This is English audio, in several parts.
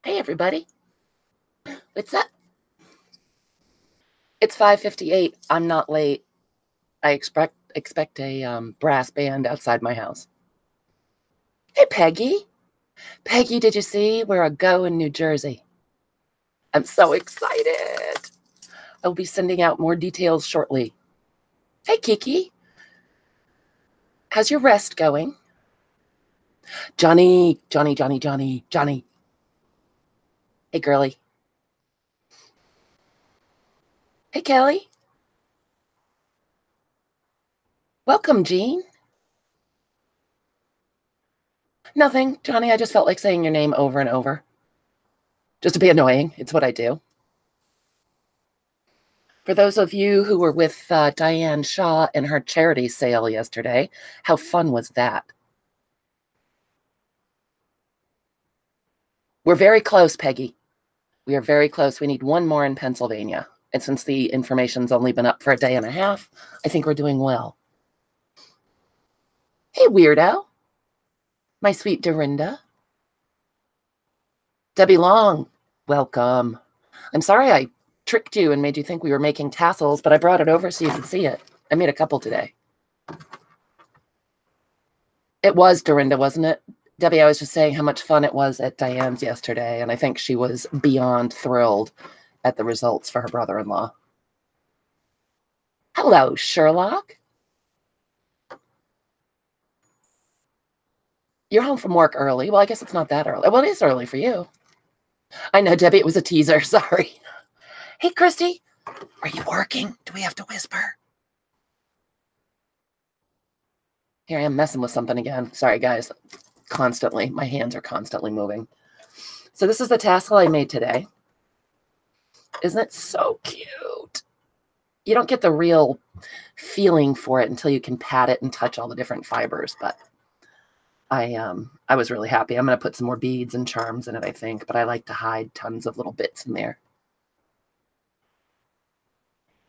Hey, everybody. What's up? It's 5:58. I'm not late. I expect a brass band outside my house. Hey, Peggy. Peggy, did you see? We're a go in New Jersey. I'm so excited. I'll be sending out more details shortly. Hey, Kiki. How's your rest going? Johnny. Hey, girly. Hey, Kelly. Welcome, Jean. Nothing, Johnny. I just felt like saying your name over and over. Just to be annoying. It's what I do. For those of you who were with Diane Shaw in her charity sale yesterday, how fun was that? We're very close, Peggy. We are very close. We need one more in Pennsylvania. And since the information's only been up for a day and a half, I think we're doing well. Hey, weirdo. My sweet Dorinda. Debbie Long, welcome. I'm sorry I tricked you and made you think we were making tassels, but I brought it over so you could see it. I made a couple today. It was Dorinda, wasn't it? Debbie, I was just saying how much fun it was at Diane's yesterday, and I think she was beyond thrilled at the results for her brother-in-law. Hello, Sherlock. You're home from work early. Well, I guess it's not that early. Well, it is early for you. I know, Debbie, it was a teaser. Sorry. Hey, Christy, are you working? Do we have to whisper? Here I am messing with something again. Sorry, guys. Constantly. My hands are constantly moving. So this is the tassel I made today. Isn't it so cute? You don't get the real feeling for it until you can pat it and touch all the different fibers, but I was really happy. I'm going to put some more beads and charms in it, I think, but I like to hide tons of little bits in there.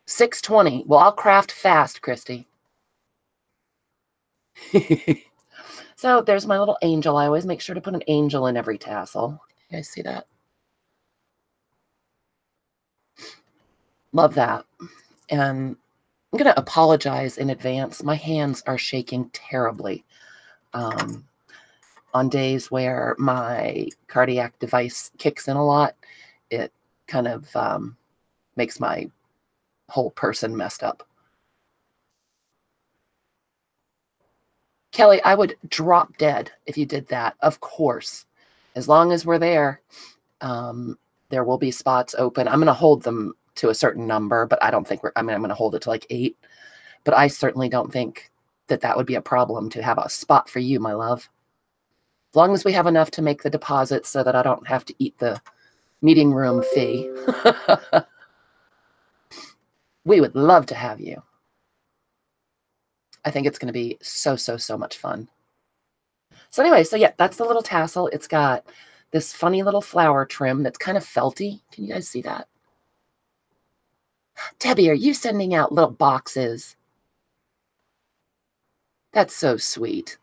6:20. Well, I'll craft fast, Christy. So there's my little angel. I always make sure to put an angel in every tassel. You guys see that? Love that. And I'm going to apologize in advance. My hands are shaking terribly. On days where my cardiac device kicks in a lot, it kind of makes my whole person messed up. Kelly, I would drop dead if you did that. Of course. As long as we're there, there will be spots open. I'm going to hold them to a certain number, but I don't think I'm going to hold it to like 8. But I certainly don't think that would be a problem to have a spot for you, my love. As long as we have enough to make the deposit so that I don't have to eat the meeting room fee. We would love to have you. I think it's going to be so much fun. So anyway, so yeah, that's the little tassel. It's got this funny little flower trim that's kind of felty. Can you guys see that? Debbie, are you sending out little boxes? That's so sweet.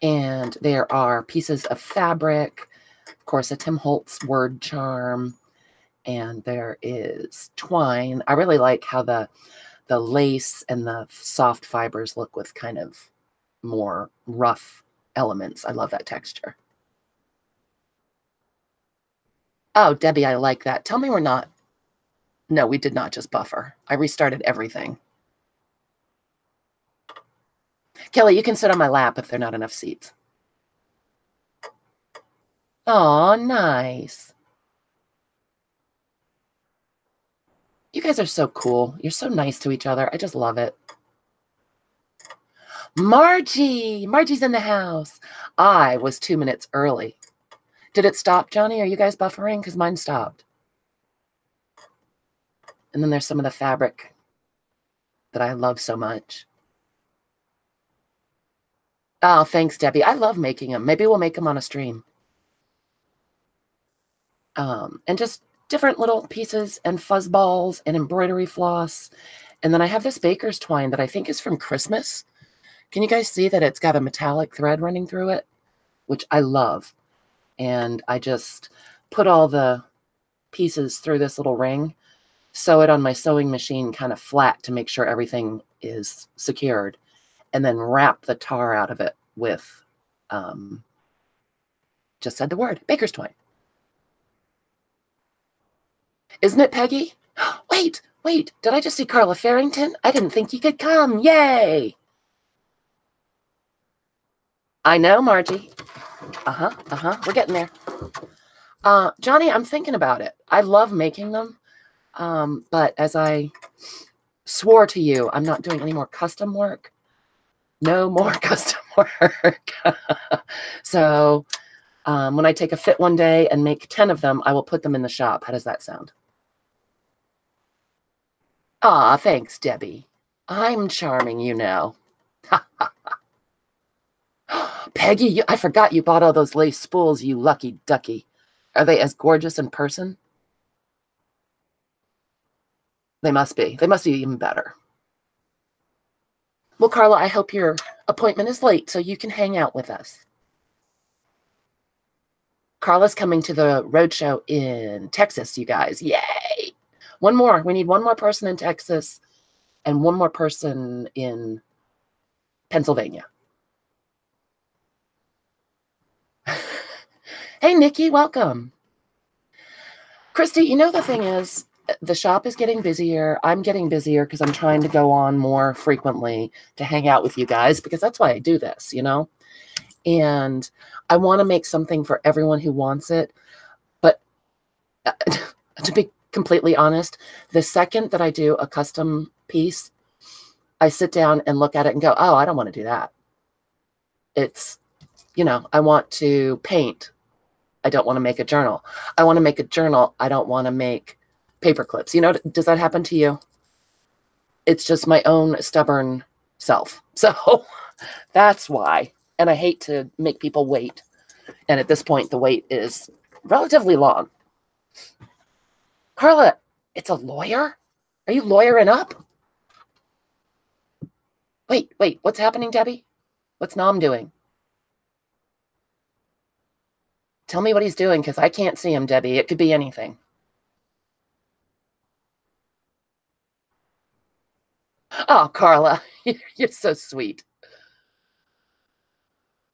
And there are pieces of fabric, of course, a Tim Holtz word charm, and there is twine. I really like how the lace and the soft fibers look with kind of more rough elements. I love that texture. Oh, Debbie, I like that. Tell me we're not. No, we did not just buffer. I restarted everything. Kelly, you can sit on my lap if there are not enough seats. Oh, nice. You guys are so cool. You're so nice to each other. I just love it. Margie. Margie's in the house. I was 2 minutes early. Did it stop, Johnny? Are you guys buffering? Because mine stopped. And then there's some of the fabric that I love so much. Oh, thanks, Debbie. I love making them. Maybe we'll make them on a stream. And just different little pieces and fuzz balls and embroidery floss. And then I have this baker's twine that I think is from Christmas. Can you guys see that it's got a metallic thread running through it, which I love. And I just put all the pieces through this little ring, sew it on my sewing machine kind of flat to make sure everything is secured, and then wrap the tar out of it with, just said the word, baker's twine. Isn't it, Peggy? Wait, did I just see Carla Farrington? I didn't think you could come. Yay! I know, Margie. We're getting there. Johnny, I'm thinking about it. I love making them. But as I swore to you, I'm not doing any more custom work. No more custom work. So when I take a fit one day and make 10 of them, I will put them in the shop. How does that sound? Ah, thanks, Debbie. I'm charming, you know. Peggy, I forgot you bought all those lace spools, you lucky ducky. Are they as gorgeous in person? They must be. They must be even better. Well, Carla, I hope your appointment is late so you can hang out with us. Carla's coming to the roadshow in Texas, you guys. Yay! One more. We need one more person in Texas and one more person in Pennsylvania. Hey, Nikki, welcome. Christy, you know, the thing is, the shop is getting busier. I'm getting busier because I'm trying to go on more frequently to hang out with you guys, because that's why I do this, you know? And I want to make something for everyone who wants it. But to be completely honest, the second that I do a custom piece, I sit down and look at it and go, oh, I don't want to do that. It's, you know, I want to paint. I don't want to make a journal. I want to make a journal. I don't want to make paper clips. You know, does that happen to you? It's just my own stubborn self. So that's why. And I hate to make people wait. And at this point, the wait is relatively long. Carla, it's a lawyer? Are you lawyering up? Wait, what's happening, Debbie? What's Nom doing? Tell me what he's doing, because I can't see him, Debbie. It could be anything. Oh, Carla, you're so sweet.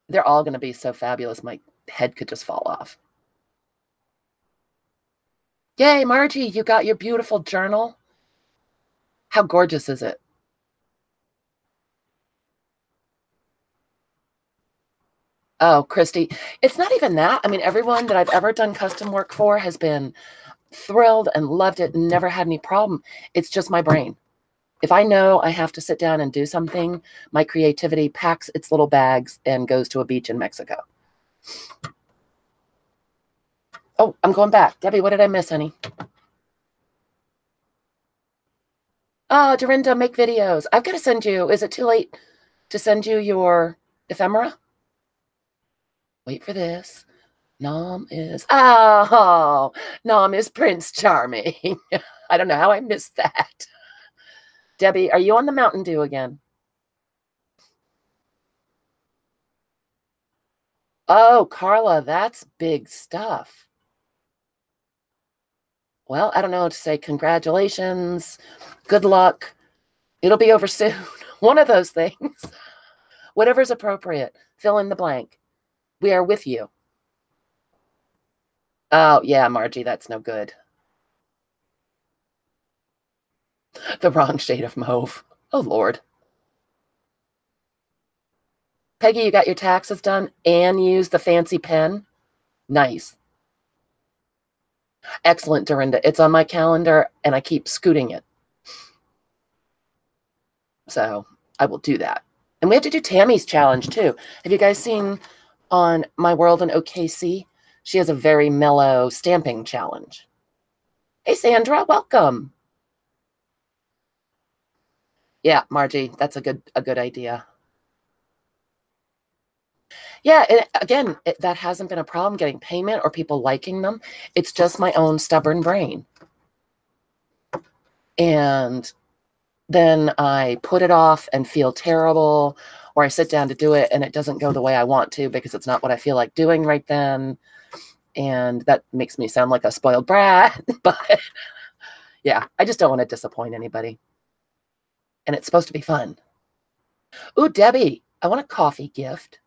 They're all going to be so fabulous. My head could just fall off. Yay, Margie, you got your beautiful journal. How gorgeous is it? Oh, Christy, it's not even that. I mean, everyone that I've ever done custom work for has been thrilled and loved it and never had any problem. It's just my brain. If I know I have to sit down and do something, my creativity packs its little bags and goes to a beach in Mexico. Oh, I'm going back. Debbie, what did I miss, honey? Oh, Dorinda, make videos. I've got to send you. Is it too late to send you your ephemera? Wait for this. Nom is Prince Charming. I don't know how I missed that. Debbie, are you on the Mountain Dew again? Oh, Carla, that's big stuff. Well, I don't know what to say. Congratulations. Good luck. It'll be over soon. One of those things. Whatever's appropriate. Fill in the blank. We are with you. Oh, yeah, Margie, that's no good. The wrong shade of mauve. Oh, Lord. Peggy, you got your taxes done and used the fancy pen? Nice. Excellent, Dorinda. It's on my calendar, and I keep scooting it. So I will do that. And we have to do Tammy's challenge, too. Have you guys seen on My World in OKC? She has a very mellow stamping challenge. Hey, Sandra, welcome. Yeah, Margie, that's a good idea. Yeah, and again, that hasn't been a problem getting payment or people liking them. It's just my own stubborn brain. And then I put it off and feel terrible, or I sit down to do it and it doesn't go the way I want to because it's not what I feel like doing right then. And that makes me sound like a spoiled brat. But yeah, I just don't want to disappoint anybody. And it's supposed to be fun. Ooh, Debbie, I want a coffee gift.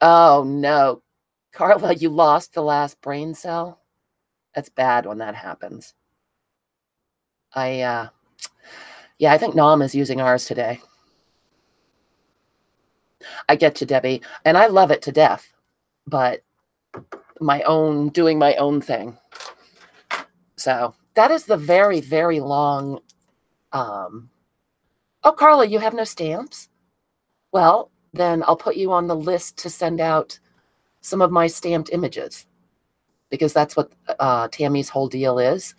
Oh, no. Carla, you lost the last brain cell? That's bad when that happens. Yeah, I think Nom is using ours today. I get you, Debbie. And I love it to death. But doing my own thing. So that is the very, very long. Oh, Carla, you have no stamps? Well, then I'll put you on the list to send out some of my stamped images, because that's what Tammy's whole deal is.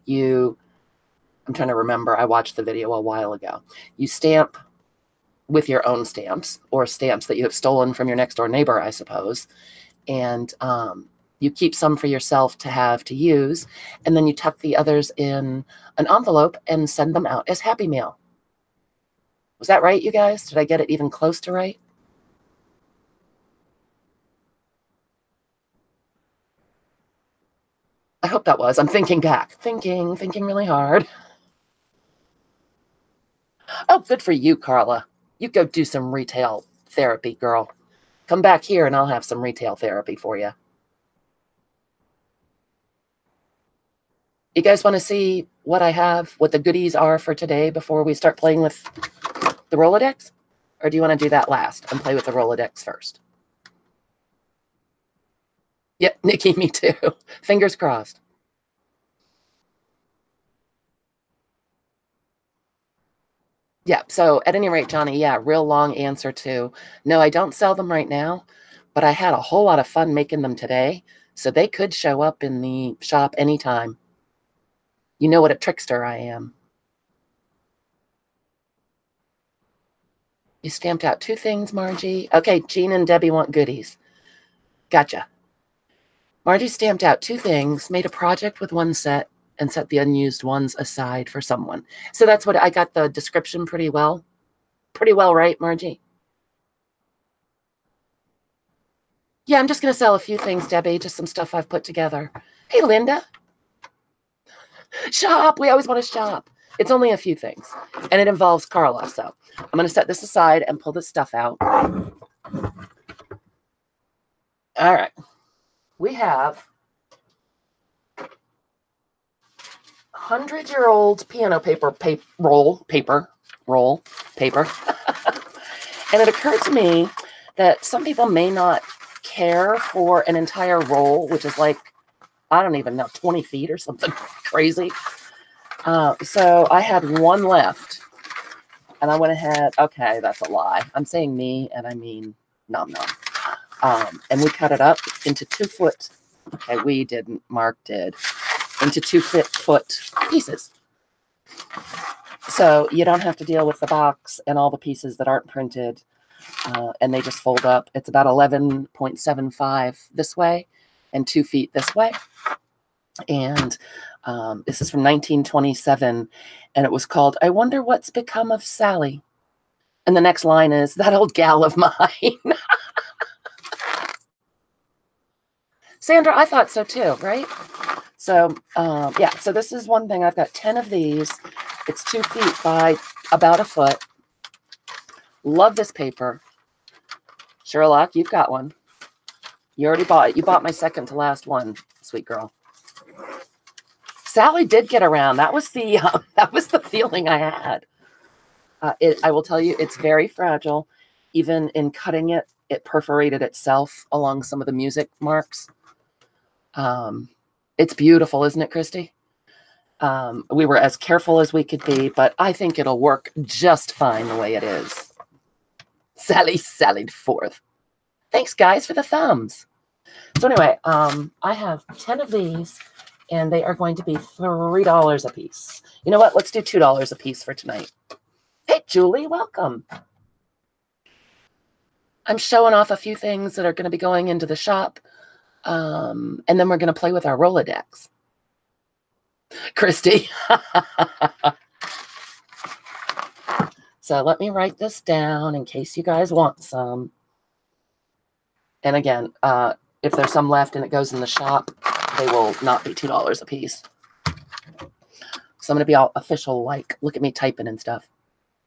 I'm trying to remember. I watched the video a while ago. You stamp with your own stamps, or stamps that you have stolen from your next door neighbor, I suppose. And you keep some for yourself to have to use, and then you tuck the others in an envelope and send them out as Happy Mail. Was that right, you guys? Did I get it even close to right? I hope that was. I'm thinking back. Thinking really hard. Oh, good for you, Carla. You go do some retail therapy, girl. Come back here and I'll have some retail therapy for you. You guys want to see what I have, what the goodies are for today before we start playing with the Rolodex? Or do you want to do that last and play with the Rolodex first? Yep, Nikki, me too. Fingers crossed. Yeah, so at any rate, Johnny, yeah, real long answer to, no, I don't sell them right now, but I had a whole lot of fun making them today, so they could show up in the shop anytime. You know what a trickster I am. You stamped out 2 things, Margie. Okay, Jean and Debbie want goodies. Gotcha. Margie stamped out 2 things, made a project with 1 set, and set the unused ones aside for someone. So that's what I got the description pretty well. Pretty well, right, Margie? Yeah, I'm just going to sell a few things, Debbie, just some stuff I've put together. Hey, Linda. Shop. We always want to shop. It's only a few things, and it involves Carla. So I'm going to set this aside and pull this stuff out. All right. We have 100-year-old piano roll paper. And it occurred to me that some people may not care for an entire roll, which is like, I don't even know, 20 feet or something crazy. So I had 1 left, and I went ahead. Okay, that's a lie. I'm saying me, and I mean nom nom. And we cut it up into 2-foot. Okay, we didn't. Mark did. Into 2-foot pieces. So you don't have to deal with the box and all the pieces that aren't printed, and they just fold up. It's about 11.75 this way and 2 feet this way. And this is from 1927, and it was called "I Wonder What's Become of Sally." And the next line is, "That old gal of mine." Sandra, I thought so too, right? So yeah, so this is one thing. I've got 10 of these. It's 2 feet by about 1 foot. Love this paper. Sherlock, you've got one. You already bought it. You bought my second to last one, sweet girl. Sally did get around. That was the feeling I had. I will tell you, it's very fragile. Even in cutting it, it perforated itself along some of the music marks. It's beautiful, isn't it, Christy? We were as careful as we could be, but I think it'll work just fine the way it is. Sally sallied forth. Thanks, guys, for the thumbs. So anyway, I have 10 of these, and they are going to be $3 a piece. You know what? Let's do $2 a piece for tonight. Hey, Julie, welcome. I'm showing off a few things that are going to be going into the shop. And then we're going to play with our Rolodex. Christy. So let me write this down in case you guys want some. And again, if there's some left and it goes in the shop, they will not be $2 a piece. So I'm going to be all official, like, look at me typing and stuff.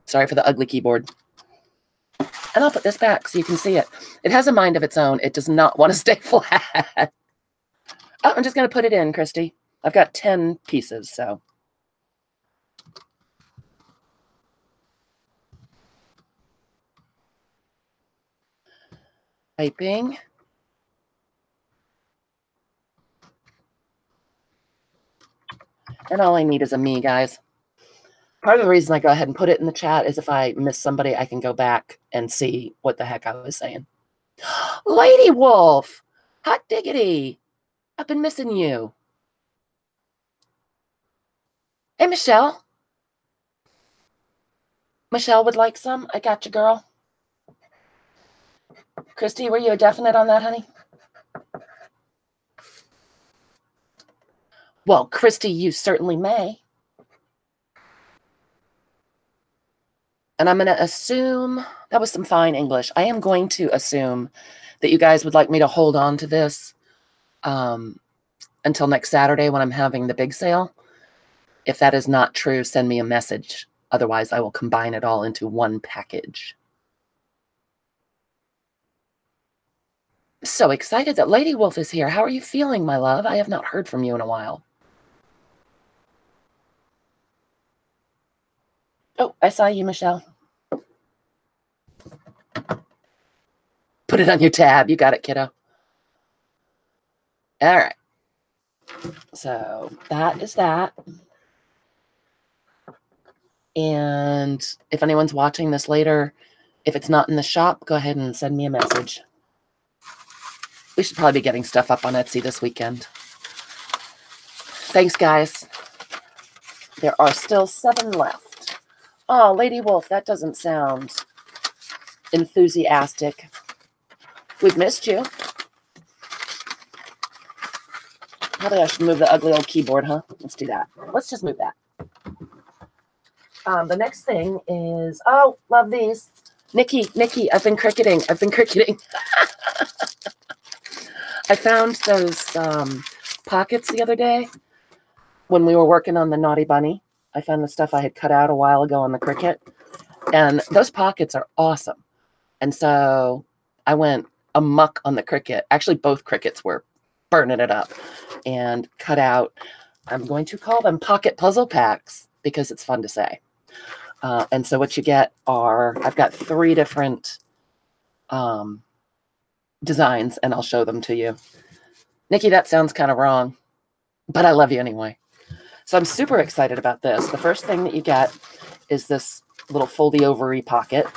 Sorry for the ugly keyboard. And I'll put this back so you can see it. It has a mind of its own. It does not want to stay flat. Oh, I'm just going to put it in, Christy. I've got 10 pieces, so. Typing. And all I need is a me, guys. Part of the reason I go ahead and put it in the chat is if I miss somebody, I can go back and see what the heck I was saying. Lady Wolf! Hot diggity! I've been missing you. Hey, Michelle. Michelle would like some. I got you, girl. Christy, were you a definite on that, honey? Well, Christy, you certainly may. And I'm going to assume, that was some fine English. I am going to assume that you guys would like me to hold on to this until next Saturday when I'm having the big sale. If that is not true, send me a message. Otherwise, I will combine it all into one package. So excited that Lady Wolf is here. How are you feeling, my love? I have not heard from you in a while. Oh, I saw you, Michelle. Put it on your tab. You got it, kiddo. All right. So that is that. And if anyone's watching this later, if it's not in the shop, go ahead and send me a message. We should probably be getting stuff up on Etsy this weekend. Thanks, guys. There are still 7 left. Oh, Lady Wolf, that doesn't sound enthusiastic. We've missed you. Probably I should move the ugly old keyboard, huh? Let's do that. Let's just move that. The next thing is, oh, love these. Nikki, I've been cricketing. I found those pockets the other day when we were working on the Naughty Bunny. I found the stuff I had cut out a while ago on the Cricut. And those pockets are awesome. And so I went amok on the Cricut. Actually, both Cricuts were burning it up. And cut out, I'm going to call them pocket puzzle packs because it's fun to say. And so what you get are, I've got 3 different designs, and I'll show them to you. Nikki, that sounds kind of wrong, but I love you anyway. So I'm super excited about this. The first thing that you get is this little foldy over-y pocket.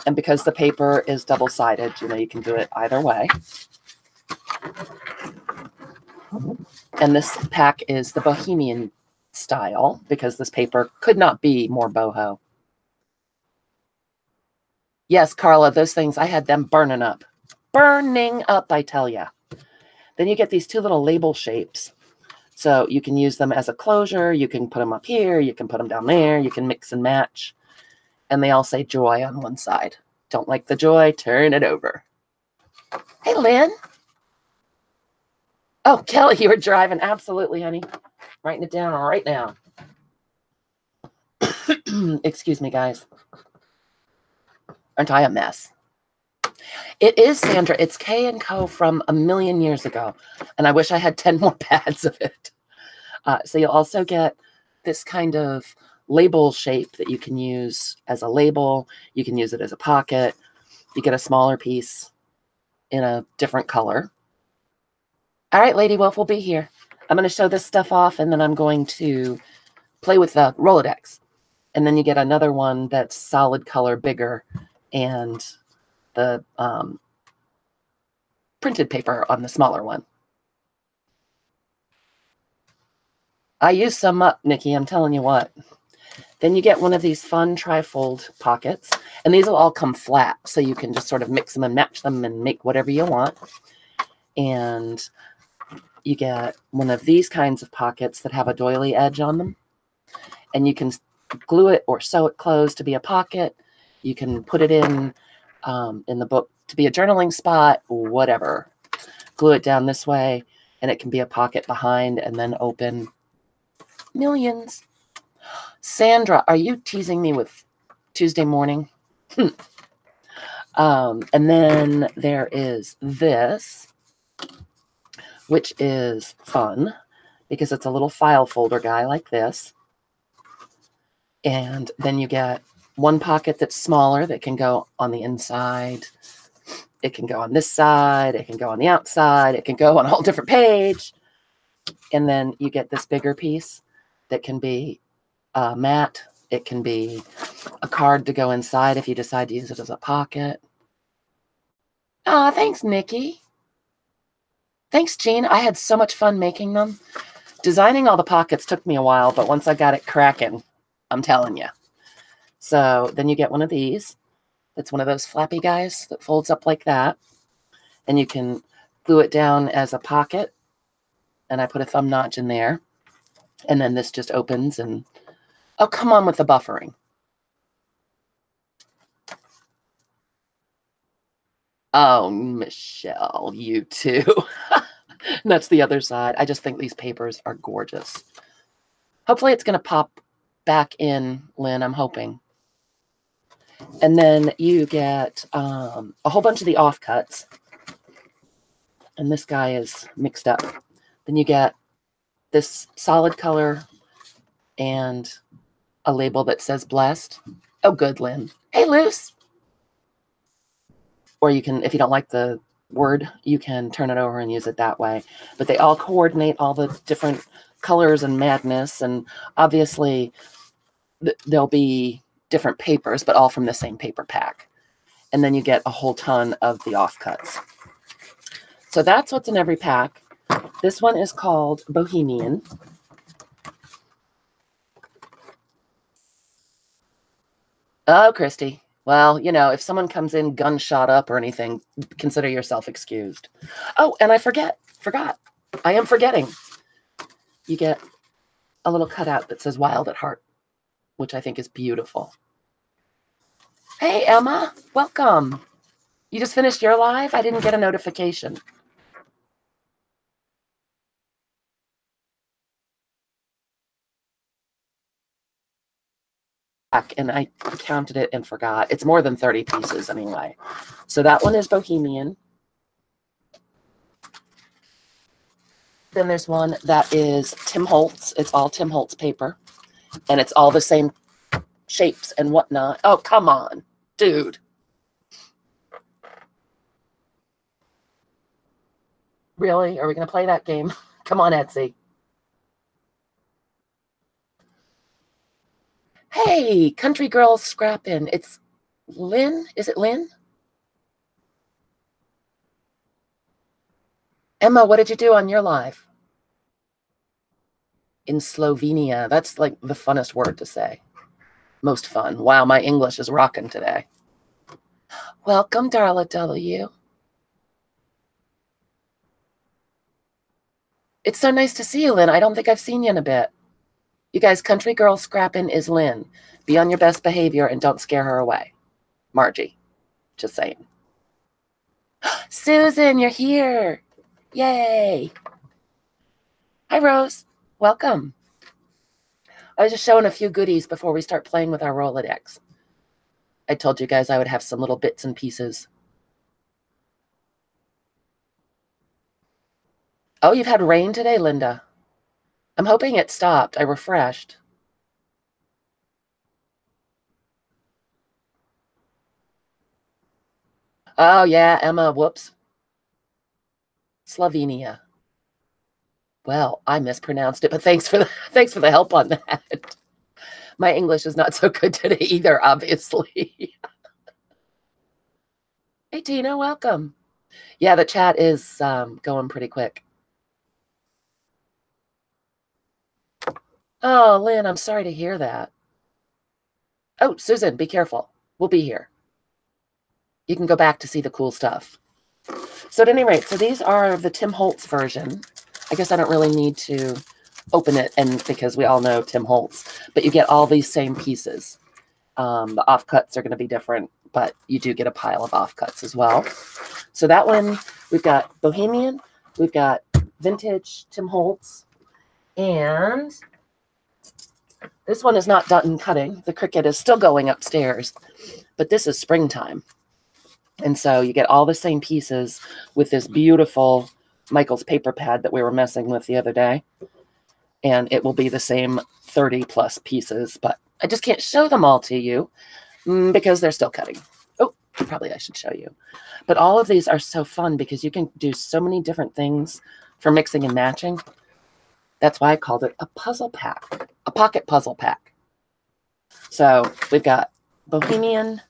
And because the paper is double-sided, you know, you can do it either way. And this pack is the Bohemian style because this paper could not be more boho. Yes, Carla, those things, I had them burning up. Burning up, I tell ya. Then you get these 2 little label shapes. So you can use them as a closure. You can put them up here. You can put them down there. You can mix and match. And they all say joy on one side. Don't like the joy, turn it over. Hey, Lynn. Oh, Kelly, you were driving. Absolutely, honey. Writing it down right now. Excuse me, guys. Aren't I a mess? It is, Sandra. It's K & Co. from a million years ago. And I wish I had 10 more pads of it. So you'll also get this kind of label shape that you can use as a label. You can use it as a pocket. You get a smaller piece in a different color. All right, Lady Wolf will be here. I'm going to show this stuff off, and then I'm going to play with the Rolodex. And then you get another one that's solid color, bigger, and the printed paper on the smaller one. I used some up, Nikki. I'm telling you what. Then you get one of these fun tri-fold pockets, and these will all come flat, so you can just sort of mix them and match them and make whatever you want. And you get one of these kinds of pockets that have a doily edge on them, and you can glue it or sew it closed to be a pocket. You can put it in the book to be a journaling spot, whatever. Glue it down this way, and it can be a pocket behind and then open. Millions. Sandra, are you teasing me with Tuesday morning? And then there is this, which is fun because it's a little file folder guy like this. And then you get one pocket that's smaller that can go on the inside. It can go on this side. It can go on the outside. It can go on a whole different page. And then you get this bigger piece that can be matte. It can be a card to go inside if you decide to use it as a pocket. Oh, thanks, Nikki. Thanks, Jean. I had so much fun making them. Designing all the pockets took me a while, but once I got it cracking, I'm telling you. So then you get one of these. It's one of those flappy guys that folds up like that. And you can glue it down as a pocket. And I put a thumb notch in there. And then this just opens and... Oh, come on with the buffering. Oh, Michelle, you too. That's the other side. I just think these papers are gorgeous. Hopefully it's going to pop back in, Lynn. I'm hoping. And then you get a whole bunch of the offcuts. And this guy is mixed up. Then you get this solid color and a label that says blessed. Oh, good, Lynn. Hey, Luce. Or you can, if you don't like the word, you can turn it over and use it that way. But they all coordinate all the different colors and madness. And obviously, there'll be different papers, but all from the same paper pack. And then you get a whole ton of the offcuts. So that's what's in every pack. This one is called Bohemian. Oh, Christy. Well, you know, if someone comes in gunshot up or anything, consider yourself excused. Oh, and I forgot. I am forgetting. You get a little cutout that says Wild at Heart, which I think is beautiful. Hey, Emma. Welcome. You just finished your live? I didn't get a notification. And I counted it and forgot. It's more than 30 pieces anyway. So that one is Bohemian. Then there's one that is Tim Holtz. It's all Tim Holtz paper. And it's all the same shapes and whatnot. Oh, come on, dude. Really? Are we going to play that game? Come on, Etsy. Hey, Country Girls Scrappin'. It's Lynn. Is it Lynn? Emma, what did you do on your live? In Slovenia. That's like the funnest word to say. Most fun. Wow, my English is rocking today. Welcome, Darla W. It's so nice to see you, Lynn. I don't think I've seen you in a bit. You guys, Country Girl Scrappin' is Lynn. Be on your best behavior and don't scare her away. Margie. Just saying. Susan, you're here. Yay. Hi, Rose. Welcome. I was just showing a few goodies before we start playing with our Rolodex. I told you guys I would have some little bits and pieces. Oh, you've had rain today, Linda. I'm hoping it stopped. I refreshed. Oh, yeah, Emma, whoops. Slovenia. Well, I mispronounced it, but thanks for the help on that. My English is not so good today either, obviously. Hey, Tina, welcome. Yeah, the chat is going pretty quick. Oh, Lynn, I'm sorry to hear that. Oh, Susan, be careful. We'll be here. You can go back to see the cool stuff. So at any rate, so these are the Tim Holtz version. I guess I don't really need to open it, and because we all know Tim Holtz, but you get all these same pieces. The offcuts are going to be different, but you do get a pile of offcuts as well. So that one, we've got Bohemian, we've got Vintage Tim Holtz, and this one is not done cutting. The Cricut is still going upstairs, but this is Springtime. And so you get all the same pieces with this beautiful Michael's paper pad that we were messing with the other day. And it will be the same 30 plus pieces, but I just can't show them all to you because they're still cutting. Oh, probably I should show you. But all of these are so fun because you can do so many different things for mixing and matching. That's why I called it a puzzle pack, a pocket puzzle pack. So we've got Bohemian,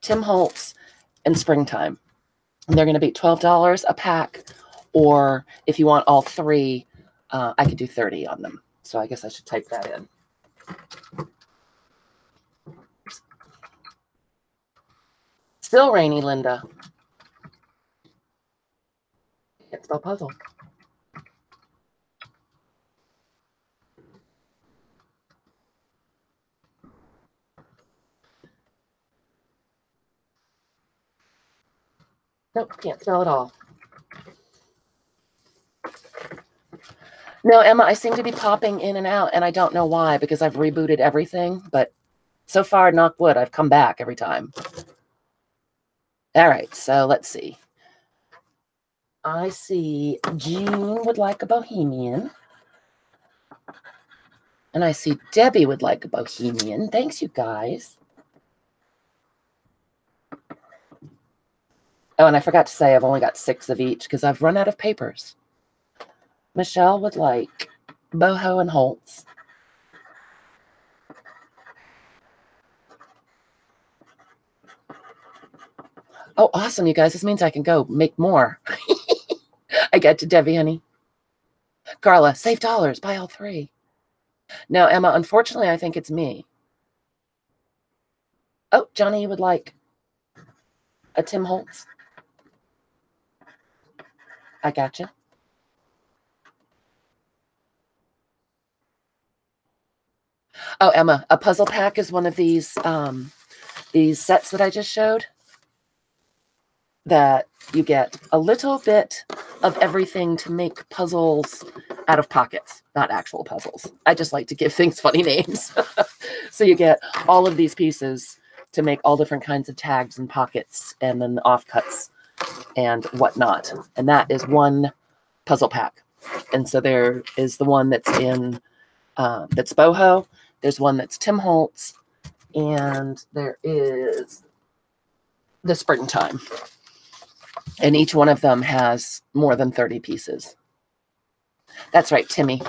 Tim Holtz, and Springtime. And they're going to be $12 a pack, or if you want all three, I could do 30 on them. So I guess I should type that in. Still rainy, Linda. Can't spell puzzle. Nope, can't spell at all. No, Emma, I seem to be popping in and out, and I don't know why, because I've rebooted everything, but so far, knock wood, I've come back every time. All right, so let's see. I see Jean would like a Bohemian. And I see Debbie would like a Bohemian. Thanks, you guys. Oh, and I forgot to say I've only got 6 of each because I've run out of papers. Michelle would like Boho and Holtz. Oh, awesome, you guys. This means I can go make more. I get to Debbie, honey. Carla, save dollars. Buy all 3. No, Emma, unfortunately, I think it's me. Oh, Johnny, you would like a Tim Holtz? I gotcha. Oh, Emma, a puzzle pack is one of these sets that I just showed that you get a little bit of everything to make puzzles out of pockets, not actual puzzles. I just like to give things funny names. So you get all of these pieces to make all different kinds of tags and pockets and then the offcuts and whatnot. And that is one puzzle pack. And so there is the one that's in, that's Boho. There's one that's Tim Holtz. And there is the Springtime. And each one of them has more than 30 pieces. That's right, Timmy.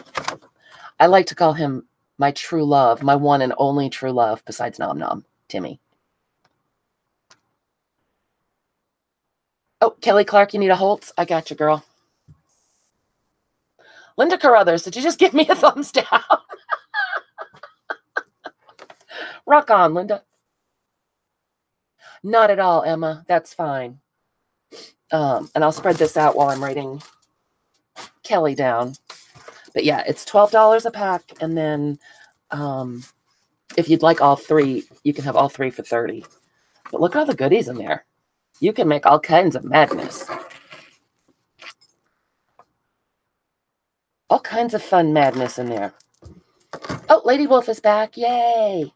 I like to call him my true love, my one and only true love besides Nom Nom, Timmy. Oh, Kelly Clark, you need a Holtz? I got you, girl. Linda Carruthers, did you just give me a thumbs down? Rock on, Linda. Not at all, Emma. That's fine. And I'll spread this out while I'm writing Kelly down. But yeah, it's $12 a pack. And then if you'd like all 3, you can have all 3 for 30. But look at all the goodies in there. You can make all kinds of madness. All kinds of fun madness in there. Oh, Lady Wolf is back. Yay.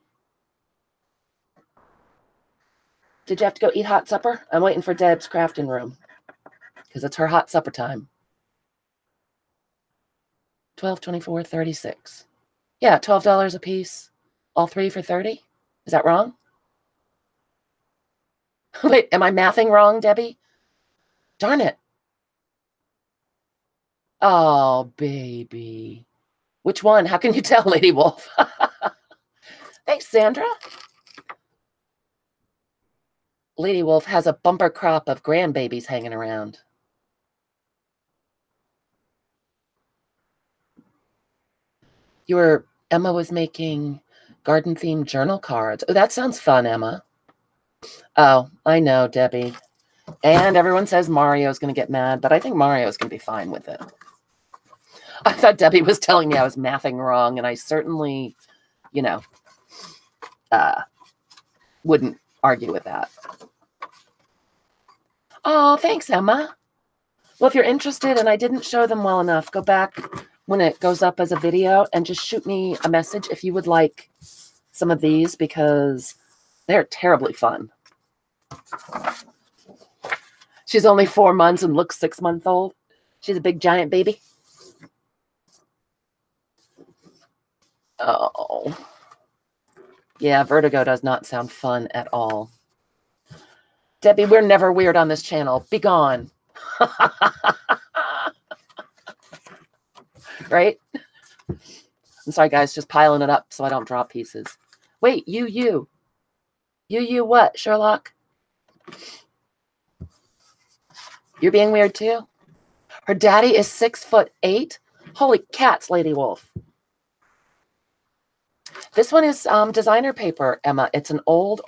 Did you have to go eat hot supper? I'm waiting for Deb's crafting room because it's her hot supper time. 12, 24, 36. Yeah, $12 a piece. All 3 for 30. Is that wrong? Wait, am I mathing wrong, Debbie? Darn it. Oh, baby. Which one? How can you tell, Lady Wolf? Thanks, Sandra. Lady Wolf has a bumper crop of grandbabies hanging around. Emma was making Garden-themed journal cards. Oh, that sounds fun, Emma. Oh, I know, Debbie. And everyone says Mario's going to get mad, but I think Mario's going to be fine with it. I thought Debbie was telling me I was mathing wrong, and I certainly, you know, wouldn't argue with that. Oh, thanks, Emma. Well, if you're interested and I didn't show them well enough, go back when it goes up as a video and just shoot me a message if you would like some of these, because they're terribly fun. She's only 4 months and looks 6 months old. She's a big giant baby. Oh. Yeah, vertigo does not sound fun at all. Debbie, we're never weird on this channel. Be gone. Right? I'm sorry, guys, just piling it up so I don't drop pieces. Wait, you what, Sherlock? You're being weird too? Her daddy is 6'8". Holy cats, Lady Wolf. This one is designer paper, Emma. It's an old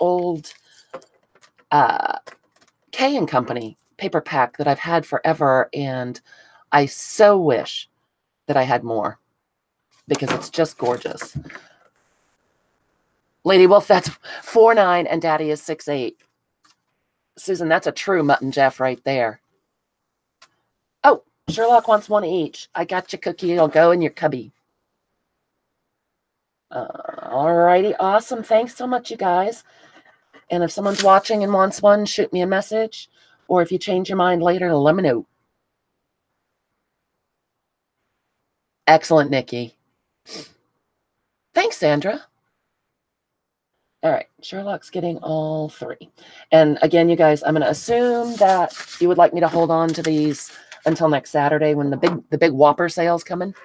K & Company paper pack that I've had forever, and I so wish that I had more because it's just gorgeous. Lady Wolf, that's 4'9", and Daddy is 6'8". Susan, that's a true Mutt and Jeff right there. Oh, Sherlock wants one each. I got you, Cookie. It'll go in your cubby. All righty, awesome. Thanks so much, you guys. And if someone's watching and wants one, shoot me a message. Or if you change your mind later, let me know. Excellent, Nikki. Thanks, Sandra. All right, Sherlock's getting all 3. And again, you guys, I'm going to assume that you would like me to hold on to these until next Saturday when the big Whopper sale's coming.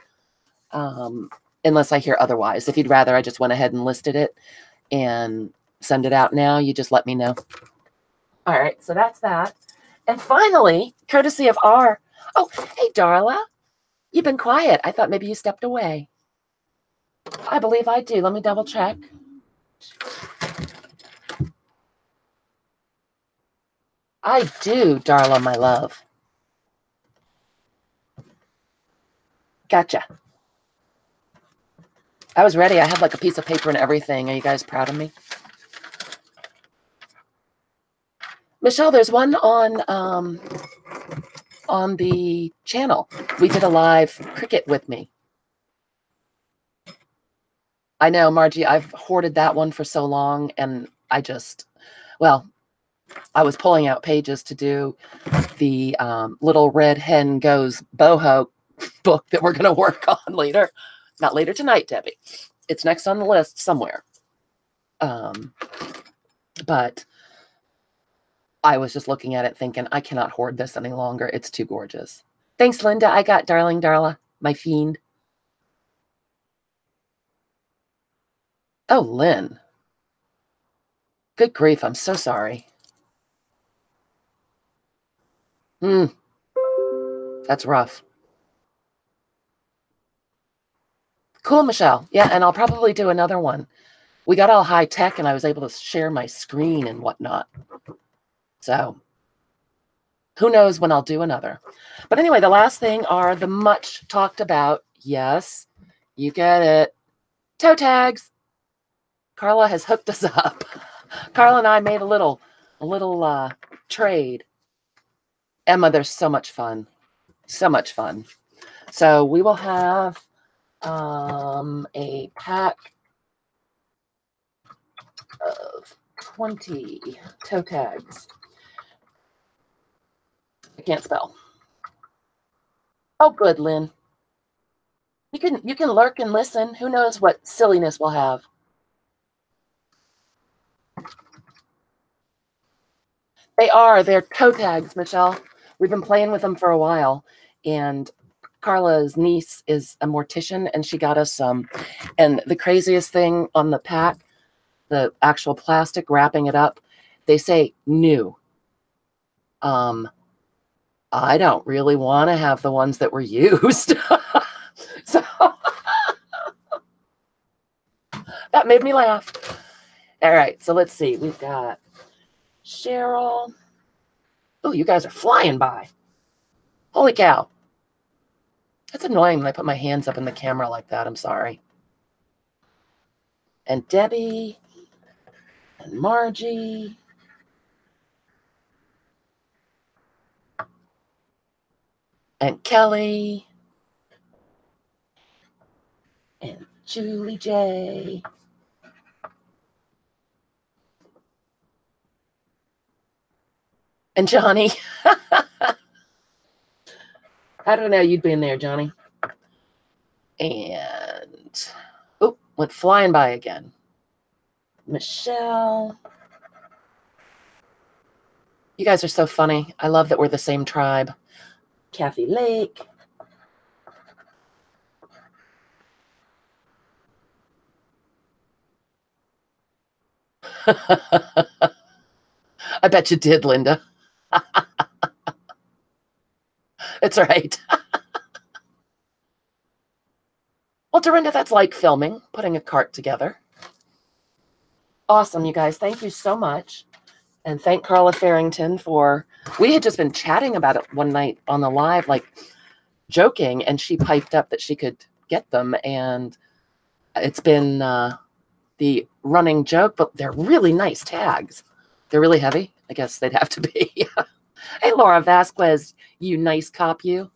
Unless I hear otherwise. If you'd rather, I just went ahead and listed it and send it out now. You just let me know. All right, so that's that. And finally, courtesy of our... Oh, hey, Darla. You've been quiet. I thought maybe you stepped away. I believe I do. Let me double check. I do, Darla, my love. Gotcha. I was ready. I had like a piece of paper and everything. Are you guys proud of me? Michelle, there's one on the channel. We did a live cricket with me. I know, Margie, I've hoarded that one for so long, and I just, well, I was pulling out pages to do the Little Red Hen Goes Boho book that we're going to work on later. Not later tonight, Debbie. It's next on the list somewhere. But I was just looking at it thinking, I cannot hoard this any longer. It's too gorgeous. Thanks, Linda. I got Darling Darla, my fiend. Oh, Lynn. Good grief. I'm so sorry. That's rough. Cool, Michelle. Yeah, and I'll probably do another one. We got all high tech, and I was able to share my screen and whatnot. So who knows when I'll do another. But anyway, the last thing are the much talked about, yes, you get it, toe tags. Carla has hooked us up. Carla and I made a little trade. Emma, there's so much fun. So much fun. So we will have a pack of 20 toe tags. I can't spell. Oh, good, Lynn. You can lurk and listen. Who knows what silliness we'll have. They're toe tags, Michelle. We've been playing with them for a while, and Carla's niece is a mortician, and she got us some. And the craziest thing on the pack, the actual plastic wrapping it up, they say new. I don't really want to have the ones that were used. So that made me laugh. All right, so let's see. We've got Cheryl. Oh, you guys are flying by. Holy cow. That's annoying when I put my hands up in the camera like that. I'm sorry. And Debbie and Margie. And Kelly. And Julie J. And Johnny. I don't know. You'd be in there, Johnny. And, oh, went flying by again. Michelle. You guys are so funny. I love that we're the same tribe. Kathy Lake. I bet you did, Linda. It's right. Well, Dorinda, that's like filming, putting a cart together. Awesome, you guys. Thank you so much. And thank Carla Farrington for, we had just been chatting about it one night on the live, like joking, and she piped up that she could get them. And it's been the running joke, but they're really nice tags. They're really heavy. I guess they'd have to be. Hey, Laura Vasquez, you nice cop, you.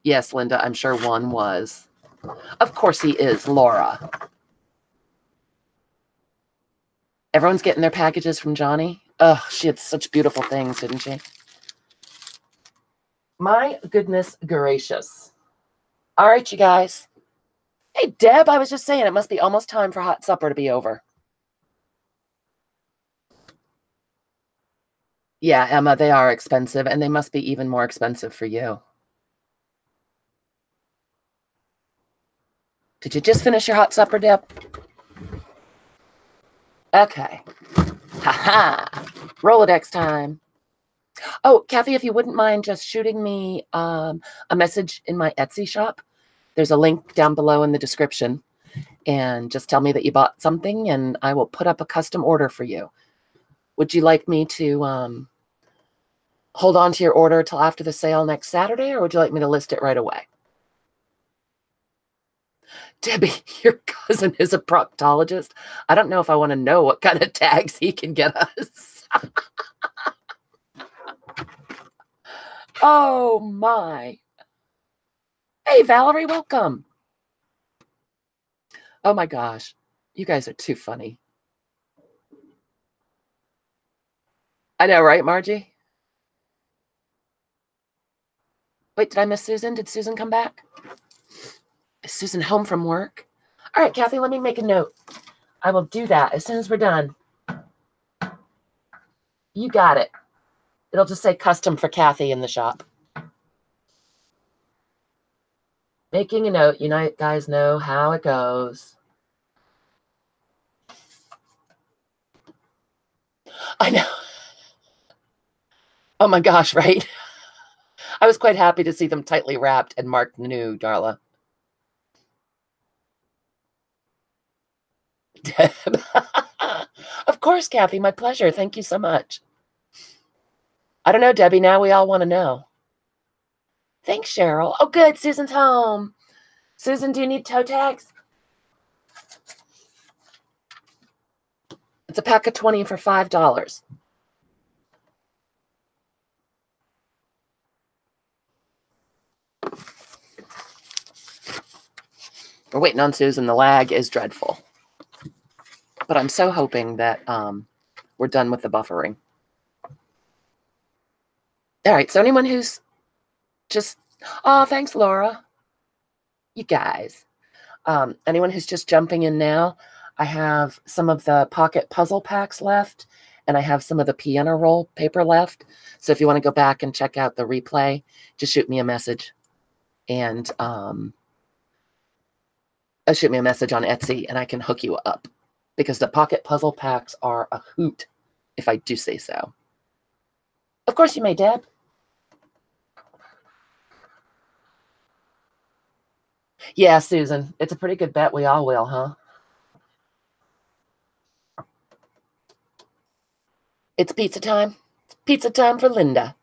Yes, Linda, I'm sure one was. Of course he is, Laura. Everyone's getting their packages from Johnny. Oh, she had such beautiful things, didn't she? My goodness gracious. All right, you guys. Hey, Deb, I was just saying it must be almost time for hot supper to be over. Yeah, Emma, they are expensive, and they must be even more expensive for you. Did you just finish your hot supper, Deb? Okay. Ha-ha. Rolodex time. Oh, Kathy, if you wouldn't mind just shooting me a message in my Etsy shop. There's a link down below in the description. And just tell me that you bought something, and I will put up a custom order for you. Would you like me to hold on to your order till after the sale next Saturday, or would you like me to list it right away? Debbie, your cousin is a proctologist. I don't know if I want to know what kind of tags he can get us. Oh, my. Hey, Valerie, welcome. Oh, my gosh. You guys are too funny. I know, right, Margie? Wait, did I miss Susan? Did Susan come back? Is Susan home from work? All right, Kathy, let me make a note. I will do that as soon as we're done. You got it. It'll just say custom for Kathy in the shop. Making a note. You guys know how it goes. I know. Oh my gosh, right? I was quite happy to see them tightly wrapped and marked new, Darla. Of course, Kathy, my pleasure. Thank you so much. I don't know, Debbie. Now we all want to know. Thanks, Cheryl. Oh, good. Susan's home. Susan, do you need toe tags? It's a pack of 20 for $5. We're waiting on Susan. The lag is dreadful. But I'm so hoping that we're done with the buffering. All right, so anyone who's just, oh, thanks, Laura. You guys. Anyone who's just jumping in now, I have some of the pocket puzzle packs left, and I have some of the piano roll paper left. So if you want to go back and check out the replay, just shoot me a message. And shoot me a message on Etsy, and I can hook you up. Because the pocket puzzle packs are a hoot, if I do say so. Of course you may, Deb. Yeah, Susan, it's a pretty good bet we all will, huh? It's pizza time. Pizza time for Linda.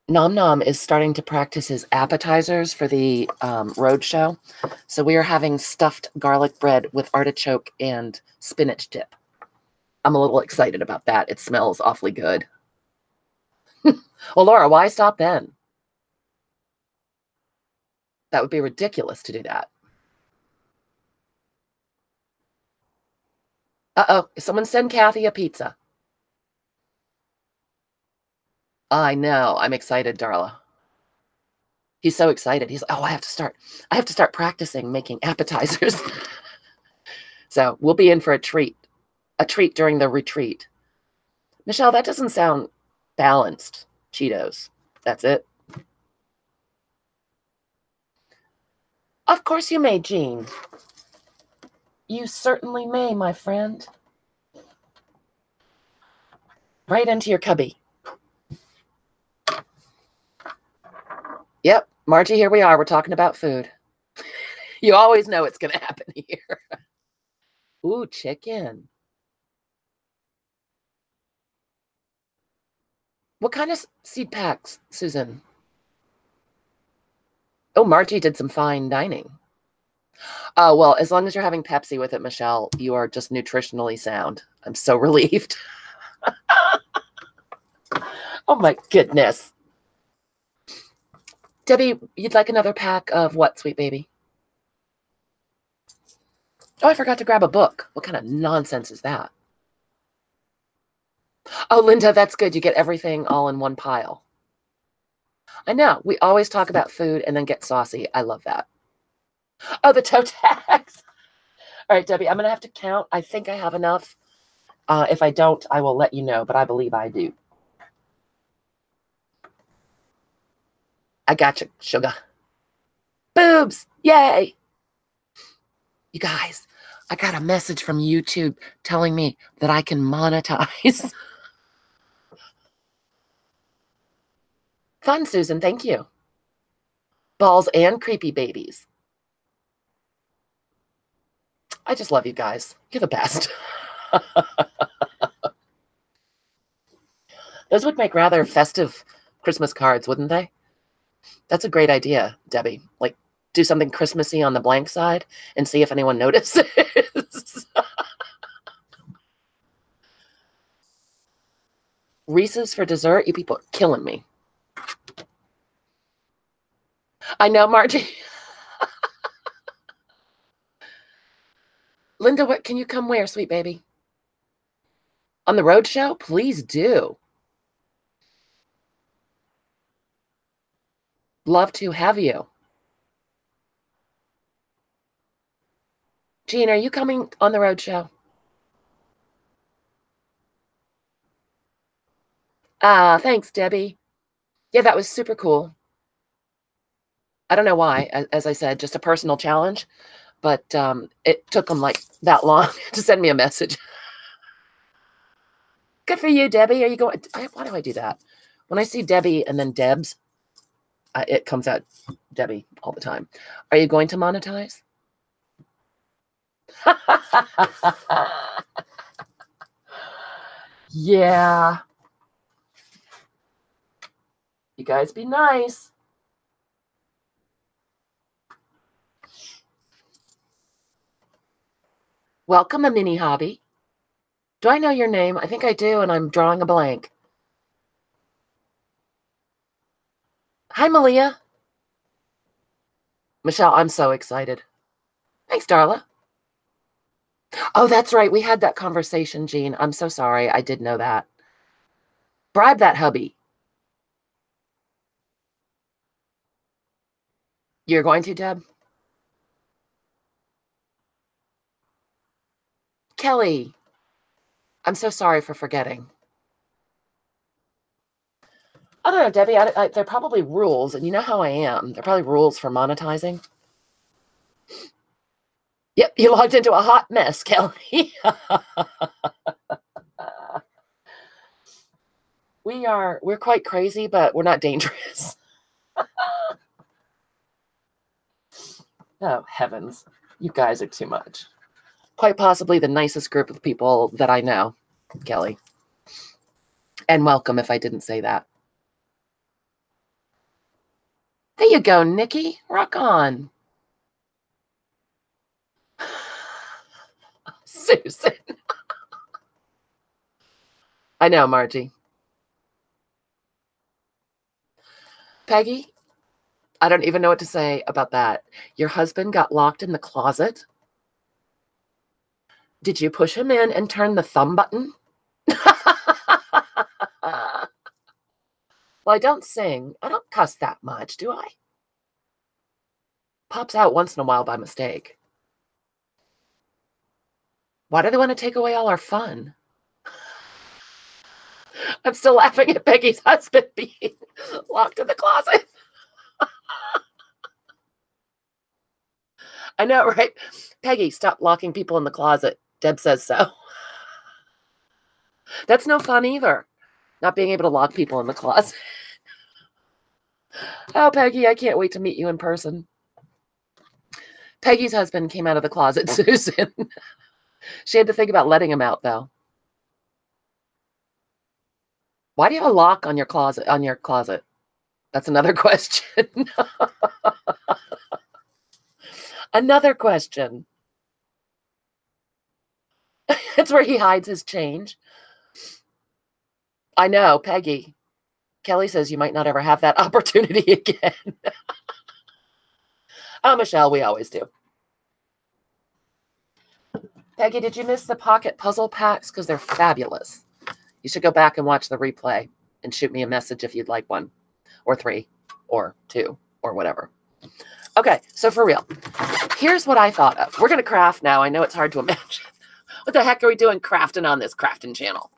Nom Nom is starting to practice his appetizers for the road show. So we are having stuffed garlic bread with artichoke and spinach dip. I'm a little excited about that. It smells awfully good. Well, Laura, why stop then? That would be ridiculous to do that. Uh-oh, someone send Kathy a pizza. I know. I'm excited, Darla. He's so excited. He's, oh, I have to start practicing making appetizers. So we'll be in for a treat during the retreat. Michelle, that doesn't sound balanced. Cheetos. That's it. Of course you may, Jean. You certainly may, my friend. Right into your cubby. Yep, Margie, here we are. We're talking about food. You always know it's going to happen here. Ooh, chicken. What kind of seed packs, Susan? Oh, Margie did some fine dining. Oh, well, as long as you're having Pepsi with it, Michelle, you are just nutritionally sound. I'm so relieved. Oh, my goodness. Debbie, you'd like another pack of what, sweet baby? Oh, I forgot to grab a book. What kind of nonsense is that? Oh, Linda, that's good. You get everything all in one pile. I know. We always talk about food and then get saucy. I love that. Oh, the toe tags. All right, Debbie, I'm going to have to count. I think I have enough. If I don't, I will let you know, but I believe I do. I got you, sugar. Boobs. Yay. You guys, I got a message from YouTube telling me that I can monetize. Fun, Susan. Thank you. Balls and creepy babies. I just love you guys. You're the best. Those would make rather festive Christmas cards, wouldn't they? That's a great idea, Debbie. Like, do something Christmassy on the blank side and see if anyone notices. Reese's for dessert? You people are killing me. I know, Margie. Linda, what can you come where, sweet baby? On the road show? Please do. Love to have you. Jean, are you coming on the road show? Thanks, Debbie. Yeah, that was super cool. I don't know why, as I said, just a personal challenge, but it took them like that long to send me a message. Good for you, Debbie. Are you going? Why do I do that? When I see Debbie and then Debs, it comes out Debbie all the time. Are you going to monetize? Yeah. You guys be nice. Welcome, a mini hobby. Do I know your name? I think I do, and I'm drawing a blank. Hi, Malia. Michelle, I'm so excited. Thanks, Darla. Oh, that's right. We had that conversation, Jean. I'm so sorry. I did know that. Bribe that hubby. You're going to, Deb? Kelly, I'm so sorry for forgetting. I don't know, Debbie. There are probably rules, and you know how I am. There are probably rules for monetizing. Yep, you logged into a hot mess, Kelly. We're quite crazy, but we're not dangerous. Oh, heavens. You guys are too much. Quite possibly the nicest group of people that I know, Kelly. And welcome if I didn't say that. There you go, Nikki. Rock on. Susan. I know, Margie. Peggy, I don't even know what to say about that. Your husband got locked in the closet. Did you push him in and turn the thumb button? Well, I don't sing. I don't cuss that much, do I? Pops out once in a while by mistake. Why do they want to take away all our fun? I'm still laughing at Peggy's husband being locked in the closet. I know, right? Peggy, stop locking people in the closet. Deb says so. That's no fun either. Not being able to lock people in the closet. Oh, Peggy, I can't wait to meet you in person. Peggy's husband came out of the closet, Susan. She had to think about letting him out, though. Why do you have a lock on your closet? That's another question. Another question. It's where he hides his change. I know, Peggy. Kelly says you might not ever have that opportunity again. Oh, Michelle, we always do. Peggy, did you miss the pocket puzzle packs? Because they're fabulous. You should go back and watch the replay and shoot me a message if you'd like one, or 3, or 2, or whatever. Okay, so for real, here's what I thought of. We're going to craft now. I know it's hard to imagine. What the heck are we doing crafting on this crafting channel?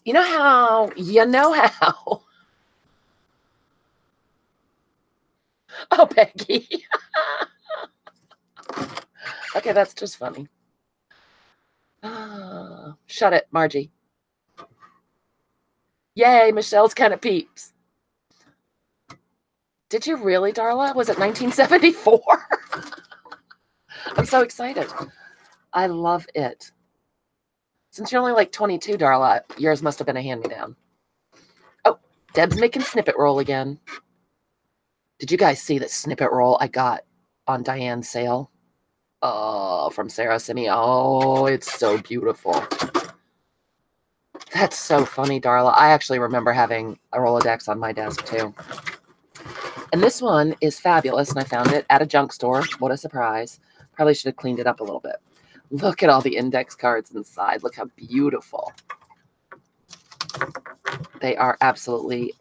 You know how. Oh, Peggy. Okay, that's just funny. Shut it, Margie. Yay, Michelle's kind of peeps. Did you really, Darla? Was it 1974? I'm so excited. I love it. Since you're only like 22, Darla, yours must have been a hand-me-down. Oh, Deb's making snippet roll again. Did you guys see the snippet roll I got on Diane's sale? Oh, from Sarah Simi. Oh, it's so beautiful. That's so funny, Darla. I actually remember having a Rolodex on my desk, too. And this one is fabulous, and I found it at a junk store. What a surprise. Probably should have cleaned it up a little bit. Look at all the index cards inside. Look how beautiful. They are absolutely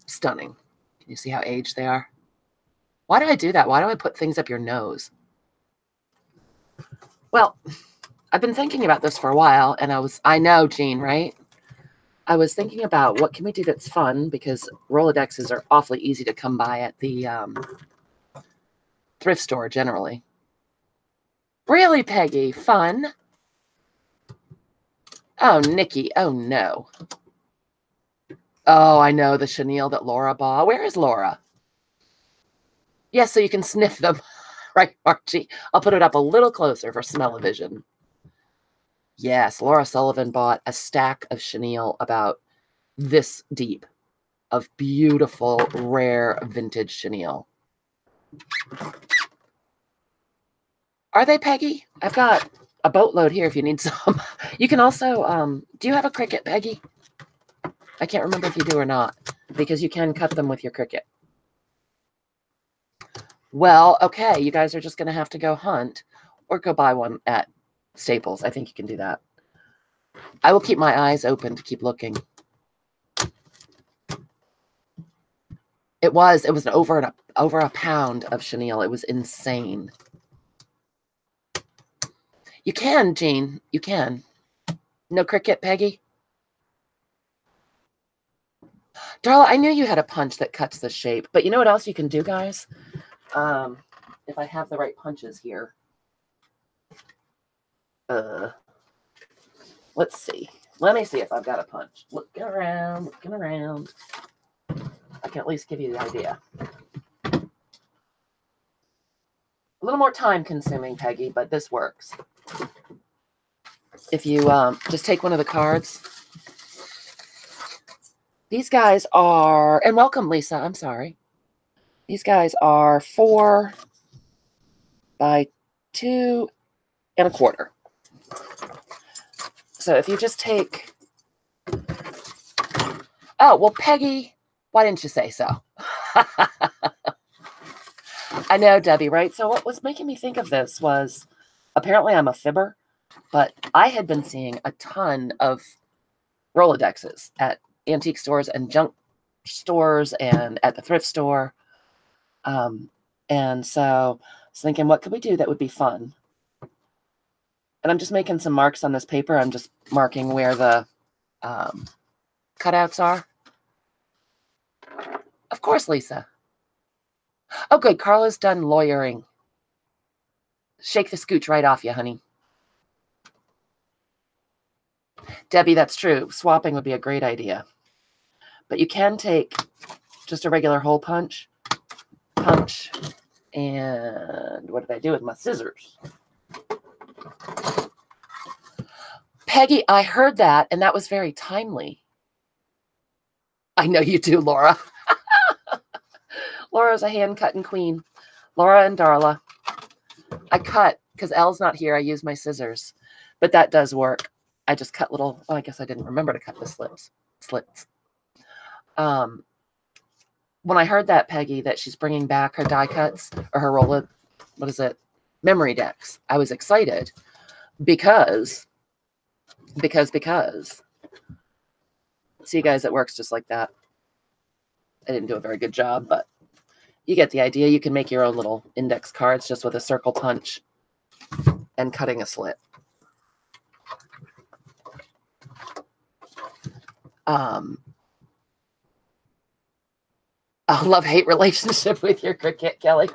stunning. Can you see how aged they are? Why do I do that? Why do I put things up your nose? Well, I've been thinking about this for a while, and I know, Jean, right? I was thinking about what can we do that's fun, because Rolodexes are awfully easy to come by at the thrift store generally. Really, Peggy? Fun? Oh, Nikki. Oh, no. Oh, I know, the chenille that Laura bought. Where is Laura? Yes, so you can sniff them. Right, Margie? I'll put it up a little closer for smell-o-vision. Yes, Laura Sullivan bought a stack of chenille about this deep of beautiful, rare, vintage chenille. Are they, Peggy? I've got a boatload here if you need some. You can also, do you have a Cricut, Peggy? I can't remember if you do or not, because you can cut them with your Cricut. Well, okay, you guys are just going to have to go hunt or go buy one at Staples. I think you can do that. I will keep my eyes open to keep looking. It was over a pound of chenille. It was insane. You can, Jean. You can. No Cricut, Peggy? Darla, I knew you had a punch that cuts the shape. But you know what else you can do, guys? If I have the right punches here. Let's see. Let me see if I've got a punch. Looking around, looking around. I can at least give you the idea. A little more time consuming, Peggy, but this works. If you just take one of the cards. These guys are, and welcome, Lisa, I'm sorry. These guys are 4 by 2 1/4. So if you just take, oh, well, Peggy, why didn't you say so? I know, Debbie, right? So what was making me think of this was, apparently I'm a fibber, but I had been seeing a ton of Rolodexes at antique stores and junk stores and at the thrift store. And so I was thinking, what could we do that would be fun? And I'm just making some marks on this paper. I'm just marking where the cutouts are. Of course, Lisa. Oh, good. Carla's done lawyering. Shake the scooch right off you, honey. Debbie, that's true. Swapping would be a great idea. But you can take just a regular hole punch. And what did I do with my scissors? Peggy, I heard that, and that was very timely. I know you do, Laura. Laura's a hand-cutting queen. Laura and Darla. I cut, because Elle's not here, I use my scissors. But that does work. I just cut little, well, I guess I didn't remember to cut the slits. When I heard that, Peggy, that she's bringing back her die cuts, or her memory decks, I was excited because, see, guys, it works just like that. I didn't do a very good job, but you get the idea. You can make your own little index cards just with a circle punch and cutting a slit. A love-hate relationship with your cricket, Kelly.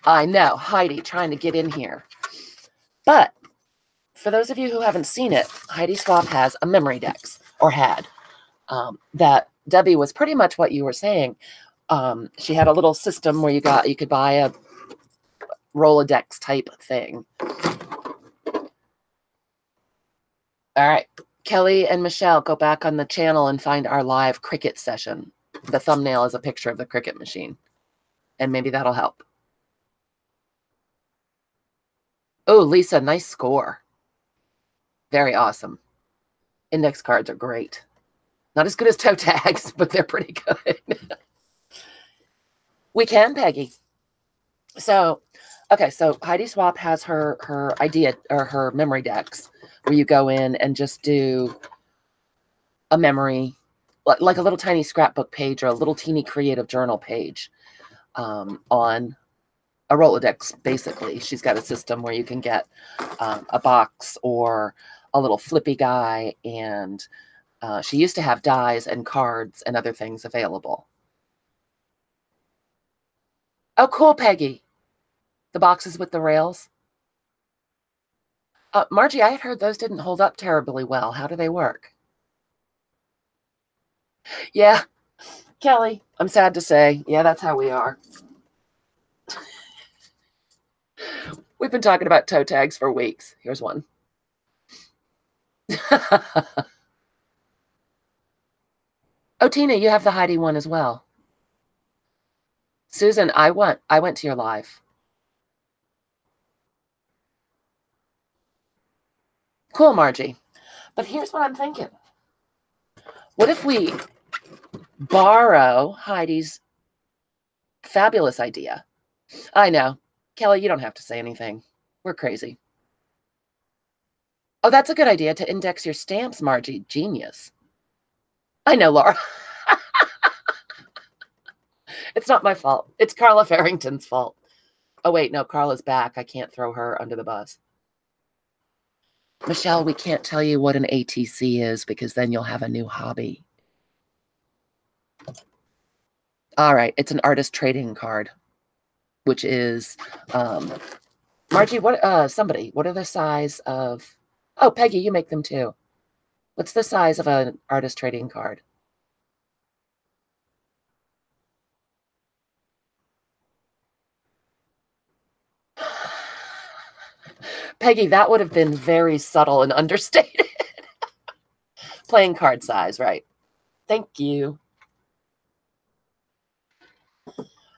I know, Heidi trying to get in here. But for those of you who haven't seen it, Heidi Swap has a memory dex, or had. That Debbie was pretty much what you were saying. She had a little system where you could buy a Rolodex type thing. All right. Kelly and Michelle, go back on the channel and find our live cricket session. The thumbnail is a picture of the cricket machine. And maybe that'll help. Oh, Lisa, nice score. Very awesome. Index cards are great. Not as good as toe tags, but they're pretty good. We can, Peggy. So, okay, so Heidi Swap has her idea, or her memory decks, where you go in and just do a memory, like a little tiny scrapbook page or a little teeny creative journal page on a Rolodex, basically. She's got a system where you can get a box or a little flippy guy, and she used to have dies and cards and other things available. Oh, cool, Peggy. The boxes with the rails. Margie, I had heard those didn't hold up terribly well. How do they work? Yeah, Kelly, I'm sad to say. Yeah, that's how we are. We've been talking about toe tags for weeks. Here's one. Oh, Tina, you have the Heidi one as well. Susan, I went to your live. Cool, Margie. But here's what I'm thinking. What if we borrow Heidi's fabulous idea? I know. Kelly, you don't have to say anything. We're crazy. Oh, that's a good idea, to index your stamps, Margie. Genius. I know, Laura. It's not my fault. It's Carla Farrington's fault. Oh, wait, no, Carla's back. I can't throw her under the bus. Michelle, we can't tell you what an ATC is because then you'll have a new hobby. All right, it's an artist trading card, which is, Margie, what are the size of, oh, Peggy, you make them too. What's the size of an artist trading card? Peggy, that would have been very subtle and understated. Playing card size, right. Thank you.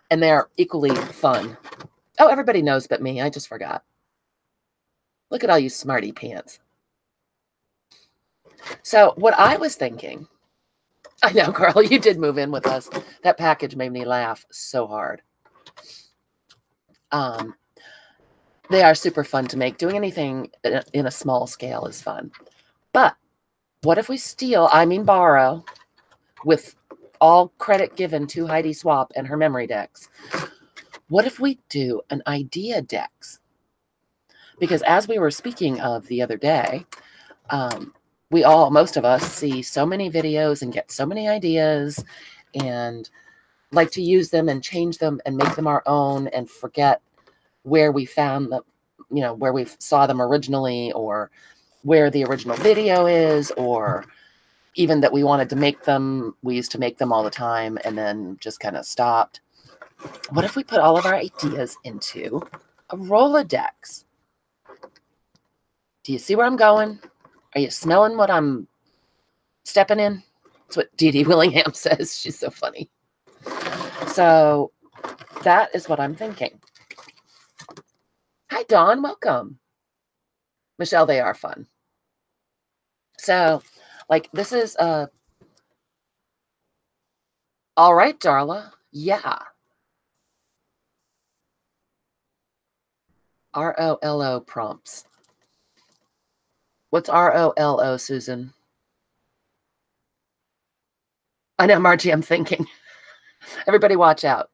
And they're equally fun. Oh, everybody knows but me. I just forgot. Look at all you smarty pants. So what I was thinking, I know, Carl, you did move in with us. That package made me laugh so hard. They are super fun to make. Doing anything in a small scale is fun. But what if we steal, I mean borrow, with all credit given to Heidi Swap and her memory decks? What if we do an idea decks? Because as we were speaking of the other day, most of us see so many videos and get so many ideas and like to use them and change them and make them our own and forget where we found them, where we saw them originally, or where the original video is, or even that we wanted to make them. We used to make them all the time and then just kind of stopped. What if we put all of our ideas into a Rolodex? Do you see where I'm going? Are you smelling what I'm stepping in? That's what Dee Dee Willingham says. She's so funny. So that is what I'm thinking. Hi, Dawn. Welcome. Michelle, they are fun. So, like, this is all right, Darla. Yeah. ROLO prompts. What's ROLO, Susan? I know, Margie, I'm thinking. Everybody watch out.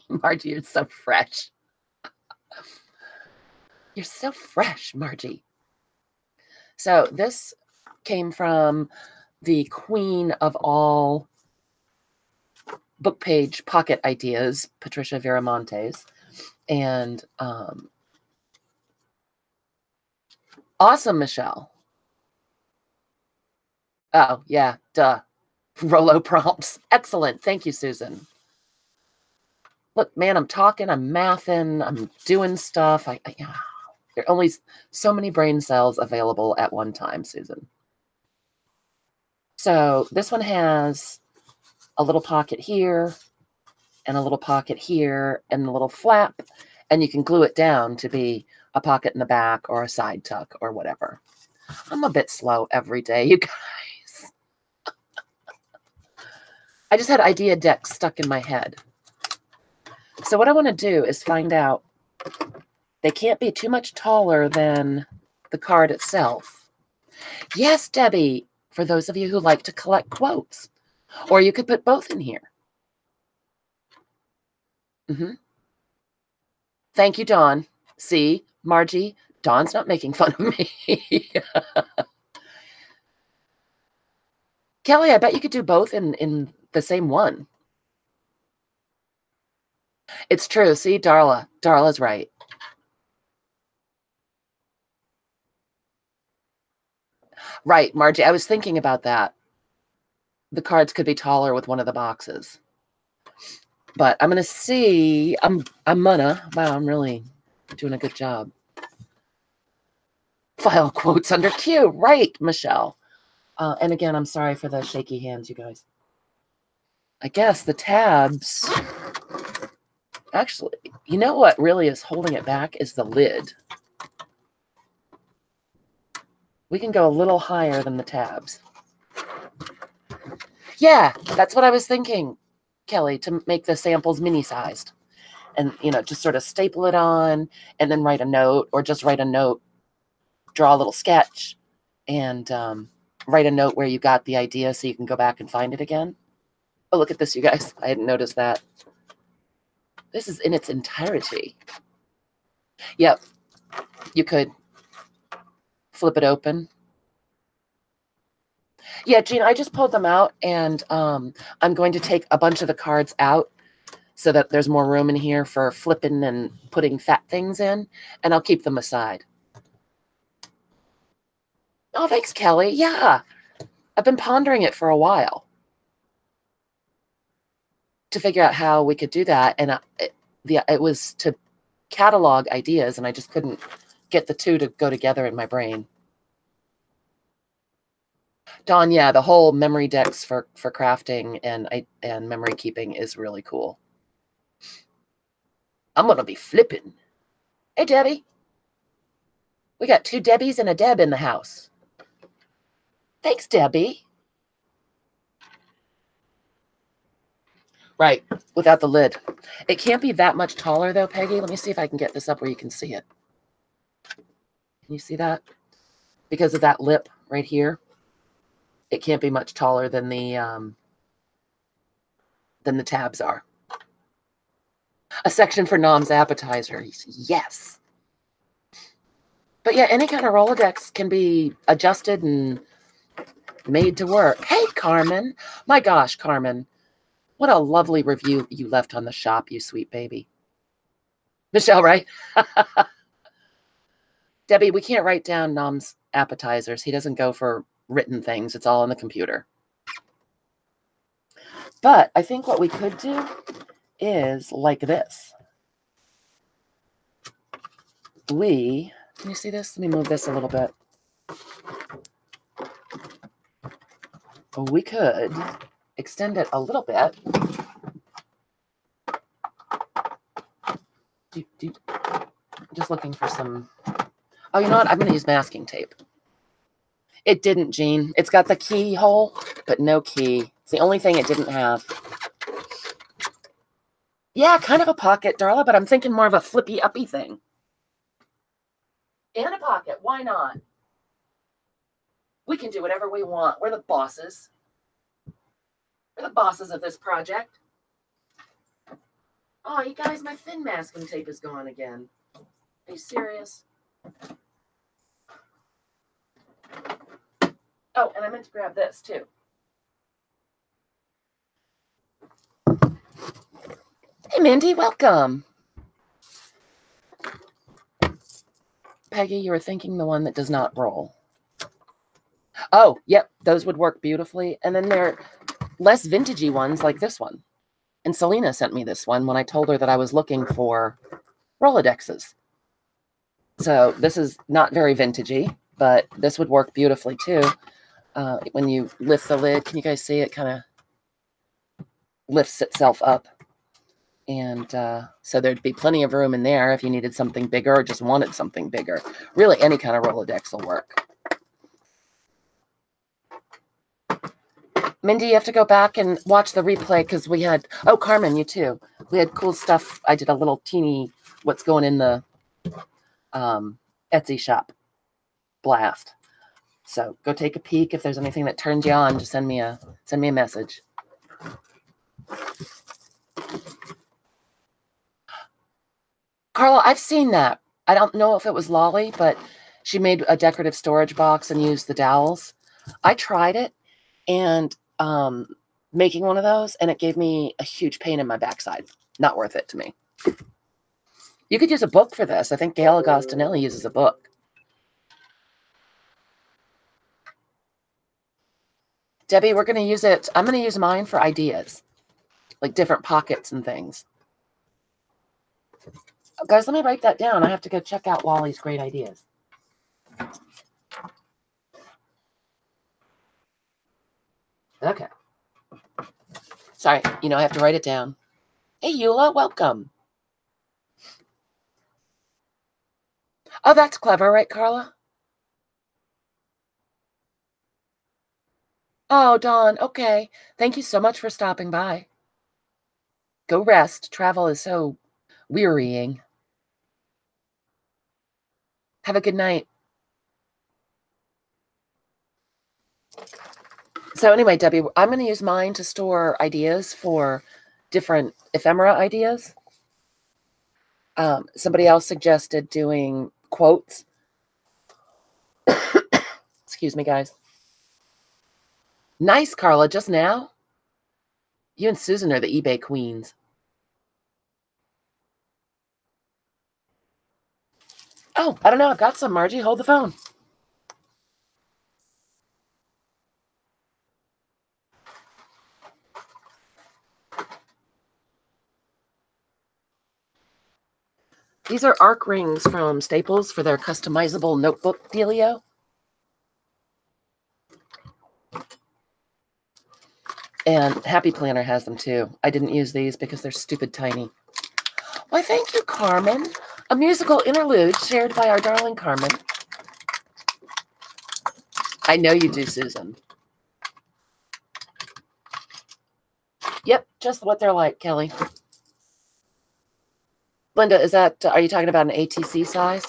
Margie, you're so fresh. You're so fresh, Margie. So this came from the queen of all book page pocket ideas, Patricia Viramontes. And awesome, Michelle. Oh, yeah, duh. Rolo prompts. Excellent. Thank you, Susan. Look, man, I'm talking, I'm mathing, I'm doing stuff. There are only so many brain cells available at one time, Susan. So this one has a little pocket here and a little pocket here and a little flap, and you can glue it down to be a pocket in the back or a side tuck or whatever. I'm a bit slow every day, you guys. I just had idea decks stuck in my head. So what I want to do is find out, they can't be too much taller than the card itself. Yes, Debbie, for those of you who like to collect quotes. Or you could put both in here. Thank you, Dawn. See, Margie, Dawn's not making fun of me. Kelly, I bet you could do both in the same one. It's true. See, Darla's right. Right, Margie, I was thinking about that. The cards could be taller with one of the boxes. But I'm going to see. Wow, I'm really doing a good job. File quotes under Q. Right, Michelle. And again, I'm sorry for the shaky hands, you guys. I guess the tabs. Actually, you know what really is holding it back is the lid. We can go a little higher than the tabs. Yeah, that's what I was thinking, Kelly, to make the samples mini-sized. And, just sort of staple it on and then write a note, or just write a note, draw a little sketch, and write a note where you got the idea so you can go back and find it again. Oh, look at this, you guys. I hadn't noticed that. This is in its entirety. Yep. You could flip it open. Yeah, Jean, I just pulled them out, and I'm going to take a bunch of the cards out so that there's more room in here for flipping and putting fat things in, and I'll keep them aside. Oh, thanks, Kelly. Yeah, I've been pondering it for a while to figure out how we could do that, and it was to catalog ideas, and I just couldn't get the two to go together in my brain. Dawn, yeah, the whole memory decks for crafting and memory keeping is really cool. I'm going to be flipping. Hey, Debbie. We got 2 Debbies and a Deb in the house. Thanks, Debbie. Right, without the lid. It can't be that much taller, though, Peggy. Let me see if I can get this up where you can see it. Can you see that? Because of that lip right here, it can't be much taller than the tabs are. A section for Nom's appetizers. Yes. But yeah, any kind of Rolodex can be adjusted and made to work. Hey, Carmen. My gosh, Carmen. What a lovely review you left on the shop, you sweet baby. Michelle, right? Debbie, we can't write down Nom's appetizers. He doesn't go for written things. It's all on the computer. But I think what we could do is like this. Can you see this? Let me move this a little bit. We could extend it a little bit. Just looking for some. Oh, you know what? I'm going to use masking tape. It didn't, Jean. It's got the keyhole, but no key. It's the only thing it didn't have. Yeah, kind of a pocket, Darla, but I'm thinking more of a flippy-uppy thing. And a pocket. Why not? We can do whatever we want. We're the bosses. We're the bosses of this project. Oh, you guys, my thin masking tape is gone again. Are you serious? Oh, and I meant to grab this, too. Hey, Mindy, welcome. Peggy, you were thinking the one that does not roll. Oh, yep, those would work beautifully. And then there are less vintagey ones like this one. And Selena sent me this one when I told her that I was looking for Rolodexes. So this is not very vintagey, but this would work beautifully too. When you lift the lid, can you guys see it kind of lifts itself up? And so there'd be plenty of room in there if you needed something bigger or just wanted something bigger. Really, any kind of Rolodex will work. Mindy, you have to go back and watch the replay because we had, oh, Carmen, you too. We had cool stuff. I did a little teeny, what's going in the Etsy shop blast. So go take a peek. If there's anything that turns you on, just send me a message. Carla, I've seen that. I don't know if it was Lolly, but she made a decorative storage box and used the dowels. I tried it and making one of those, and it gave me a huge pain in my backside. Not worth it to me. You could use a book for this. I think Gail Agostinelli uses a book. Debbie, we're going to use it. I'm going to use mine for ideas, like different pockets and things. Oh, guys, let me write that down. I have to go check out Wally's great ideas. Okay. Sorry, I have to write it down. Hey, Eula, welcome. Oh, that's clever, right, Carla? Oh, Dawn, okay. Thank you so much for stopping by. Go rest. Travel is so wearying. Have a good night. So anyway, Debbie, I'm going to use mine to store ideas for different ephemera ideas. Somebody else suggested doing quotes. Excuse me, guys. Nice, Carla, just now? You and Susan are the eBay queens. Oh, I don't know. I've got some, Margie. Hold the phone. These are arc rings from Staples for their customizable notebook dealio. And Happy Planner has them too. I didn't use these because they're stupid tiny. Why, thank you, Carmen. A musical interlude shared by our darling Carmen. I know you do, Susan. Yep, just what they're like, Kelly. Linda, are you talking about an ATC size?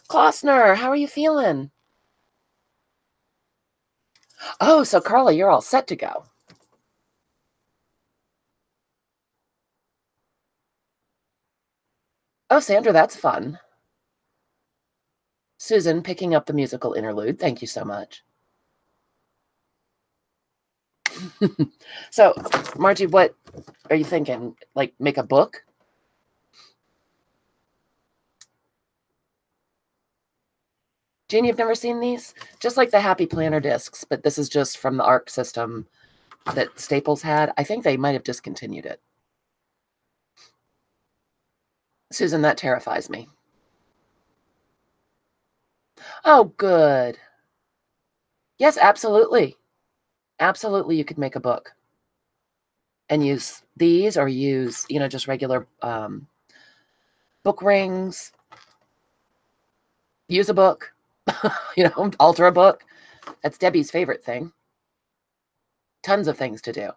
Klossner, how are you feeling? Oh, so Carla, you're all set to go. Oh, Sandra, that's fun. Susan, picking up the musical interlude. Thank you so much. So, Margie, what are you thinking? Like, make a book? Jane, you've never seen these? Just like the Happy Planner discs, but this is just from the ARC system that Staples had. I think they might have discontinued it. Susan, that terrifies me. Oh, good. Yes, absolutely. Absolutely, you could make a book and use these or use, just regular book rings. Use a book, alter a book. That's Debbie's favorite thing. Tons of things to do.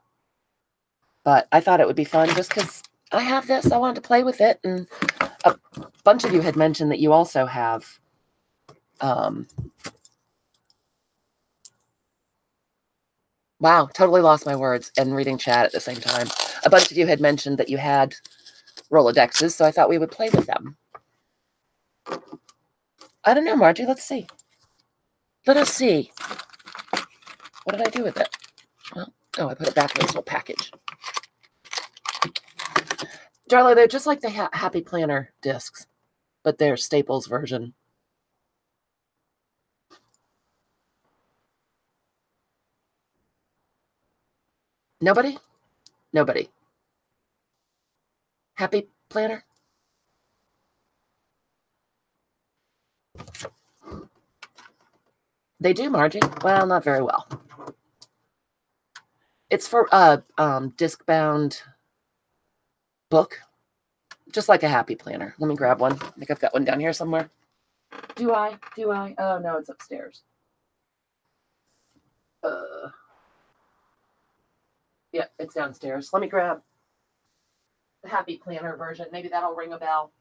But I thought it would be fun just because I have this. I wanted to play with it. And a bunch of you had mentioned that you also have wow, totally lost my words and reading chat at the same time. A bunch of you had mentioned that you had Rolodexes, so I thought we would play with them. I don't know, Margie. Let's see. Let us see. What did I do with it? Well, I put it back in this little package. Darla, they're just like the Happy Planner discs, but they're Staples version. Nobody? Nobody. Happy Planner? They do, Margie. Well, not very well. It's for disc-bound book, just like a Happy Planner. Let me grab one. I think I've got one down here somewhere. Do I? Oh, no, it's upstairs. Yeah, it's downstairs. Let me grab the Happy Planner version. Maybe that'll ring a bell.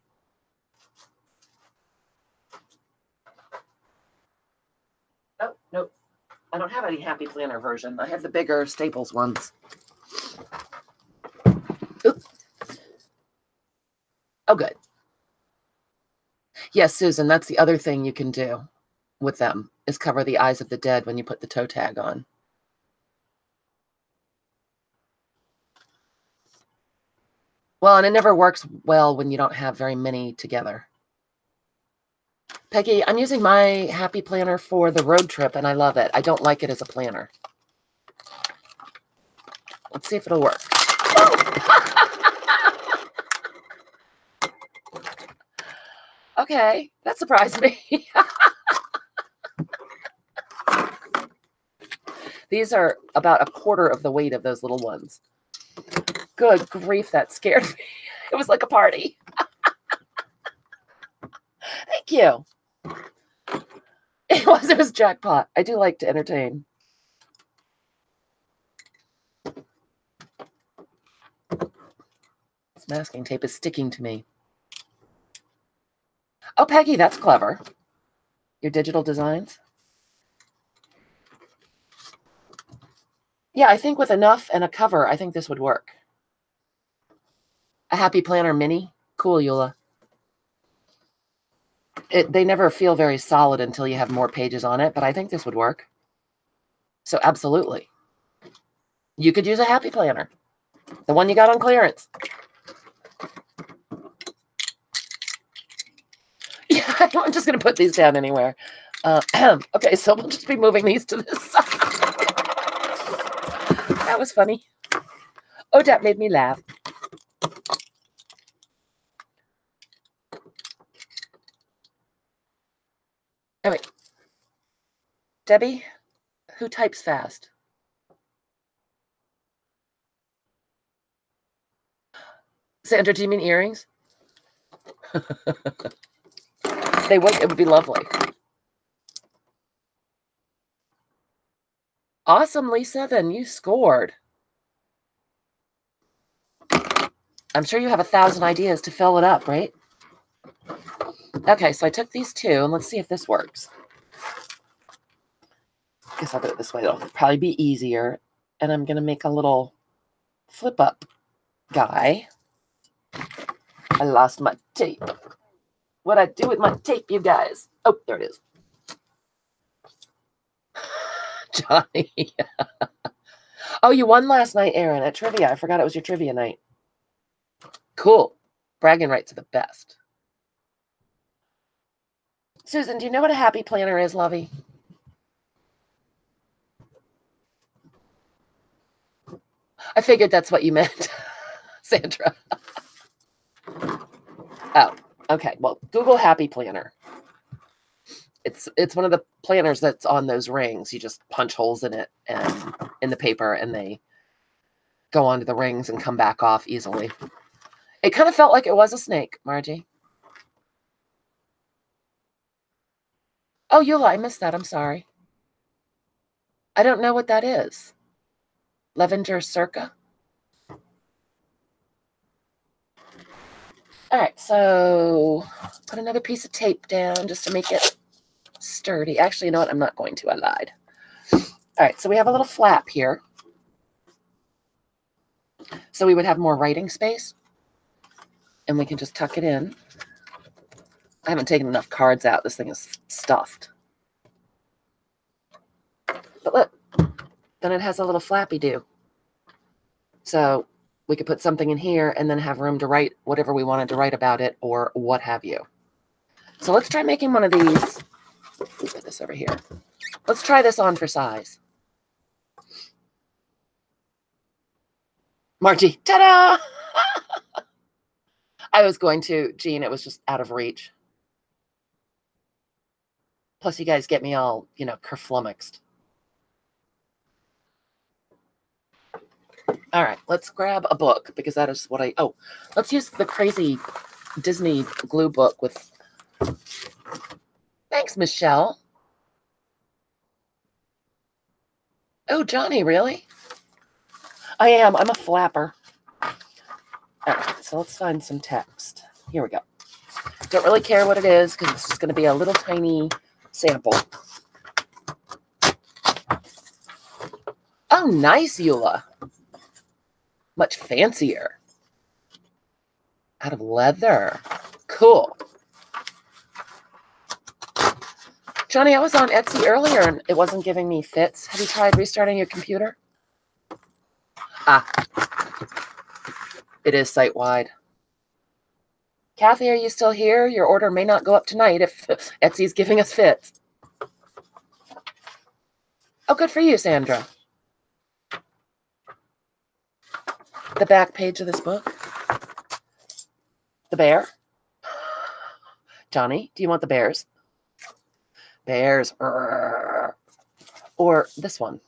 Oh, nope. I don't have any Happy Planner version. I have the bigger Staples ones. Oops. Oh, good. Yes, Susan, that's the other thing you can do with them is cover the eyes of the dead when you put the toe tag on. Well, and it never works well when you don't have very many together. Peggy, I'm using my Happy Planner for the road trip, and I love it. I don't like it as a planner. Let's see if it'll work. Okay, that surprised me. These are about a quarter of the weight of those little ones. Good grief, that scared me. It was like a party. Thank you. It was jackpot. I do like to entertain. This masking tape is sticking to me. Oh, Peggy, that's clever. Your digital designs. Yeah, I think with enough and a cover, I think this would work. A Happy Planner Mini. Cool, Eula. They never feel very solid until you have more pages on it, but I think this would work. So absolutely. You could use a Happy Planner. The one you got on clearance. Yeah, I'm just going to put these down anywhere. Okay, so we'll just be moving these to this side. That was funny. Oh, that made me laugh. Oh, wait. Debbie, who types fast? Sandra, do you mean earrings? They would. It would be lovely. Awesome, Lisa. Then you scored. I'm sure you have 1,000 ideas to fill it up, right? Okay, so I took these two, and let's see if this works. I guess I'll do it this way. It'll probably be easier. And I'm going to make a little flip up guy. I lost my tape. What'd I do with my tape, you guys? Oh, there it is. Johnny. Oh, you won last night, Aaron, at trivia. I forgot it was your trivia night. Cool. Bragging rights are the best. Susan, do you know what a happy planner is, lovey? I figured that's what you meant, Sandra. Oh, okay. Well, Google Happy Planner. It's one of the planners that's on those rings. You just punch holes in it and in the paper, and they go onto the rings and come back off easily. It kind of felt like it was a snake, Margie. Oh, Eula, I missed that. I'm sorry. I don't know what that is. Levenger Circa? All right, so put another piece of tape down just to make it sturdy. Actually, you know what? I'm not going to. I lied. All right, so we have a little flap here. So we would have more writing space. And we can just tuck it in. I haven't taken enough cards out. This thing is stuffed. But look, then it has a little flappy do. So we could put something in here and then have room to write whatever we wanted to write about it or what have you. So let's try making one of these. Put this over here. Let's try this on for size. Margie, ta-da! I was going to, Jean, it was just out of reach. Plus you guys get me all, kerflummoxed. All right, let's grab a book because that is what let's use the crazy Disney glue book with, thanks, Michelle. Oh, Johnny, really? I am. I'm a flapper. All right, so let's find some text. Here we go. Don't really care what it is because it's just going to be a little tiny sample. Oh, nice, Eula. Much fancier. Out of leather. Cool. Johnny, I was on Etsy earlier and it wasn't giving me fits. Have you tried restarting your computer? Ah. It is site-wide. Kathy, are you still here? Your order may not go up tonight if Etsy's giving us fits. Oh, good for you, Sandra. The back page of this book. The bear. Johnny, do you want the bears? Bears. Or this one.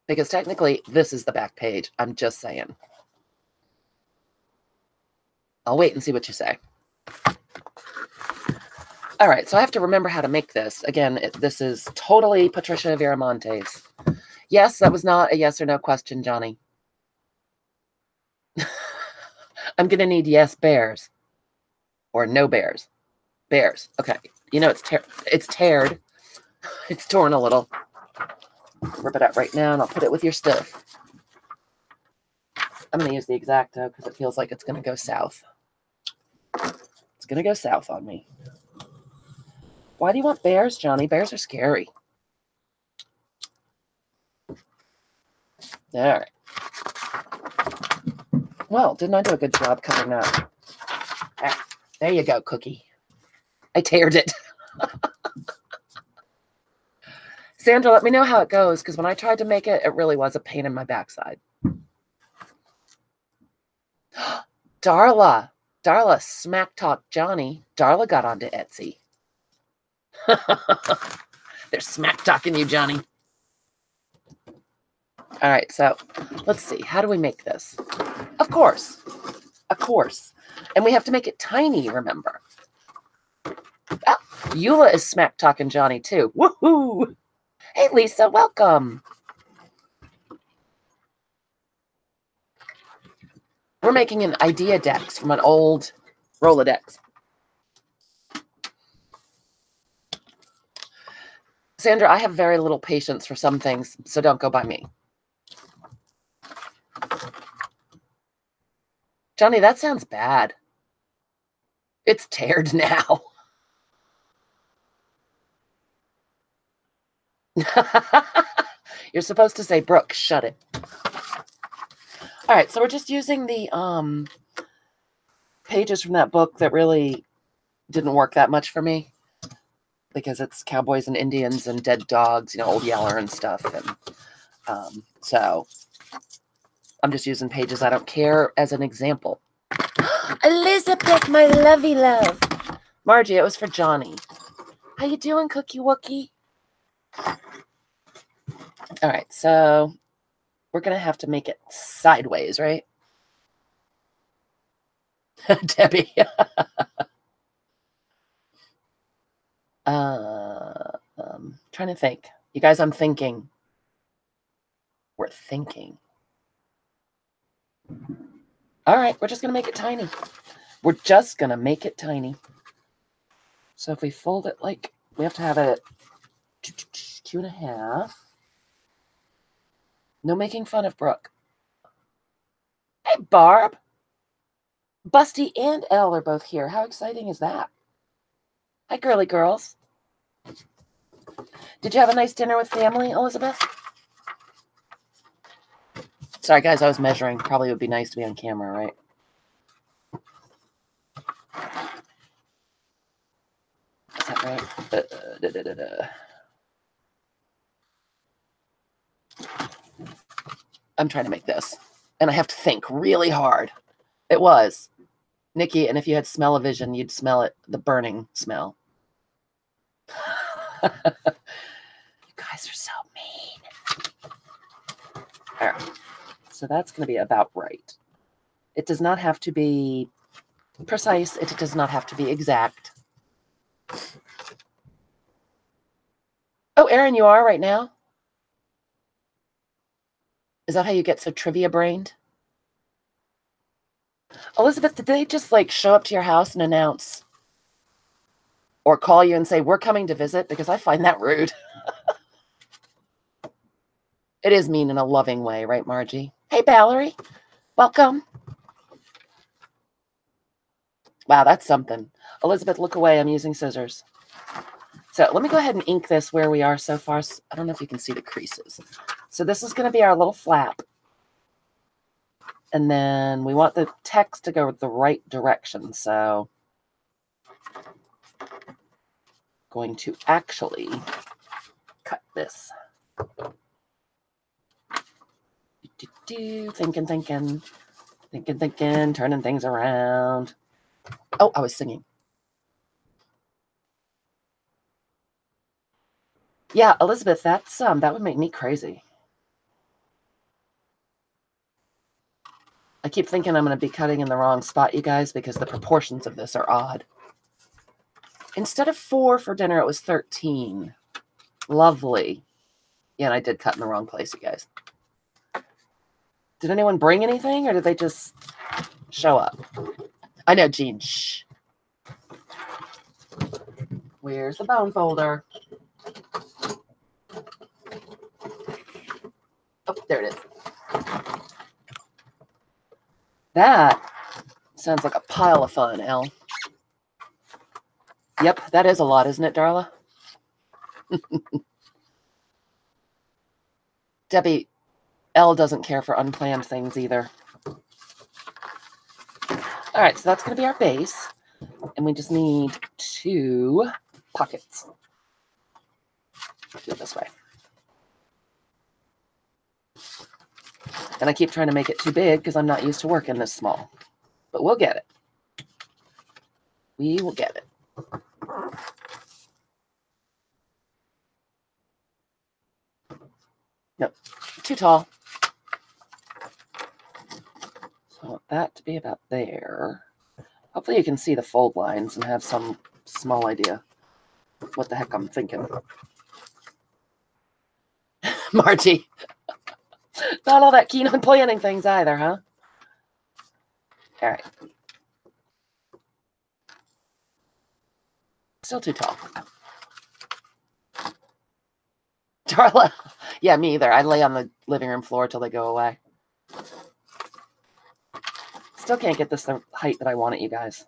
Because technically, this is the back page. I'm just saying. I'll wait and see what you say. All right, so I have to remember how to make this. Again, this is totally Patricia Viramonte's. Yes, that was not a yes or no question, Johnny. I'm going to need yes bears. Or no bears. Bears. Okay. You know it's teared. It's torn a little. Rip it out right now, and I'll put it with your stuff. I'm going to use the X-Acto because it feels like it's going to go south. It's going to go south on me. Why do you want bears, Johnny? Bears are scary. All right. Well, didn't I do a good job covering that? Ah, there you go, Cookie. I teared it. Sandra, let me know how it goes, because when I tried to make it, it really was a pain in my backside. Darla, Smack Talk Johnny. Darla got onto Etsy. They're smack talking you, Johnny. All right, so let's see. How do we make this? Of course. And we have to make it tiny, remember. Oh, Eula is smack talking Johnny too. Woohoo! Hey, Lisa, welcome. We're making an idea dex from an old Rolodex. Sandra, I have very little patience for some things, so don't go by me. Johnny, that sounds bad. It's teared now. You're supposed to say, Brooke, shut it. All right, so we're just using the pages from that book that really didn't work that much for me because it's cowboys and Indians and dead dogs, Old Yeller and stuff. And so I'm just using pages I don't care as an example. Elizabeth, my lovey love. Margie, it was for Johnny. How you doing, Cookie Wookie? All right, so we're going to have to make it sideways, right? Debbie. Trying to think. You guys, I'm thinking. We're thinking. All right, we're just going to make it tiny. We're just going to make it tiny. So if we fold it like, we have to have it at 2.5. No making fun of Brooke. Hey, Barb. Busty and Elle are both here. How exciting is that? Hi, girly girls. Did you have a nice dinner with family, Elizabeth? Sorry, guys, I was measuring. Probably would be nice to be on camera, right? Is that right? I'm trying to make this, and I have to think really hard. It was. Nikki, and if you had smell-o-vision, you'd smell it, the burning smell. You guys are so mean. All right. So that's going to be about right. It does not have to be precise. It does not have to be exact. Oh, Erin, you are right now? Is that how you get so trivia-brained? Elizabeth, did they just show up to your house and announce or call you and say, we're coming to visit? Because I find that rude. It is mean in a loving way, right, Margie? Hey, Valerie. Welcome. Wow, that's something. Elizabeth, look away. I'm using scissors. So let me go ahead and ink this where we are so far. I don't know if you can see the creases. So this is going to be our little flap. And then we want the text to go the right direction. So going to actually cut this. Thinking, turning things around. Oh, I was singing. Yeah, Elizabeth, that's that would make me crazy. I keep thinking I'm going to be cutting in the wrong spot, you guys, because the proportions of this are odd. Instead of 4 for dinner, it was 13. Lovely. Yeah, and I did cut in the wrong place, you guys. Did anyone bring anything, or did they just show up? I know, Jean. Shh. Where's the bone folder? Oh, there it is. That sounds like a pile of fun, Elle. Yep, that is a lot, isn't it, Darla? Debbie, Elle doesn't care for unplanned things either. All right, so that's going to be our base. And we just need 2 pockets. Do it this way. And I keep trying to make it too big because I'm not used to working this small. But we'll get it. We will get it. Too tall. So I want that to be about there. Hopefully you can see the fold lines and have some small idea what the heck I'm thinking. Margie. Not all that keen on planning things either, huh? All right. Still too tall. Darla. Yeah, me either. I lay on the living room floor till they go away. Still can't get this the height that I want it, you guys.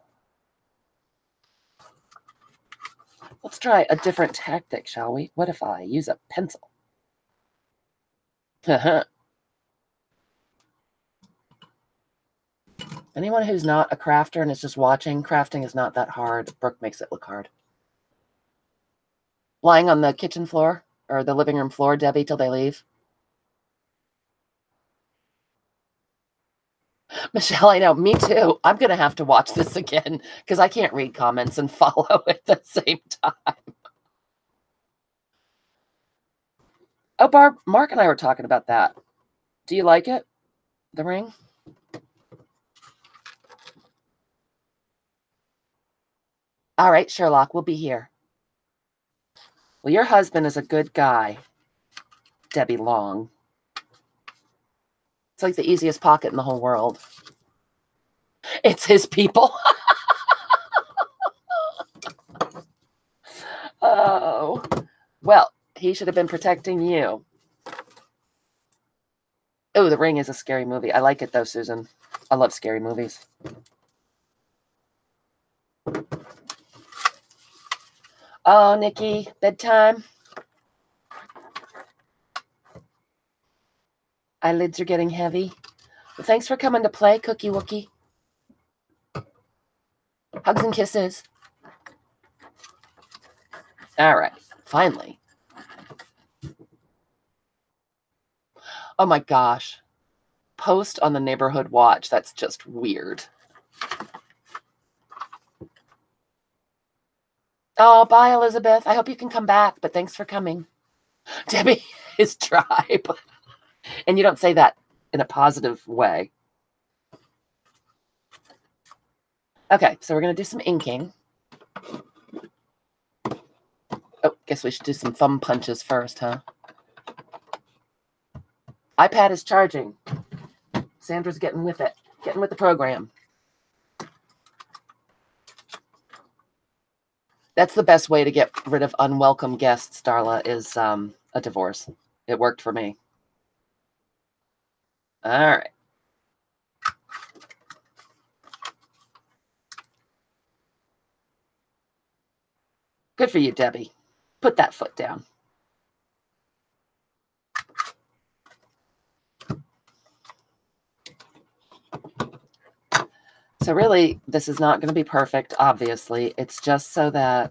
Let's try a different tactic, shall we? What if I use a pencil? Anyone who's not a crafter and is just watching, crafting is not that hard. Brooke makes it look hard. Lying on the kitchen floor or the living room floor, Debbie, till they leave. Michelle, I know. Me too. I'm going to have to watch this again because I can't read comments and follow at the same time. Oh, Barb, Mark and I were talking about that. Do you like it? The ring? All right, Sherlock, we'll be here. Well, your husband is a good guy, Debbie Long. It's like the easiest pocket in the whole world. It's his people. Oh, well, he should have been protecting you. Oh, The Ring is a scary movie. I like it, though, Susan. I love scary movies. Oh, Nikki, bedtime. Eyelids are getting heavy. Well, thanks for coming to play, Cookie Wookie. Hugs and kisses. All right, finally. Oh my gosh. Post on the neighborhood watch. That's just weird. Oh, bye, Elizabeth. I hope you can come back, but thanks for coming. Debbie is tribe. And you don't say that in a positive way. Okay, so we're going to do some inking. Oh, guess we should do some thumb punches first, huh? iPad is charging. Sandra's getting with it. Getting with the program. That's the best way to get rid of unwelcome guests, Darla, is a divorce. It worked for me. All right. Good for you, Debbie. Put that foot down. So really, this is not going to be perfect, obviously. It's just so that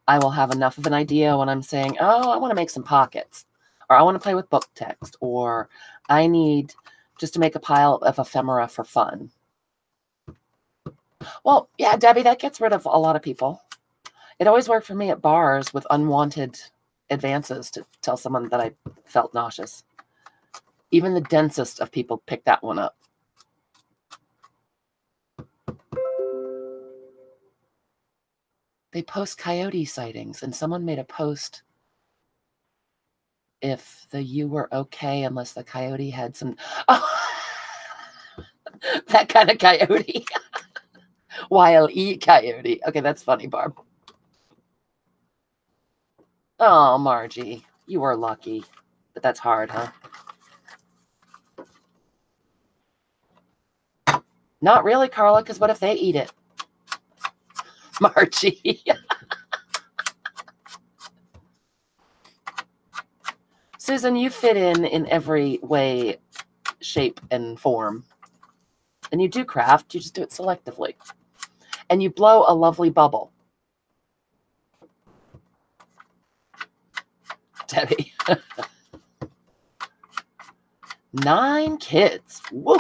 I will have enough of an idea when I'm saying, oh, I want to make some pockets, or I want to play with book text, or I need just to make a pile of ephemera for fun. Well, yeah, Debbie, that gets rid of a lot of people. It always worked for me at bars with unwanted advances to tell someone that I felt nauseous. Even the densest of people picked that one up. They post coyote sightings, and someone made a post if the you were okay unless the coyote had some... Oh, that kind of coyote. Wile-E coyote. Okay, that's funny, Barb. Oh, Margie, you were lucky. But that's hard, huh? Not really, Carla, because what if they eat it? Margie. Susan, you fit in every way, shape, and form. And you do craft, you just do it selectively. And you blow a lovely bubble. Debbie. 9 kids. Woo!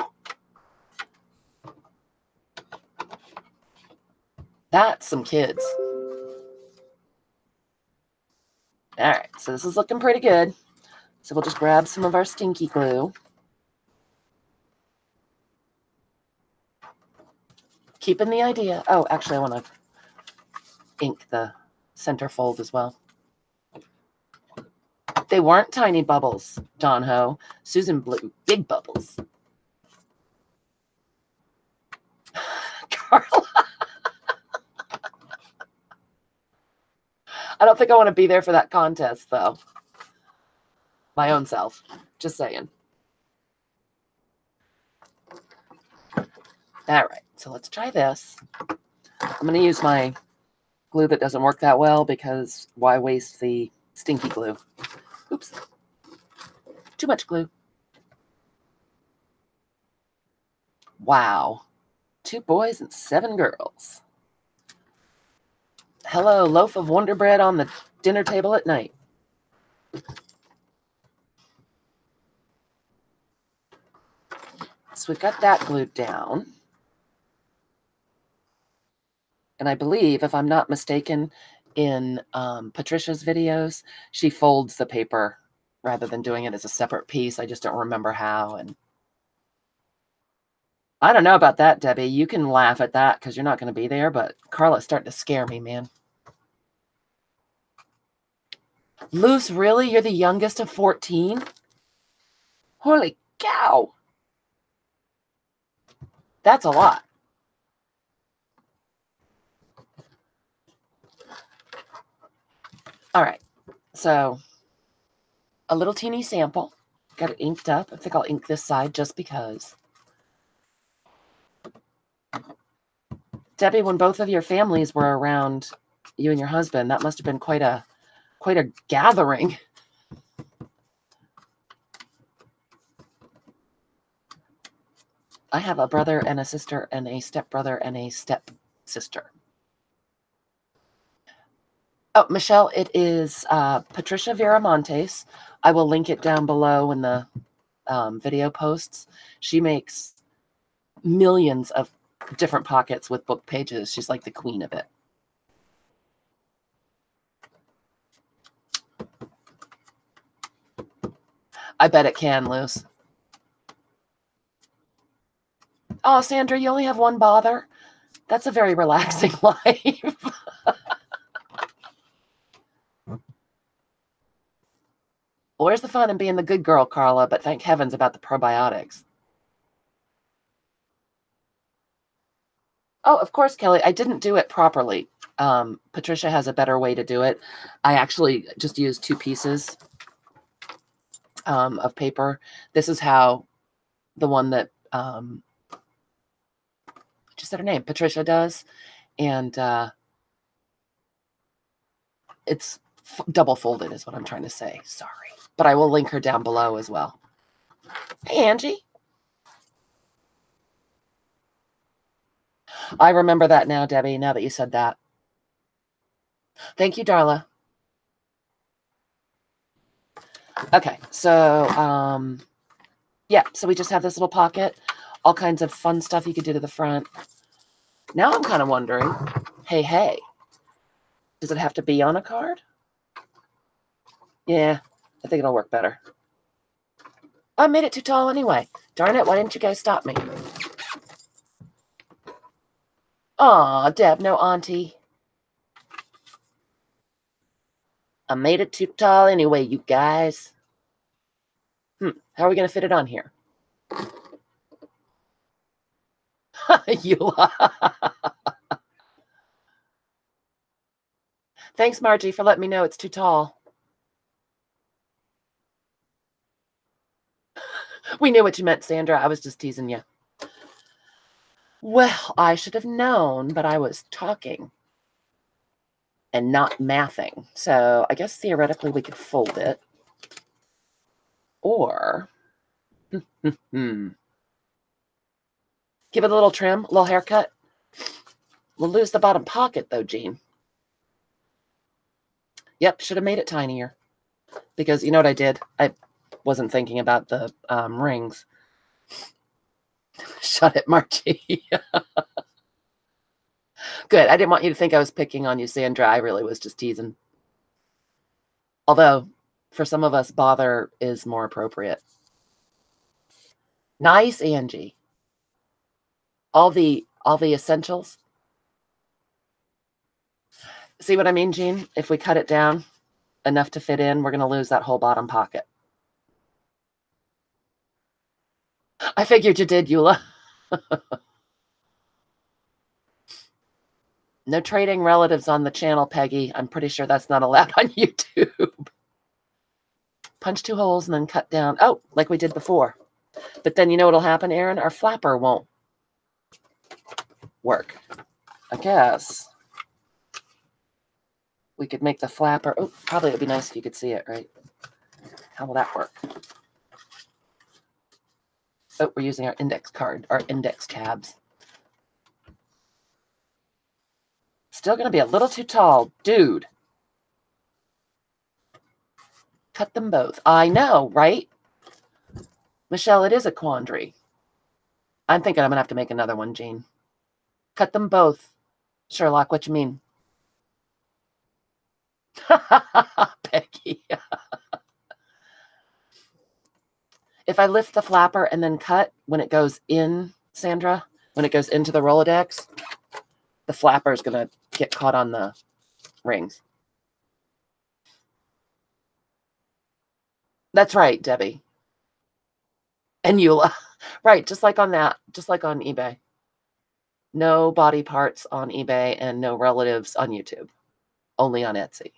That's some kids. All right, so this is looking pretty good. So we'll just grab some of our stinky glue. Keeping the idea. Oh, actually, I want to ink the center fold as well. They weren't tiny bubbles, Don Ho. Susan blew big bubbles. Carla. I don't think I want to be there for that contest, though. My own self. Just saying. All right, so let's try this. I'm going to use my glue that doesn't work that well because why waste the stinky glue? Oops. Too much glue. Wow. 2 boys and 7 girls. Hello, loaf of Wonder Bread on the dinner table at night. So we've got that glued down. And I believe, if I'm not mistaken, in Patricia's videos, she folds the paper rather than doing it as a separate piece. I just don't remember how. And I don't know about that, Debbie. You can laugh at that because you're not going to be there, but Carla's starting to scare me, man. Luce, really? You're the youngest of 14? Holy cow. That's a lot. All right. So a little teeny sample. Got it inked up. I think I'll ink this side just because. Debbie, when both of your families were around, you and your husband, that must have been quite a gathering. I have a brother and a sister and a stepbrother and a stepsister. Oh, Michelle, it is Patricia Viramontes. I will link it down below in the video posts. She makes millions of different pockets with book pages. She's like the queen of it. I bet it can, Luce. Oh, Sandra, you only have one bother? That's a very relaxing life. Where's the fun in being the good girl, Carla? But thank heavens about the probiotics. Oh, of course, Kelly. I didn't do it properly. Patricia has a better way to do it. I actually just used 2 pieces of paper. This is how the one that just said her name, Patricia, does. And it's double folded is what I'm trying to say. Sorry. But I will link her down below as well. Hey, Angie. I remember that now, Debbie, now that you said that. Thank you, Darla. Okay, so, yeah, so we just have this little pocket. All kinds of fun stuff you could do to the front. Now I'm kind of wondering, hey, does it have to be on a card? Yeah, I think it'll work better. I made it too tall anyway. Darn it, why didn't you guys stop me? Aw, Deb, no auntie. I made it too tall anyway, you guys. How are we going to fit it on here? Thanks, Margie, for letting me know it's too tall. We knew what you meant, Sandra. I was just teasing you. Well, I should have known, but I was talking and not mathing. So I guess theoretically we could fold it. Or give it a little trim, a little haircut. We'll lose the bottom pocket, though, Jean. Yep, should have made it tinier. Because you know what I did? I wasn't thinking about the rings. Shut it, Margie. Good. I didn't want you to think I was picking on you, Sandra. I really was just teasing. Although, For some of us, bother is more appropriate. Nice, Angie. All the essentials. See what I mean, Jean? If we cut it down enough to fit in, we're going to lose that whole bottom pocket. I figured you did, Eula. No trading relatives on the channel, Peggy. I'm pretty sure that's not allowed on YouTube. Punch 2 holes and then cut down. Oh, like we did before. But then you know what'll happen, Aaron? Our flapper won't work. I guess we could make the flapper. Oh, probably it would be nice if you could see it, right? How will that work? Oh, we're using our index card, our index tabs. Still going to be a little too tall. Dude. Cut them both. I know, right? Michelle, it is a quandary. I'm thinking I'm going to have to make another one, Jean. Cut them both. Sherlock, what you mean? Peggy. If I lift the flapper and then cut, when it goes in, Sandra, when it goes into the Rolodex, the flapper is going to get caught on the rings. That's right, Debbie. And Eula. Right, just like on that, just like on eBay. No body parts on eBay and no relatives on YouTube. Only on Etsy.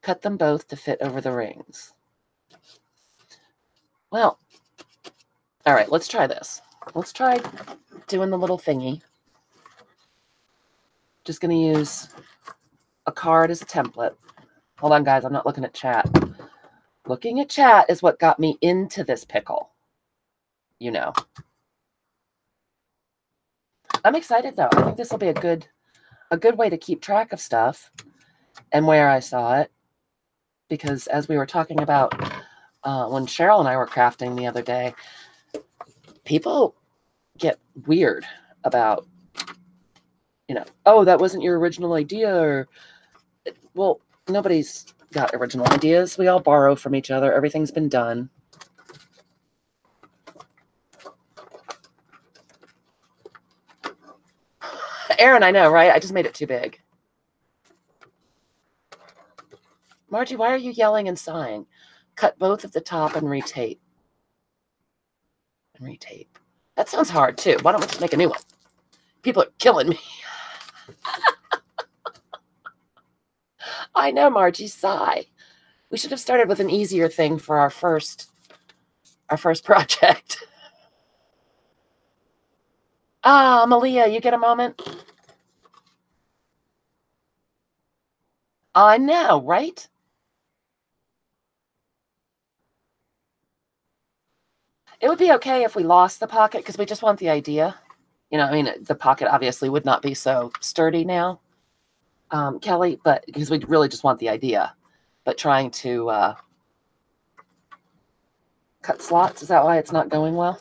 Cut them both to fit over the rings. Well, all right, let's try this. Let's try doing the little thingy. Just going to use a card as a template. Hold on, guys. I'm not looking at chat. Looking at chat is what got me into this pickle. You know. I'm excited, though. I think this will be a good way to keep track of stuff and where I saw it. Because as we were talking about when Cheryl and I were crafting the other day, people get weird about, you know, oh, that wasn't your original idea. Or, well, nobody's got original ideas. We all borrow from each other. Everything's been done. Aaron, I know, right? I just made it too big. Margie, why are you yelling and sighing? Cut both at the top and retape. That sounds hard, too. Why don't we just make a new one? People are killing me. I know, Margie, sigh. We should have started with an easier thing for our first project. Ah, Malia, you get a moment? I know, right? It would be okay if we lost the pocket because we just want the idea. You know, I mean, the pocket obviously would not be so sturdy now, Kelly, but because we really just want the idea. But trying to cut slots, is that why it's not going well?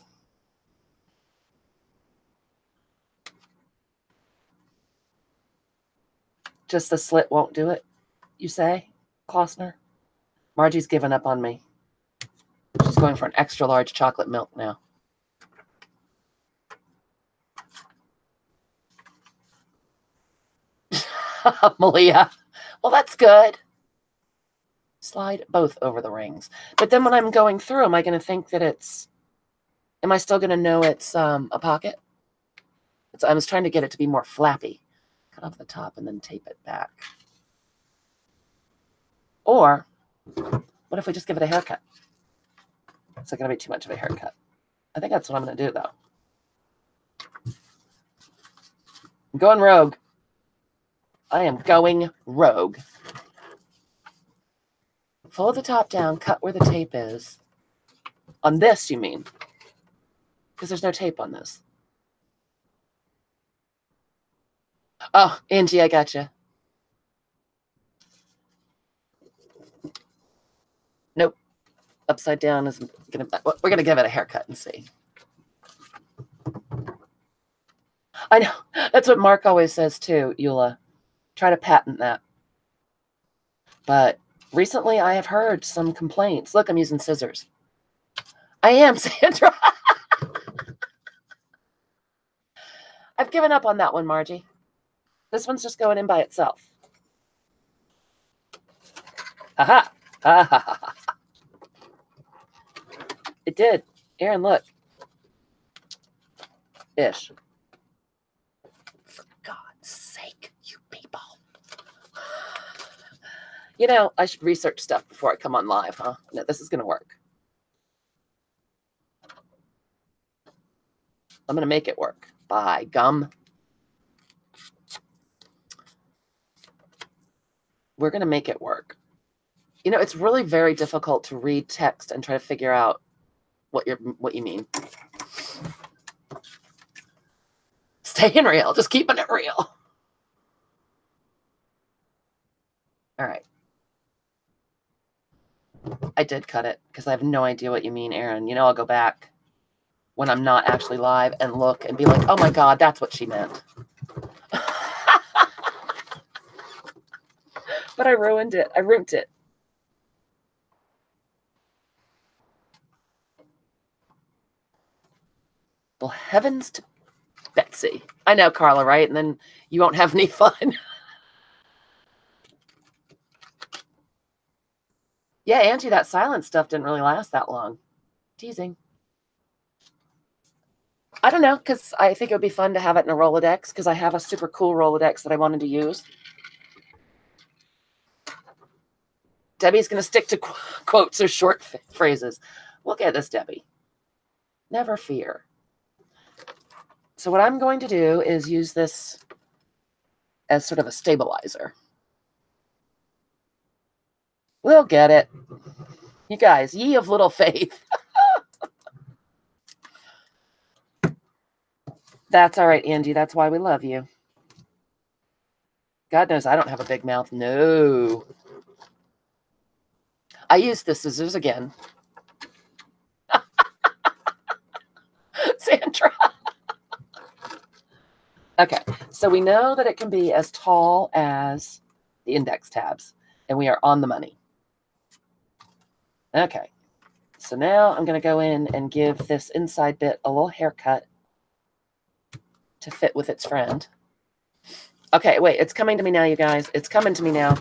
Just the slit won't do it, you say, Klossner? Margie's given up on me. She's going for an extra large chocolate milk now. Malia. Well, that's good. Slide both over the rings. But then when I'm going through, am I going to think that it's... Am I still going to know it's a pocket? I was trying to get it to be more flappy. Cut off the top and then tape it back. Or, what if we just give it a haircut? It's not going to be too much of a haircut. I think that's what I'm going to do, though. I'm going rogue. I am going rogue. Fold the top down, cut where the tape is. On this, you mean? Because there's no tape on this. Oh, Angie, I gotcha. Nope. Upside down is going to... We're going to give it a haircut and see. I know. That's what Mark always says, too, Eula. try to patent that. But recently I have heard some complaints. Look, I'm using scissors. I am, Sandra. I've given up on that one, Margie. This one's just going in by itself. Aha. Ah, it did. Aaron, look. Ish. For God's sake, you people. You know, I should research stuff before I come on live, huh? No, this is going to work. I'm going to make it work. By gum. We're going to make it work. You know, it's really very difficult to read text and try to figure out what you mean. Staying real, just keeping it real. All right. I did cut it because I have no idea what you mean, Aaron. You know, I'll go back when I'm not actually live and look and be like, oh my God, that's what she meant. But I ruined it. I ruined it. Well, heavens to Betsy. I know, Carla, right? And then you won't have any fun. Yeah, Angie, that silent stuff didn't really last that long. Teasing. I don't know, because I think it would be fun to have it in a Rolodex, because I have a super cool Rolodex that I wanted to use. Debbie's going to stick to quotes or short phrases. Look at this, Debbie. Never fear. So what I'm going to do is use this as sort of a stabilizer. We'll get it. You guys, ye of little faith. That's all right, Angie. That's why we love you. God knows I don't have a big mouth. No. I use the scissors again. Sandra. Okay, so we know that it can be as tall as the index tabs, and we are on the money. Okay, so now I'm going to go in and give this inside bit a little haircut to fit with its friend. Okay, wait, it's coming to me now, you guys. It's coming to me now.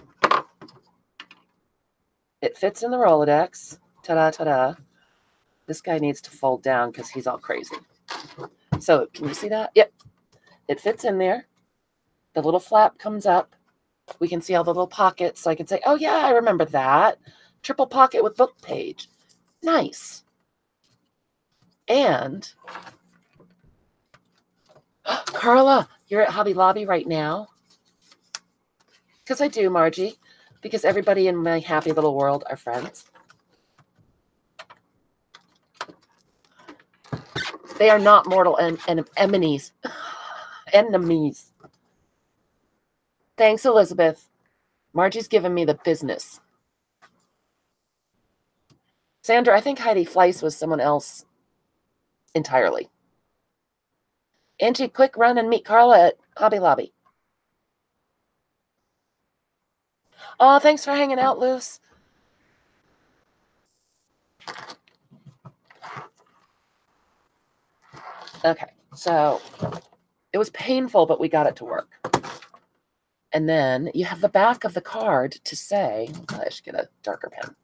It fits in the Rolodex. Ta-da, ta-da. This guy needs to fold down because he's all crazy. So can you see that? Yep. It fits in there. The little flap comes up. We can see all the little pockets. So I can say, oh, yeah, I remember that. Triple pocket with book page. Nice. And Carla, you're at Hobby Lobby right now? Because I do, Margie. Because everybody in my happy little world are friends. They are not mortal enemies. Enemies. Thanks, Elizabeth. Margie's giving me the business. Sandra, I think Heidi Fleiss was someone else entirely. Angie, quick run and meet Carla at Hobby Lobby. Oh, thanks for hanging out, Luce. Okay, so it was painful, but we got it to work. And then you have the back of the card to say, I should get a darker pen.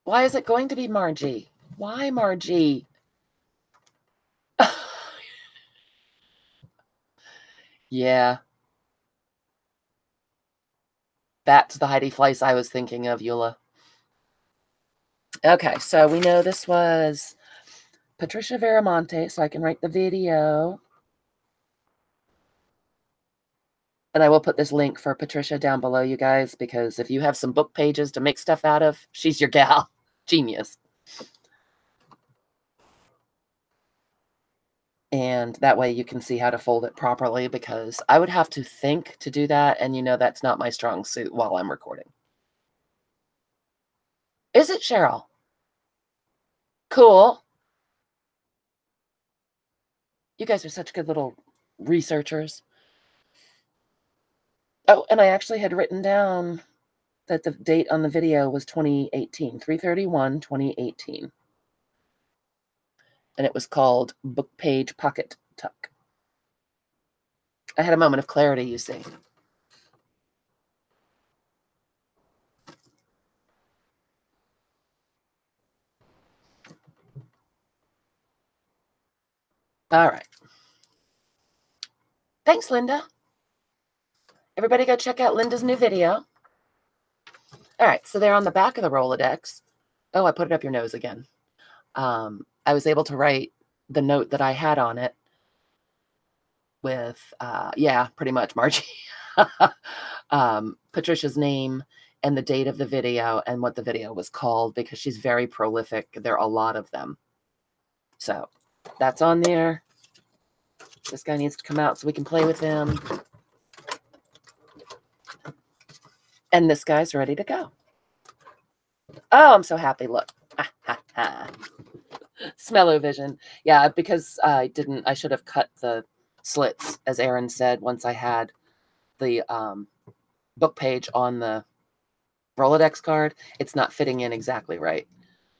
Why is it going to be Margie? Why, Margie? Yeah. That's the Heidi Fleiss I was thinking of, Eula. Okay, so we know this was Patricia Veramonte, so I can write the video. And I will put this link for Patricia down below, you guys, because if you have some book pages to make stuff out of, she's your gal. Genius. And that way you can see how to fold it properly, because I would have to think to do that, and you know that's not my strong suit while I'm recording. Is it, Cheryl? Cool. You guys are such good little researchers. Oh, and I actually had written down that the date on the video was 2018, 3/31/2018. And it was called Book Page Pocket Tuck. I had a moment of clarity, you see. All right. Thanks, Linda. Everybody go check out Linda's new video. All right, so they're on the back of the Rolodex. Oh, I put it up your nose again. I was able to write the note that I had on it with, yeah, pretty much Margie. Patricia's name and the date of the video and what the video was called, because she's very prolific. There are a lot of them. So that's on there. This guy needs to come out so we can play with him. And this guy's ready to go. Oh, I'm so happy. Look. Smell-o-vision. Yeah, because I should have cut the slits, as Aaron said, once I had the book page on the Rolodex card. It's not fitting in exactly right.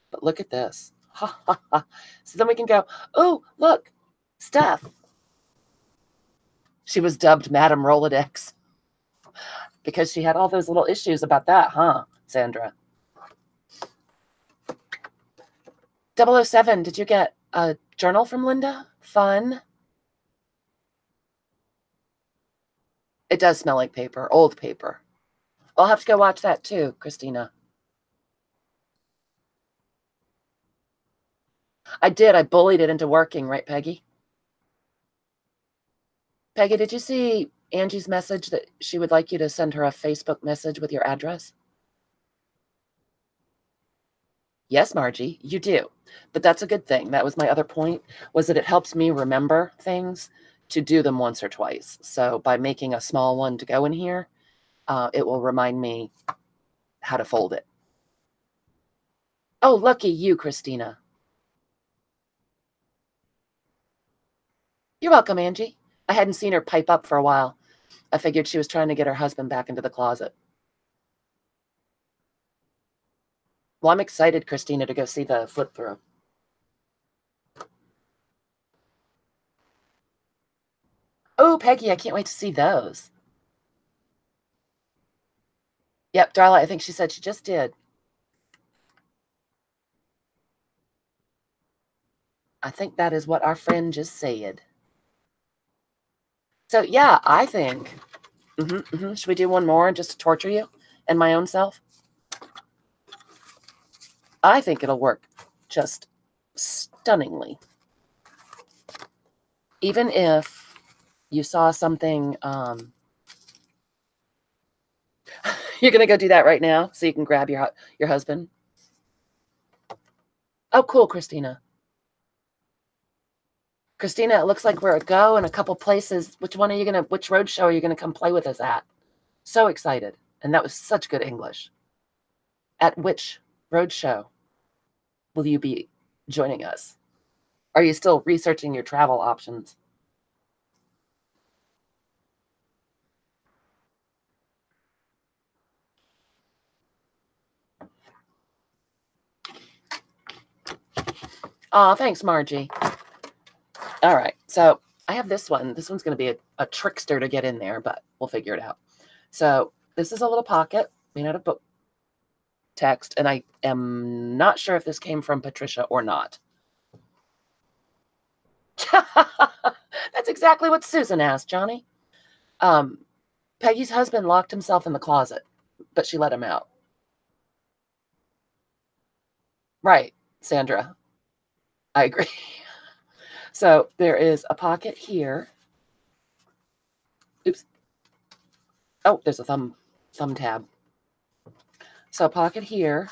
But look at this. So then we can go, oh, look, Steph. She was dubbed Madam Rolodex because she had all those little issues about that, huh, Sandra? 007, did you get a journal from Linda? Fun. It does smell like paper, old paper. I'll have to go watch that too, Christina. I did. I bullied it into working, right, Peggy? Peggy, did you see Angie's message that she would like you to send her a Facebook message with your address? Yes, Margie, you do. But that's a good thing. That was my other point, was that it helps me remember things to do them once or twice. So by making a small one to go in here, it will remind me how to fold it. Oh, lucky you, Christina. You're welcome, Angie. I hadn't seen her pipe up for a while. I figured she was trying to get her husband back into the closet. Well, I'm excited, Christina, to go see the flip through. Oh, Peggy, I can't wait to see those. Yep, Darla, I think she said she just did. I think that is what our friend just said. So, yeah, I think, should we do one more just to torture you and my own self? I think it'll work just stunningly. Even if you saw something, you're going to go do that right now so you can grab your husband? Oh, cool, Christina. Christina, it looks like we're a go in a couple places. Which road show are you going to come play with us at? So excited. And that was such good English. At which road show will you be joining us? Are you still researching your travel options? Oh, thanks, Margie. All right. So I have this one. This one's going to be a trickster to get in there, but we'll figure it out. So this is a little pocket made out of book text, and I am not sure if this came from Patricia or not. That's exactly what Susan asked, Johnny. Peggy's husband locked himself in the closet, but she let him out. Right, Sandra. I agree. So there is a pocket here. Oops. Oh, there's a thumb tab. So a pocket here.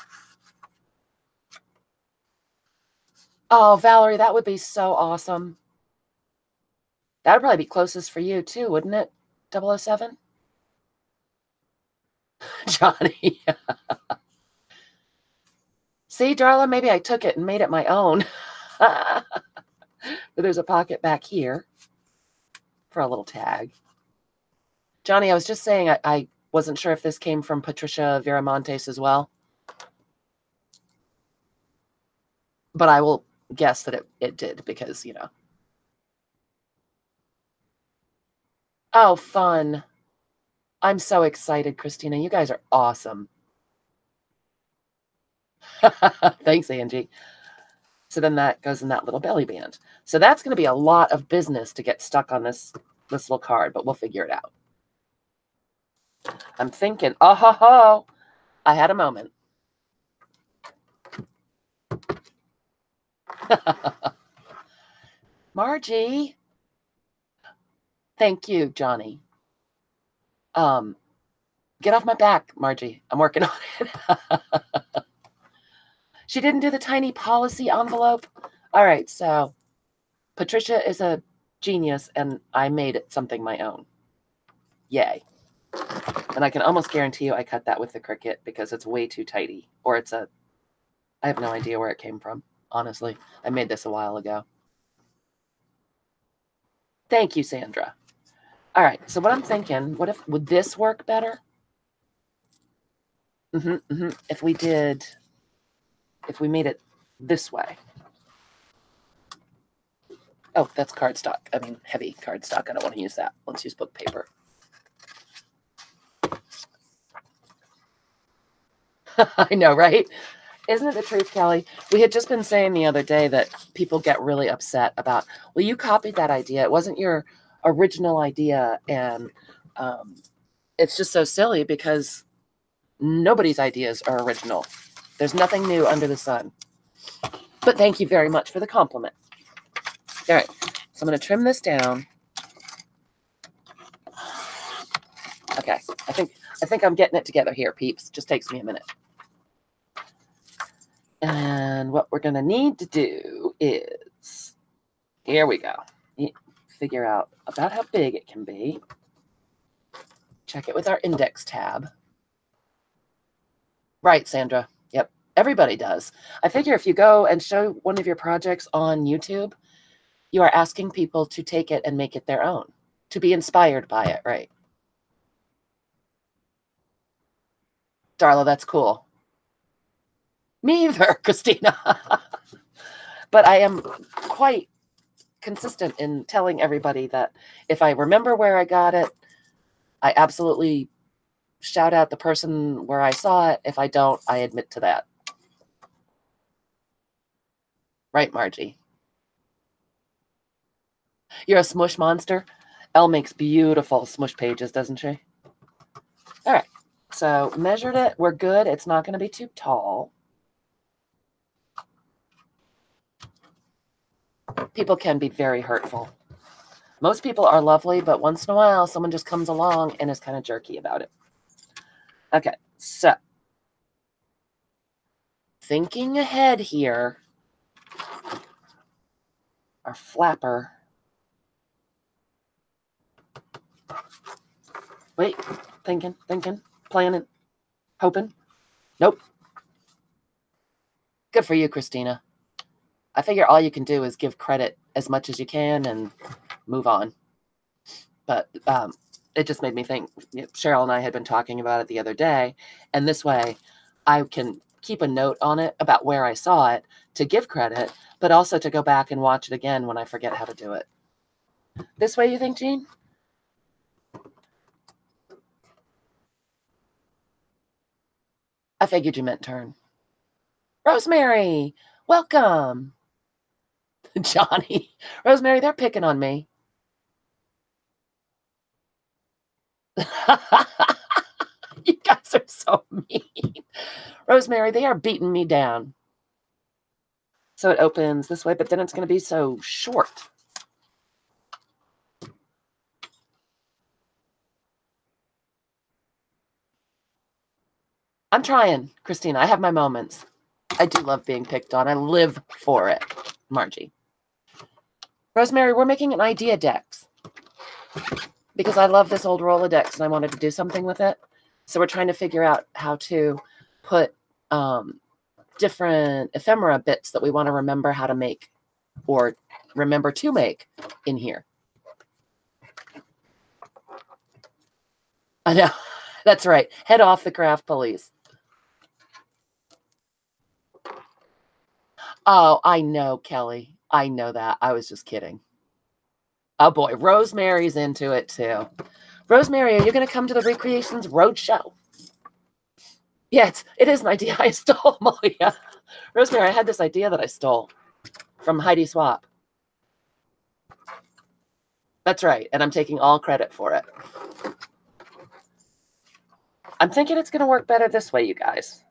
Oh, Valerie, that would be so awesome. That would probably be closest for you too, wouldn't it? 007? Johnny. See, Darla, maybe I took it and made it my own. But there's a pocket back here for a little tag. Johnny, I was just saying I wasn't sure if this came from Patricia Viramontes as well. But I will guess that it did because, you know. Oh, fun. I'm so excited, Christina. You guys are awesome. Thanks, Angie. So then that goes in that little belly band. So that's going to be a lot of business to get stuck on this little card, but we'll figure it out. I'm thinking, oh, ho, ho. I had a moment. Margie. Thank you, Johnny. Get off my back, Margie. I'm working on it. She didn't do the tiny policy envelope. All right, so Patricia is a genius, and I made it something my own. Yay. And I can almost guarantee you I cut that with the Cricut because it's way too tidy. Or it's a... I have no idea where it came from, honestly. I made this a while ago. Thank you, Sandra. All right, so what I'm thinking, would this work better? If we made it this way. Oh, that's cardstock. I mean, heavy cardstock. I don't want to use that. Let's use book paper. I know, right? Isn't it the truth, Kelly? We had just been saying the other day that people get really upset about, well, you copied that idea. It wasn't your original idea. And it's just so silly because nobody's ideas are original. There's nothing new under the sun. But thank you very much for the compliment. All right, so I'm going to trim this down. Okay, I think I'm getting it together here, peeps. Just takes me a minute. And what we're going to need to do is, here we go. Figure out about how big it can be. Check it with our index tab. Right, Sandra. Yep, everybody does. I figure if you go and show one of your projects on YouTube, you are asking people to take it and make it their own, to be inspired by it, right? Darla, that's cool. Me either, Christina. But I am quite consistent in telling everybody that if I remember where I got it, I absolutely shout out the person where I saw it. If I don't, I admit to that. Right, Margie? You're a smush monster? Elle makes beautiful smush pages, doesn't she? All right. So measured it. We're good. It's not going to be too tall. People can be very hurtful. Most people are lovely, but once in a while, someone just comes along and is kind of jerky about it. Okay, so thinking ahead here, our flapper. Wait, thinking, planning, hoping. Nope. Good for you, Christina. I figure all you can do is give credit as much as you can and move on. But it just made me think, Cheryl and I had been talking about it the other day, and this way I can keep a note on it about where I saw it to give credit, but also to go back and watch it again when I forget how to do it. This way, you think, Jean? I figured you meant turn. Rosemary, welcome. Johnny, Rosemary, they're picking on me. You guys are so mean. Rosemary, they are beating me down. So it opens this way, but then it's going to be so short. I'm trying, Christina. I have my moments. I do love being picked on. I live for it, Margie. Rosemary, we're making an idea dex because I love this old Rolodex and I wanted to do something with it. So we're trying to figure out how to put different ephemera bits that we want to remember how to make or remember to make in here. I know. That's right. Head off the craft police. Oh, I know, Kelly. I know that. I was just kidding. Oh boy, Rosemary's into it too. Rosemary, are you going to come to the Recreations Roadshow? Yeah, it is an idea I stole, Malia. Rosemary, I had this idea that I stole from Heidi Swap. That's right, and I'm taking all credit for it. I'm thinking it's going to work better this way, you guys.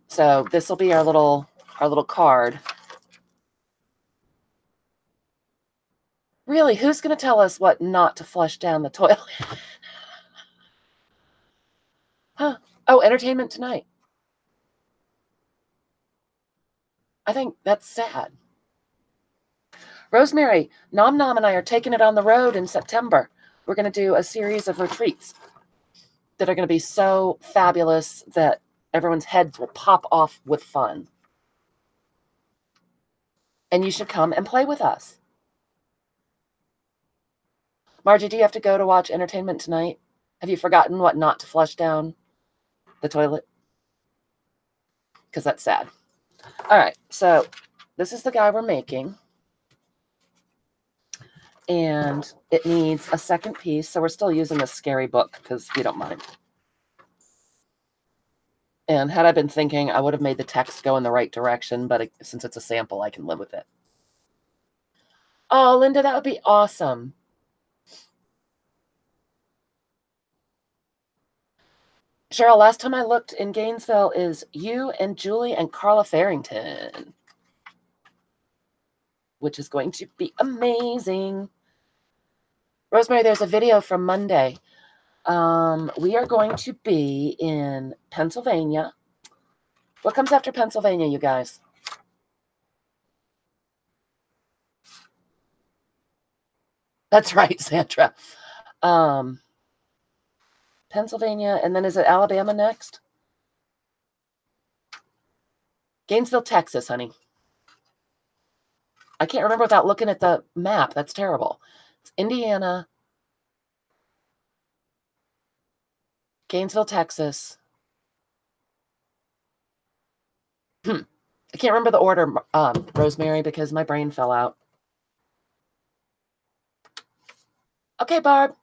So this will be our little card. Really, who's going to tell us what not to flush down the toilet? Huh? Oh, entertainment tonight. I think that's sad. Rosemary, Nom Nom and I are taking it on the road in September. We're going to do a series of retreats that are going to be so fabulous that everyone's heads will pop off with fun. And you should come and play with us. Margie, do you have to go to watch entertainment tonight? Have you forgotten what not to flush down the toilet? Because that's sad. All right, so this is the guy we're making. And it needs a second piece, so we're still using this scary book because we don't mind. And had I been thinking, I would have made the text go in the right direction, but since it's a sample, I can live with it. Oh, Linda, that would be awesome. Cheryl, last time I looked in Gainesville is you and Julie and Carla Farrington, which is going to be amazing. Rosemary, there's a video from Monday. We are going to be in Pennsylvania. What comes after Pennsylvania, you guys? That's right, Sandra. Pennsylvania, and then is it Alabama next? Gainesville, Texas, honey. I can't remember without looking at the map. That's terrible. It's Indiana, Gainesville, Texas. I can't remember the order, Rosemary, because my brain fell out. Okay, Barb.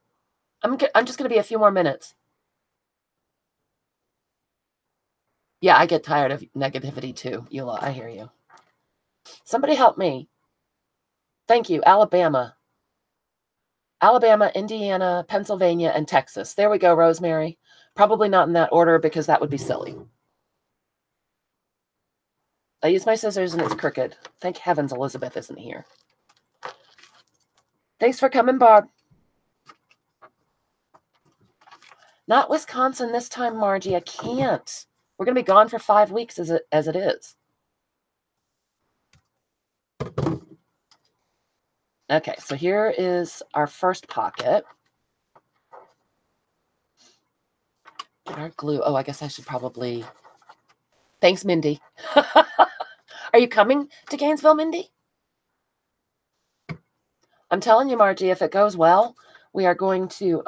I'm just going to be a few more minutes. Yeah, I get tired of negativity too, Eula. I hear you. Somebody help me. Thank you. Alabama, Indiana, Pennsylvania, and Texas. There we go, Rosemary. Probably not in that order because that would be silly. I use my scissors and it's crooked. Thank heavens Elizabeth isn't here. Thanks for coming, Barb. Not Wisconsin this time, Margie. I can't. We're going to be gone for 5 weeks as it is. Okay, so here is our first pocket. Get our glue. Oh, I guess I should probably... Thanks, Mindy. Are you coming to Gainesville, Mindy? I'm telling you, Margie, if it goes well, we are going to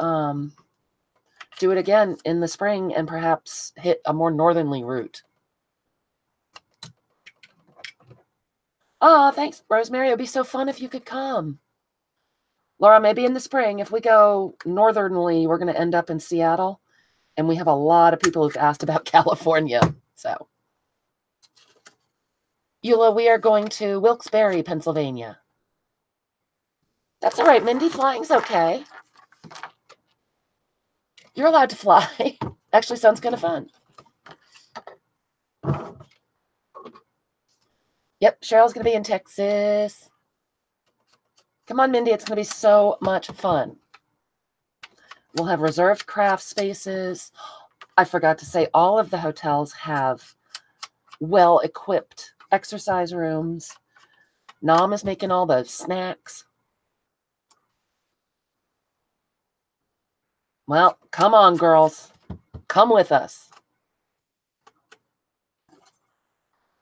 do it again in the spring and perhaps hit a more northernly route. Oh, thanks, Rosemary. It would be so fun if you could come. Laura, maybe in the spring, if we go northernly, we're going to end up in Seattle. And we have a lot of people who've asked about California. So, Eula, we are going to Wilkes-Barre, Pennsylvania. That's all right, Mindy. Flying's okay. You're allowed to fly. Actually, sounds kind of fun. Yep, Cheryl's going to be in Texas. Come on, Mindy. It's going to be so much fun. We'll have reserved craft spaces. I forgot to say, all of the hotels have well-equipped exercise rooms. Nom is making all the snacks. Well, come on, girls. Come with us.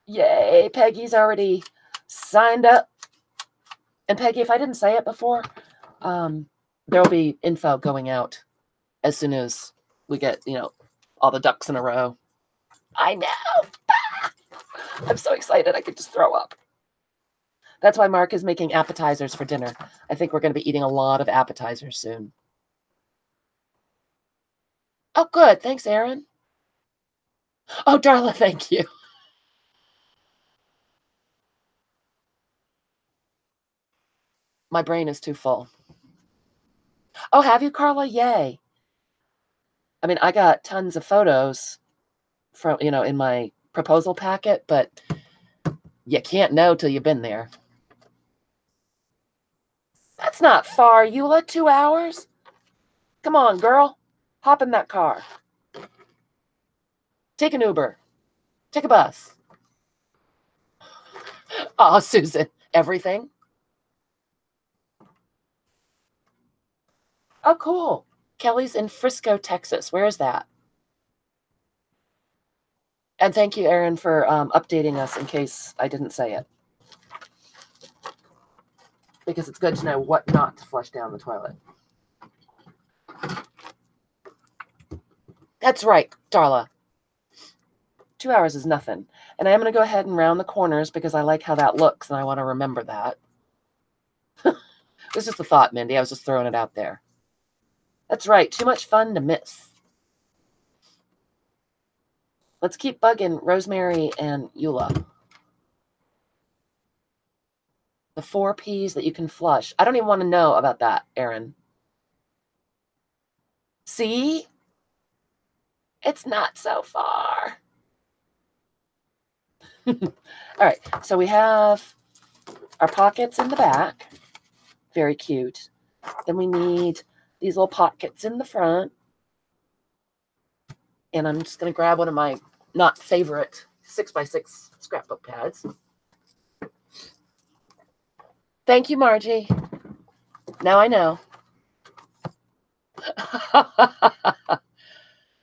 Yay, Peggy's already signed up. And Peggy, if I didn't say it before, there will be info going out as soon as we get, all the ducks in a row. I know. I'm so excited I could just throw up. That's why Mark is making appetizers for dinner. I think we're going to be eating a lot of appetizers soon. Oh, good. Thanks, Aaron. Oh, Darla, thank you. My brain is too full. Oh, have you, Carla? Yay. I mean, I got tons of photos from, in my proposal packet, but you can't know till you've been there. That's not far, Eula. 2 hours? Come on, girl. Hop in that car. Take an Uber. Take a bus. Oh, Susan. Everything? Oh, cool. Kelly's in Frisco, Texas. Where is that? And thank you, Aaron, for updating us in case I didn't say it. Because it's good to know what not to flush down the toilet. That's right, Darla. 2 hours is nothing. And I am going to go ahead and round the corners because I like how that looks and I want to remember that. This is the thought, Mindy. I was just throwing it out there. That's right. Too much fun to miss. Let's keep bugging Rosemary and Eula. The 4 Ps that you can flush. I don't even want to know about that, Aaron. See? It's not so far. All right. So we have our pockets in the back. Very cute. Then we need these little pockets in the front. And I'm just going to grab one of my not favorite 6x6 scrapbook pads. Thank you, Margie. Now I know.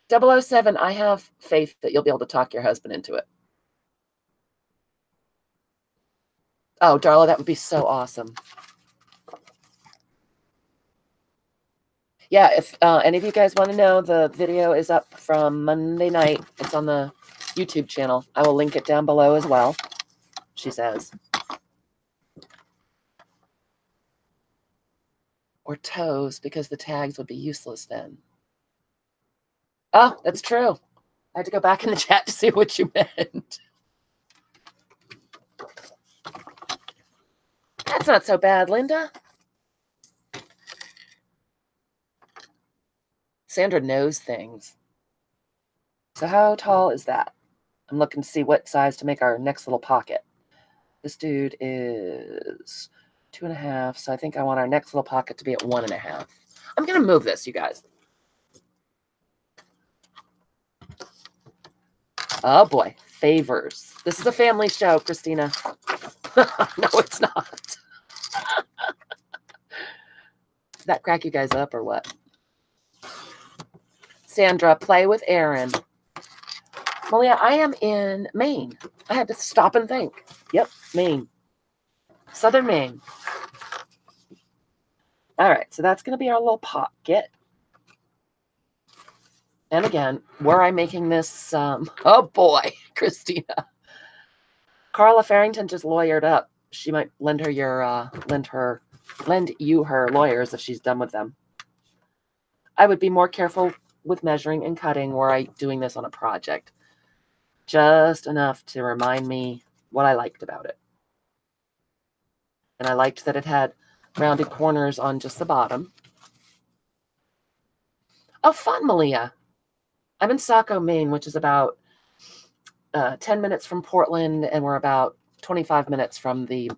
007, I have faith that you'll be able to talk your husband into it. Oh, Darla, that would be so awesome. Yeah, if any of you guys want to know, the video is up from Monday night. It's on the YouTube channel. I will link it down below as well, she says. Or toes, because the tags would be useless then. Oh, that's true. I had to go back in the chat to see what you meant. That's not so bad, Linda. Sandra knows things. So how tall is that? I'm looking to see what size to make our next little pocket. This dude is 2.5, so I think I want our next little pocket to be at 1.5. I'm going to move this, you guys. Oh, boy. Favors. This is a family show, Christina. No, it's not. Did that crack you guys up or what? Sandra, play with Aaron. Malia, I am in Maine. I had to stop and think. Yep, Maine. Southern Maine. All right, so that's going to be our little pocket. And again, were I making this, oh boy, Christina. Carla Farrington just lawyered up. She might lend you her lawyers if she's done with them. I would be more careful with measuring and cutting were I doing this on a project. Just enough to remind me what I liked about it. And I liked that it had rounded corners on just the bottom. Oh, fun, Malia. I'm in Saco, Maine, which is about 10 minutes from Portland, and we're about 25 minutes from the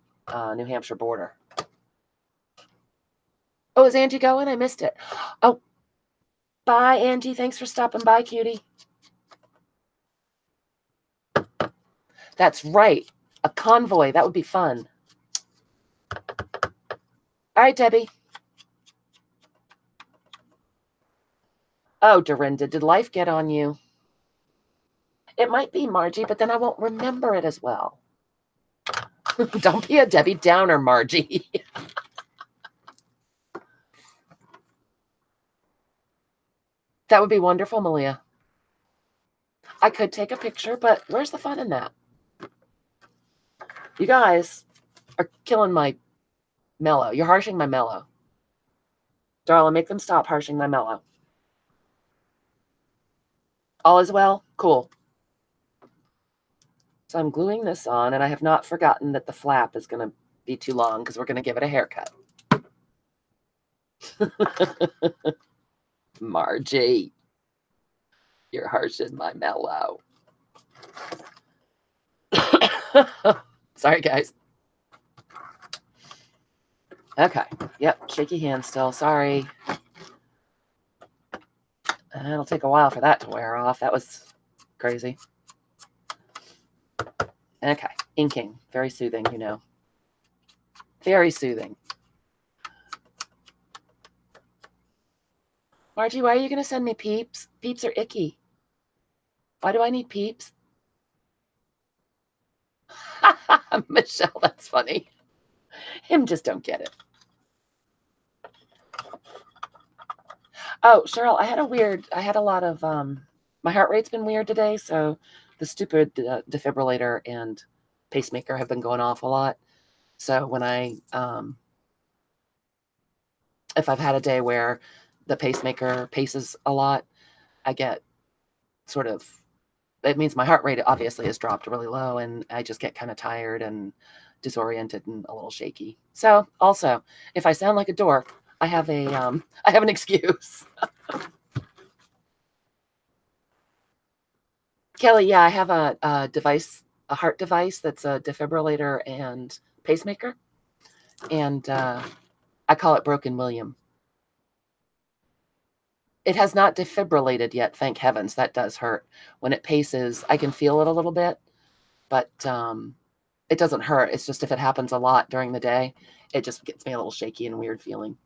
New Hampshire border. Oh, is Angie going? I missed it. Oh, bye, Angie. Thanks for stopping by, cutie. That's right. A convoy. That would be fun. All right, Debbie. Oh, Dorinda, did life get on you? It might be Margie, but then I won't remember it as well. Don't be a Debbie Downer, Margie. That would be wonderful, Malia. I could take a picture, but where's the fun in that? You guys are killing my mellow. You're harshing my mellow. Darla, make them stop harshing my mellow. All is well? Cool. So I'm gluing this on, and I have not forgotten that the flap is going to be too long because we're going to give it a haircut. Margie, you're harshing my mellow. Sorry, guys. Okay. Yep. Shaky hand still. Sorry. It'll take a while for that to wear off. That was crazy. Okay. Inking. Very soothing, you know. Very soothing. Margie, why are you going to send me peeps? Peeps are icky. Why do I need peeps? Michelle, that's funny. Him just don't get it. Oh, Cheryl, I had a lot of, my heart rate's been weird today, so the stupid defibrillator and pacemaker have been going off a lot. So when if I've had a day where the pacemaker paces a lot, I get sort of, it means my heart rate obviously has dropped really low, and I just get kind of tired and disoriented and a little shaky. So also, if I sound like a dork, I have an excuse. Kelly, yeah, I have a device, a heart device that's a defibrillator and pacemaker, and I call it Broken William. It has not defibrillated yet, thank heavens. That does hurt. When it paces, I can feel it a little bit, but it doesn't hurt. It's just if it happens a lot during the day, it just gets me a little shaky and weird feeling.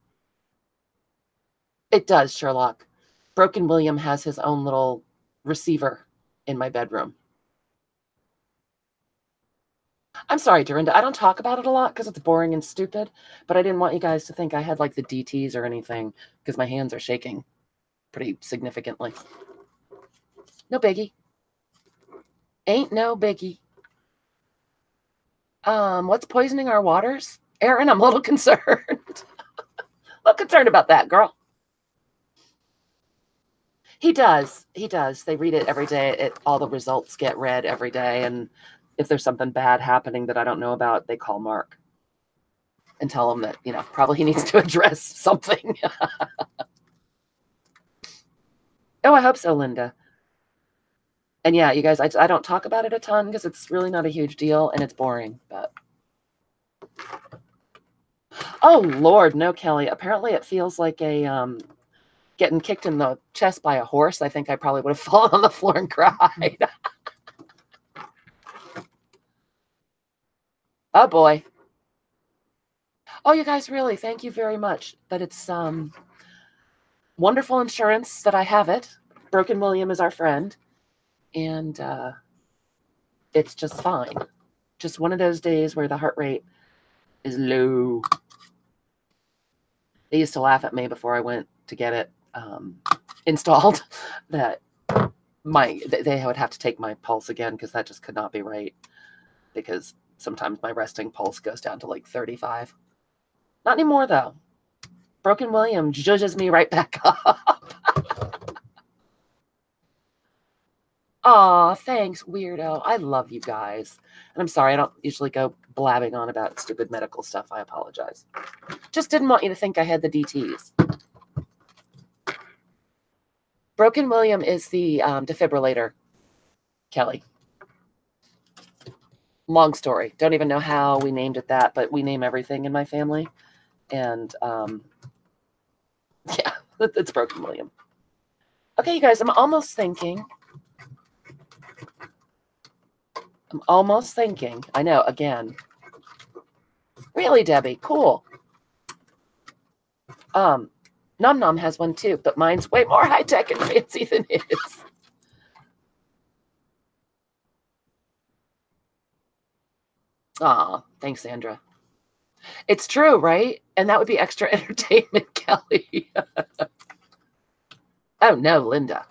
It does, Sherlock. Broken William has his own little receiver in my bedroom. I'm sorry, Dorinda. I don't talk about it a lot because it's boring and stupid, but I didn't want you guys to think I had like the DTs or anything because my hands are shaking pretty significantly. No biggie. Ain't no biggie. What's poisoning our waters? Aaron, I'm a little concerned. A little concerned about that, girl. He does. He does. They read it every day. All the results get read every day. And if there's something bad happening that I don't know about, they call Mark and tell him that, you know, probably he needs to address something. Oh, I hope so, Linda. And yeah, you guys, I don't talk about it a ton because it's really not a huge deal and it's boring. But oh, Lord, no, Kelly. Apparently it feels like a getting kicked in the chest by a horse. I think I probably would have fallen on the floor and cried. Oh, boy. Oh, you guys, really, thank you very much. But it's wonderful insurance that I have it. Broken William is our friend. And it's just fine. Just one of those days where the heart rate is low. They used to laugh at me before I went to get it installed that they would have to take my pulse again because that just could not be right, because sometimes my resting pulse goes down to like 35. Not anymore, though. Broken William judges me right back up. Aw, thanks, weirdo. I love you guys. And I'm sorry, I don't usually go blabbing on about stupid medical stuff. I apologize. Just didn't want you to think I had the DTs. Broken William is the defibrillator, Kelly. Long story. Don't even know how we named it that, but we name everything in my family. And yeah, it's Broken William. Okay, you guys, I'm almost thinking. I know, again. Really, Debbie? Cool. Num Num has one too, but mine's way more high-tech and fancy than his. Aw, thanks, Sandra. It's true, right? And that would be extra entertainment, Kelly. Oh, no, Linda.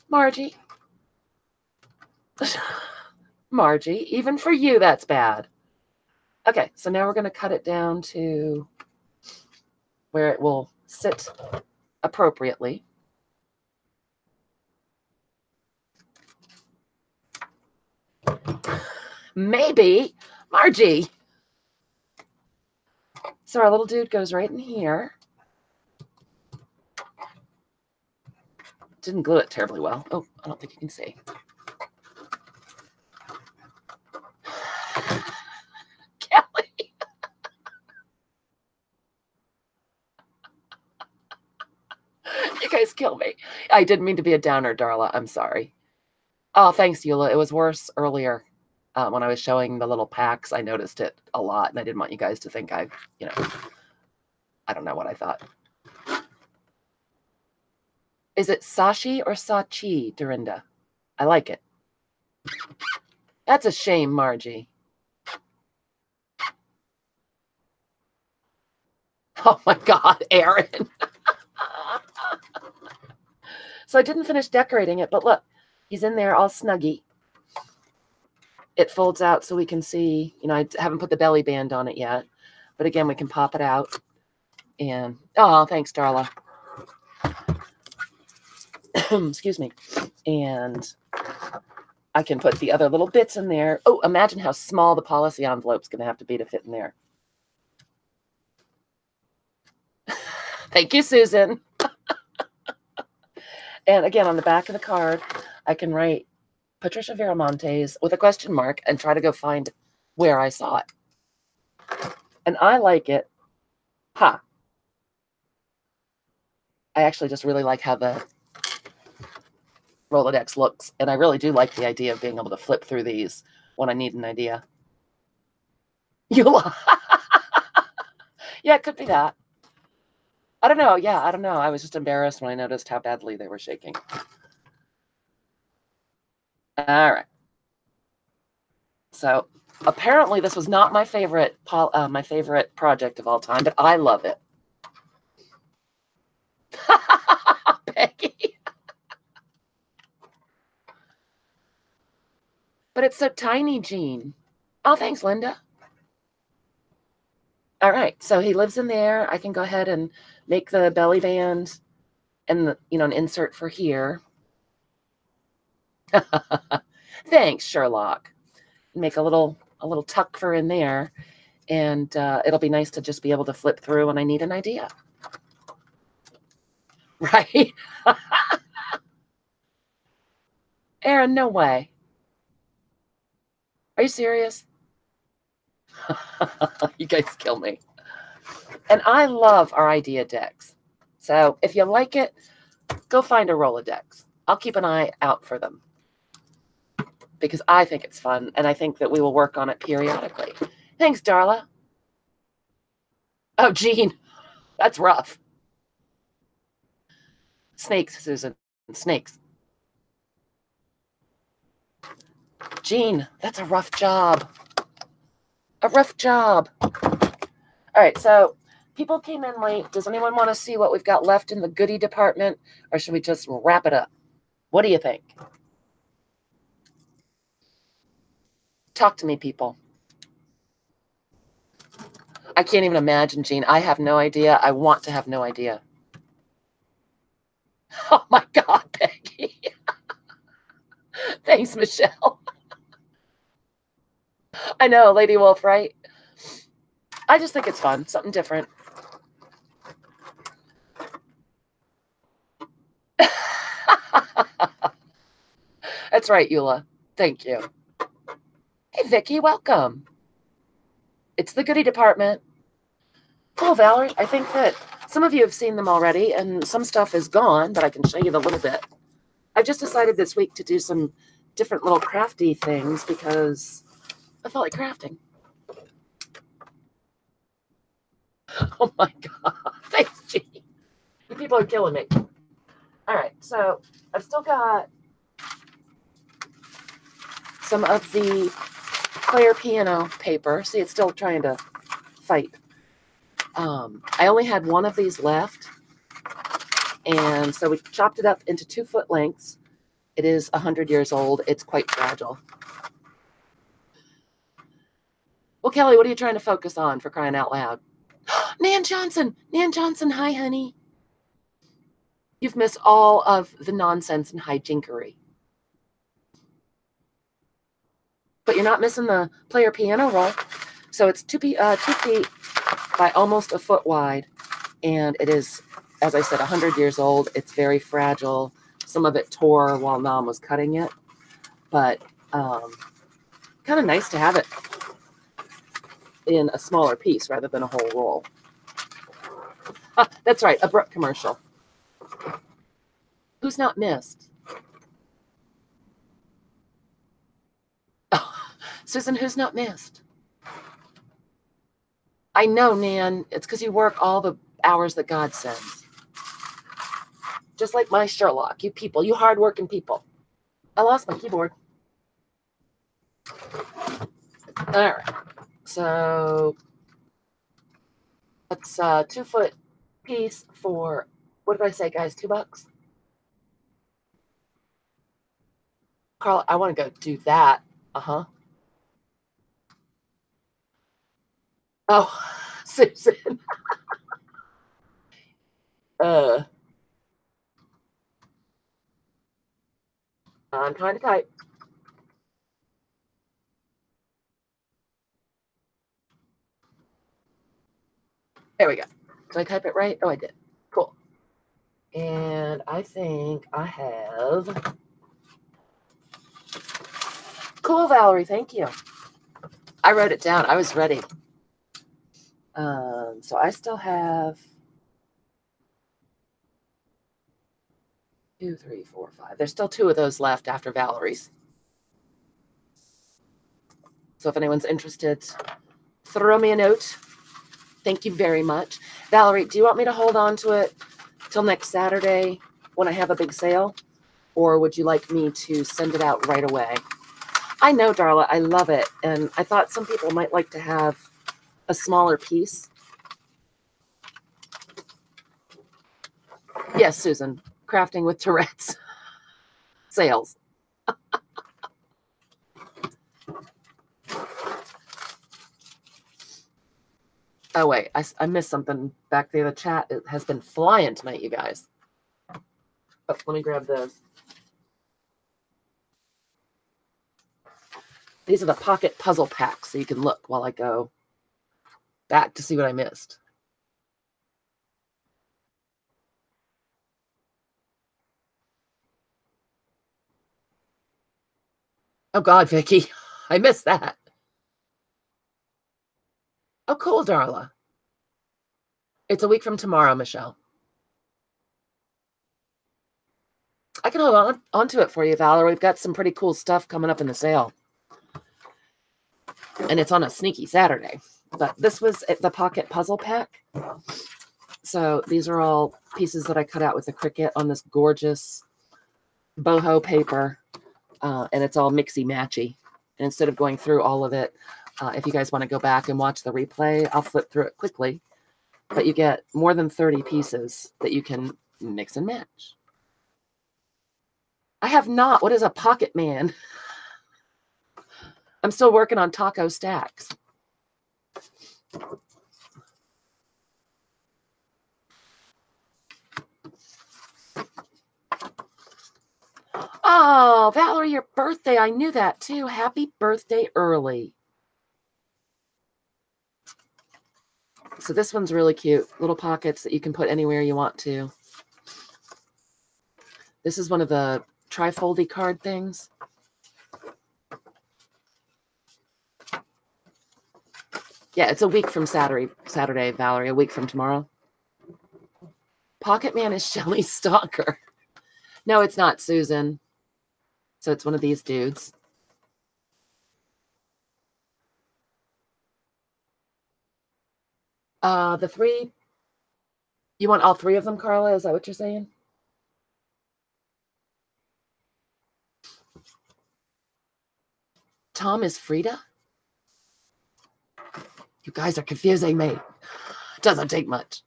Margie. Margie, even for you, that's bad. Okay, so now we're going to cut it down to where it will sit appropriately. Maybe. Margie. So our little dude goes right in here. Didn't glue it terribly well. Oh, I don't think you can see. Kelly. You guys kill me. I didn't mean to be a downer, Darla. I'm sorry. Oh, thanks, Eula. It was worse earlier when I was showing the little packs. I noticed it a lot, and I didn't want you guys to think I don't know what I thought. Is it Sashi or Sachi, Dorinda? I like it. That's a shame, Margie. Oh my God, Aaron. So I didn't finish decorating it, but look, he's in there all snuggy. It folds out so we can see, I haven't put the belly band on it yet, but again, we can pop it out. And, oh, thanks, Darla. Excuse me. And I can put the other little bits in there. Oh, imagine how small the policy envelope's going to have to be to fit in there. Thank you, Susan. And again, on the back of the card, I can write Patricia Viramontes with a question mark and try to go find where I saw it. And I like it. I actually just really like how the Rolodex looks. And I really do like the idea of being able to flip through these when I need an idea. Yeah, it could be that. I don't know. Yeah, I don't know. I was just embarrassed when I noticed how badly they were shaking. All right. So apparently this was not my favorite project of all time, but I love it. Peggy. But it's so tiny, Jean. Oh, thanks, Linda. All right, so he lives in there. I can go ahead and make the belly band and an insert for here. Thanks, Sherlock. Make a little tuck for in there, and it'll be nice to just be able to flip through when I need an idea. Right? Aaron, no way. Are you serious? You guys kill me. And I love our idea decks. So if you like it, go find a Rolodex. I'll keep an eye out for them because I think it's fun, and I think that we will work on it periodically. Thanks, Darla. Oh, Jean, that's rough. Snakes, Susan. Snakes. Jean, that's a rough job. A rough job. All right, so people came in late. Does anyone want to see what we've got left in the goodie department, or should we just wrap it up? What do you think? Talk to me, people. I can't even imagine, Jean. I have no idea. I want to have no idea. Oh, my God, Peggy. Thanks, Michelle. I know, Lady Wolf, right? I just think it's fun. Something different. That's right, Eula. Thank you. Hey, Vicki, welcome. It's the goodie department. Cool, Valerie. I think that some of you have seen them already, and some stuff is gone, but I can show you the little bit. I've just decided this week to do some different little crafty things because I felt like crafting. Oh, my God. Thanks, Jean. You people are killing me. All right, so I've still got some of the player piano paper. See, it's still trying to fight. I only had one of these left, and so we chopped it up into 2-foot lengths. It is 100 years old. It's quite fragile. Well, Kelly, what are you trying to focus on, for crying out loud? Nan Johnson! Nan Johnson, hi, honey. You've missed all of the nonsense and hijinkery. But you're not missing the player piano roll. So it's 2 feet by almost a foot wide. And it is, as I said, 100 years old. It's very fragile. Some of it tore while Mom was cutting it. But kind of nice to have it in a smaller piece rather than a whole roll. That's right, a Brooke commercial. Who's not missed? Oh, Susan, who's not missed? I know, Nan. It's because you work all the hours that God sends. Just like my Sherlock, you people, you hardworking people. I lost my keyboard. All right. So that's a 2-foot piece for, what did I say, guys? $2? Carl, I want to go do that. Uh-huh. Oh, Susan. I'm trying to type. There we go. Did I type it right? Oh, I did. Cool. And I think I have... Cool, Valerie. Thank you. I wrote it down. I was ready. So I still have 2, 3, 4, 5. There's still 2 of those left after Valerie's. So if anyone's interested, throw me a note. Thank you very much. Valerie, do you want me to hold on to it till next Saturday when I have a big sale? Or would you like me to send it out right away? I know, Darla, I love it. And I thought some people might like to have a smaller piece. Yes, Susan, crafting with Tourette's. Sales. Oh, wait, I missed something back there. The chat, it has been flying tonight, you guys. Oh, let me grab this. These are the pocket puzzle packs, so you can look while I go back to see what I missed. Oh, God, Vicky, I missed that. Oh, cool, Darla. It's a week from tomorrow, Michelle. I can hold on to it for you, Valerie. We've got some pretty cool stuff coming up in the sale. And it's on a sneaky Saturday. But this was the pocket puzzle pack. So these are all pieces that I cut out with the Cricut on this gorgeous boho paper. And it's all mixy-matchy. And instead of going through all of it, if you guys want to go back and watch the replay, I'll flip through it quickly. But you get more than 30 pieces that you can mix and match. I have not. What is a pocket man? I'm still working on taco stacks. Oh, Valerie, your birthday. I knew that too. Happy birthday early. So this one's really cute. Little pockets that you can put anywhere you want to. This is one of the trifoldy card things. Yeah, it's a week from Saturday, Valerie, a week from tomorrow. Pocket Man is Shelly Stalker. No, it's not, Susan. So it's one of these dudes. The 3. You want all 3 of them, Carla? Is that what you're saying? Tom is Frida? You guys are confusing me. Doesn't take much.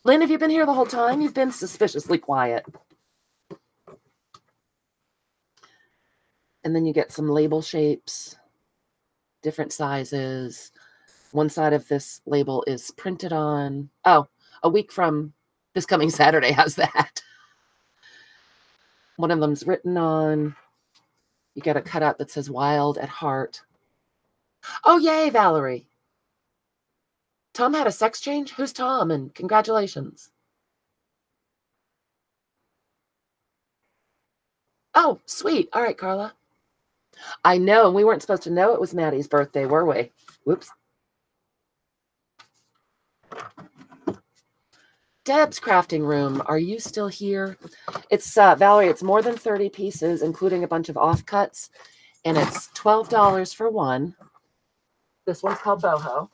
Lynn, have you been here the whole time? You've been suspiciously quiet. And then you get some label shapes, different sizes. One side of this label is printed on. Oh, a week from this coming Saturday has that. One of them's written on. You get a cutout that says Wild at Heart. Oh, yay, Valerie. Tom had a sex change? Who's Tom? And congratulations. Oh, sweet. All right, Carla. I know, and we weren't supposed to know it was Maddie's birthday, were we? Whoops. Deb's crafting room. Are you still here? It's Valerie, it's more than 30 pieces, including a bunch of offcuts, and it's $12 for one. This one's called Boho.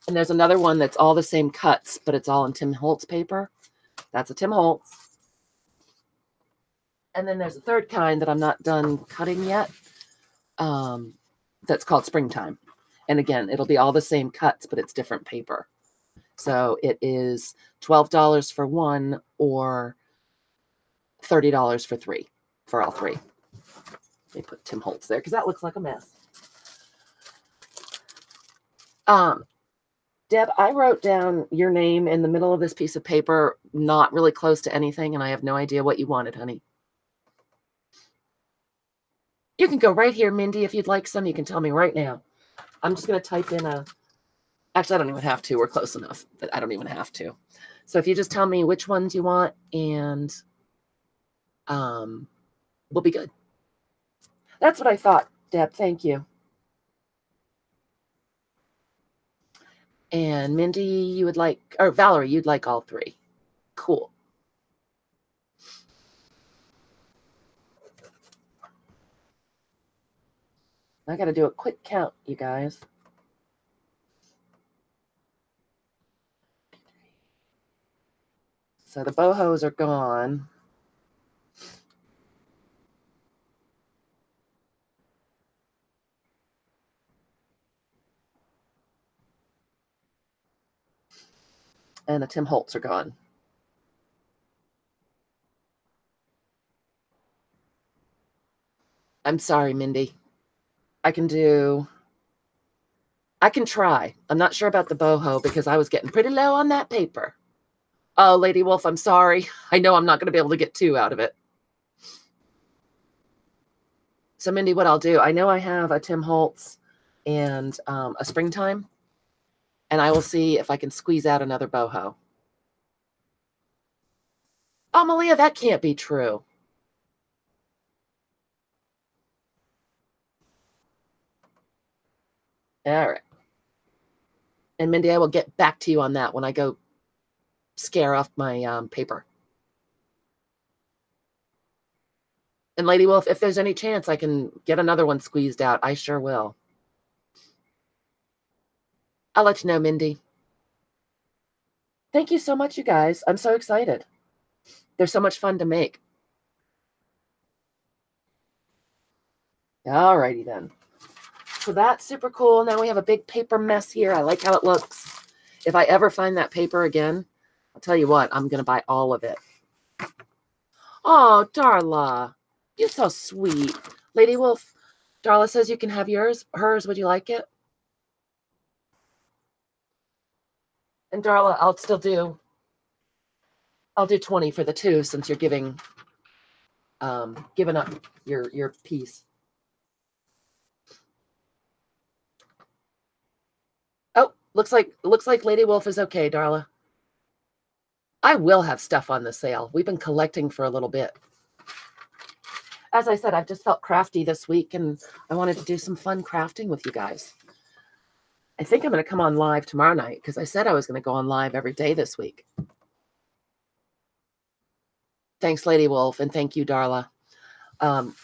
And there's another one that's all the same cuts, but it's all in Tim Holtz paper. That's a Tim Holtz. And then there's a third kind that I'm not done cutting yet. That's called Springtime. And again, it'll be all the same cuts, but it's different paper. So it is $12 for one or $30 for three, for all three. Let me put Tim Holtz there because that looks like a mess. Deb, I wrote down your name in the middle of this piece of paper, not really close to anything, and I have no idea what you wanted, honey. You can go right here, Mindy, if you'd like some. You can tell me right now. I'm just going to type in a... Actually, I don't even have to. We're close enough that I don't even have to. So if you just tell me which ones you want, and we'll be good. That's what I thought, Deb. Thank you. And Mindy, you would like... Or Valerie, you'd like all three. Cool. I got to do a quick count, you guys. So the bohos are gone. And the Tim Holtz are gone. I'm sorry, Mindy. I can try. I'm not sure about the boho because I was getting pretty low on that paper. Oh, Lady Wolf, I'm sorry. I know I'm not going to be able to get two out of it. So, Mindy, what I'll do, I know I have a Tim Holtz and a Springtime, and I will see if I can squeeze out another boho. Oh, Malia, that can't be true. All right. And Mindy, I will get back to you on that when I go scare off my paper. And Lady Wolf, if there's any chance I can get another one squeezed out, I sure will. I'll let you know, Mindy. Thank you so much, you guys. I'm so excited. They're so much fun to make. All righty then. So that's super cool. Now we have a big paper mess here. I like how it looks. If I ever find that paper again, I'll tell you what, I'm going to buy all of it. Oh, Darla, you're so sweet. Lady Wolf, Darla says you can have yours. Hers, would you like it? And Darla, I'll do 20 for the two since you're giving up your piece. Oh, looks like Lady Wolf is okay, Darla. I will have stuff on the sale. We've been collecting for a little bit. As I said, I've just felt crafty this week, and I wanted to do some fun crafting with you guys. I think I'm going to come on live tomorrow night because I said I was going to go on live every day this week. Thanks, Lady Wolf, and thank you, Darla.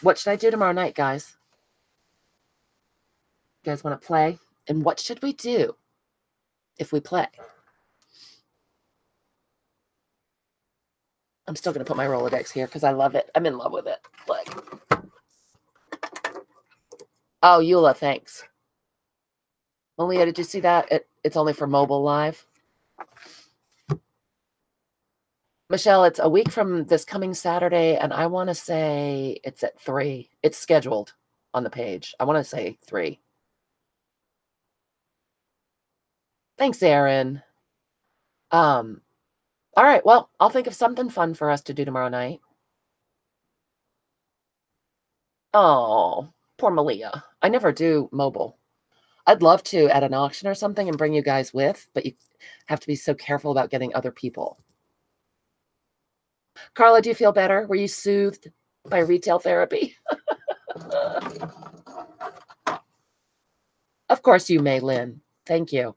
What should I do tomorrow night, guys? You guys want to play? And what should we do if we play? I'm still going to put my Rolodex here because I love it. I'm in love with it. Look. Oh, Eula, thanks. Malia, did you see that? It's only for mobile live. Michelle, it's a week from this coming Saturday, and I want to say it's at 3. It's scheduled on the page. I want to say 3. Thanks, Aaron. All right, well, I'll think of something fun for us to do tomorrow night. Oh, poor Malia. I never do mobile. I'd love to at an auction or something and bring you guys with, but you have to be so careful about getting other people. Carla, do you feel better? Were you soothed by retail therapy? Of course you may, Lynn. Thank you.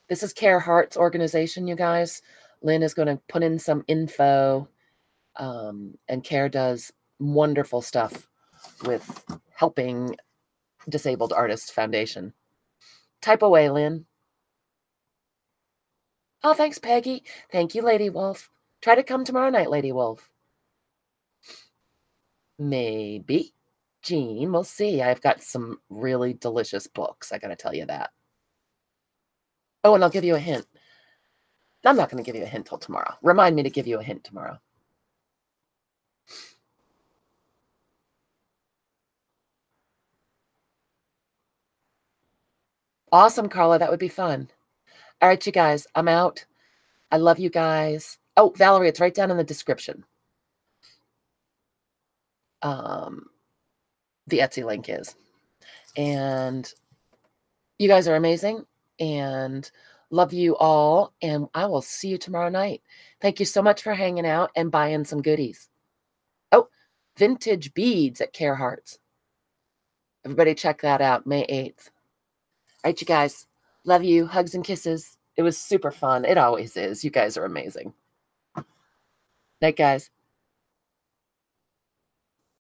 This is Care Heart's organization, you guys. Lynn is going to put in some info, and Care does wonderful stuff with helping Disabled Artists Foundation. Type away, Lynn. Oh, thanks, Peggy. Thank you, Lady Wolf. Try to come tomorrow night, Lady Wolf. Maybe. Jean, we'll see. I've got some really delicious books. I got to tell you that. Oh, and I'll give you a hint. I'm not going to give you a hint till tomorrow. Remind me to give you a hint tomorrow. Awesome, Carla. That would be fun. All right, you guys. I'm out. I love you guys. Oh, Valerie, it's right down in the description. The Etsy link is. And you guys are amazing. And love you all. And I will see you tomorrow night. Thank you so much for hanging out and buying some goodies. Oh, vintage beads at Care Hearts. Everybody check that out, May 8th. All right, you guys. Love you. Hugs and kisses. It was super fun. It always is. You guys are amazing. Night, guys.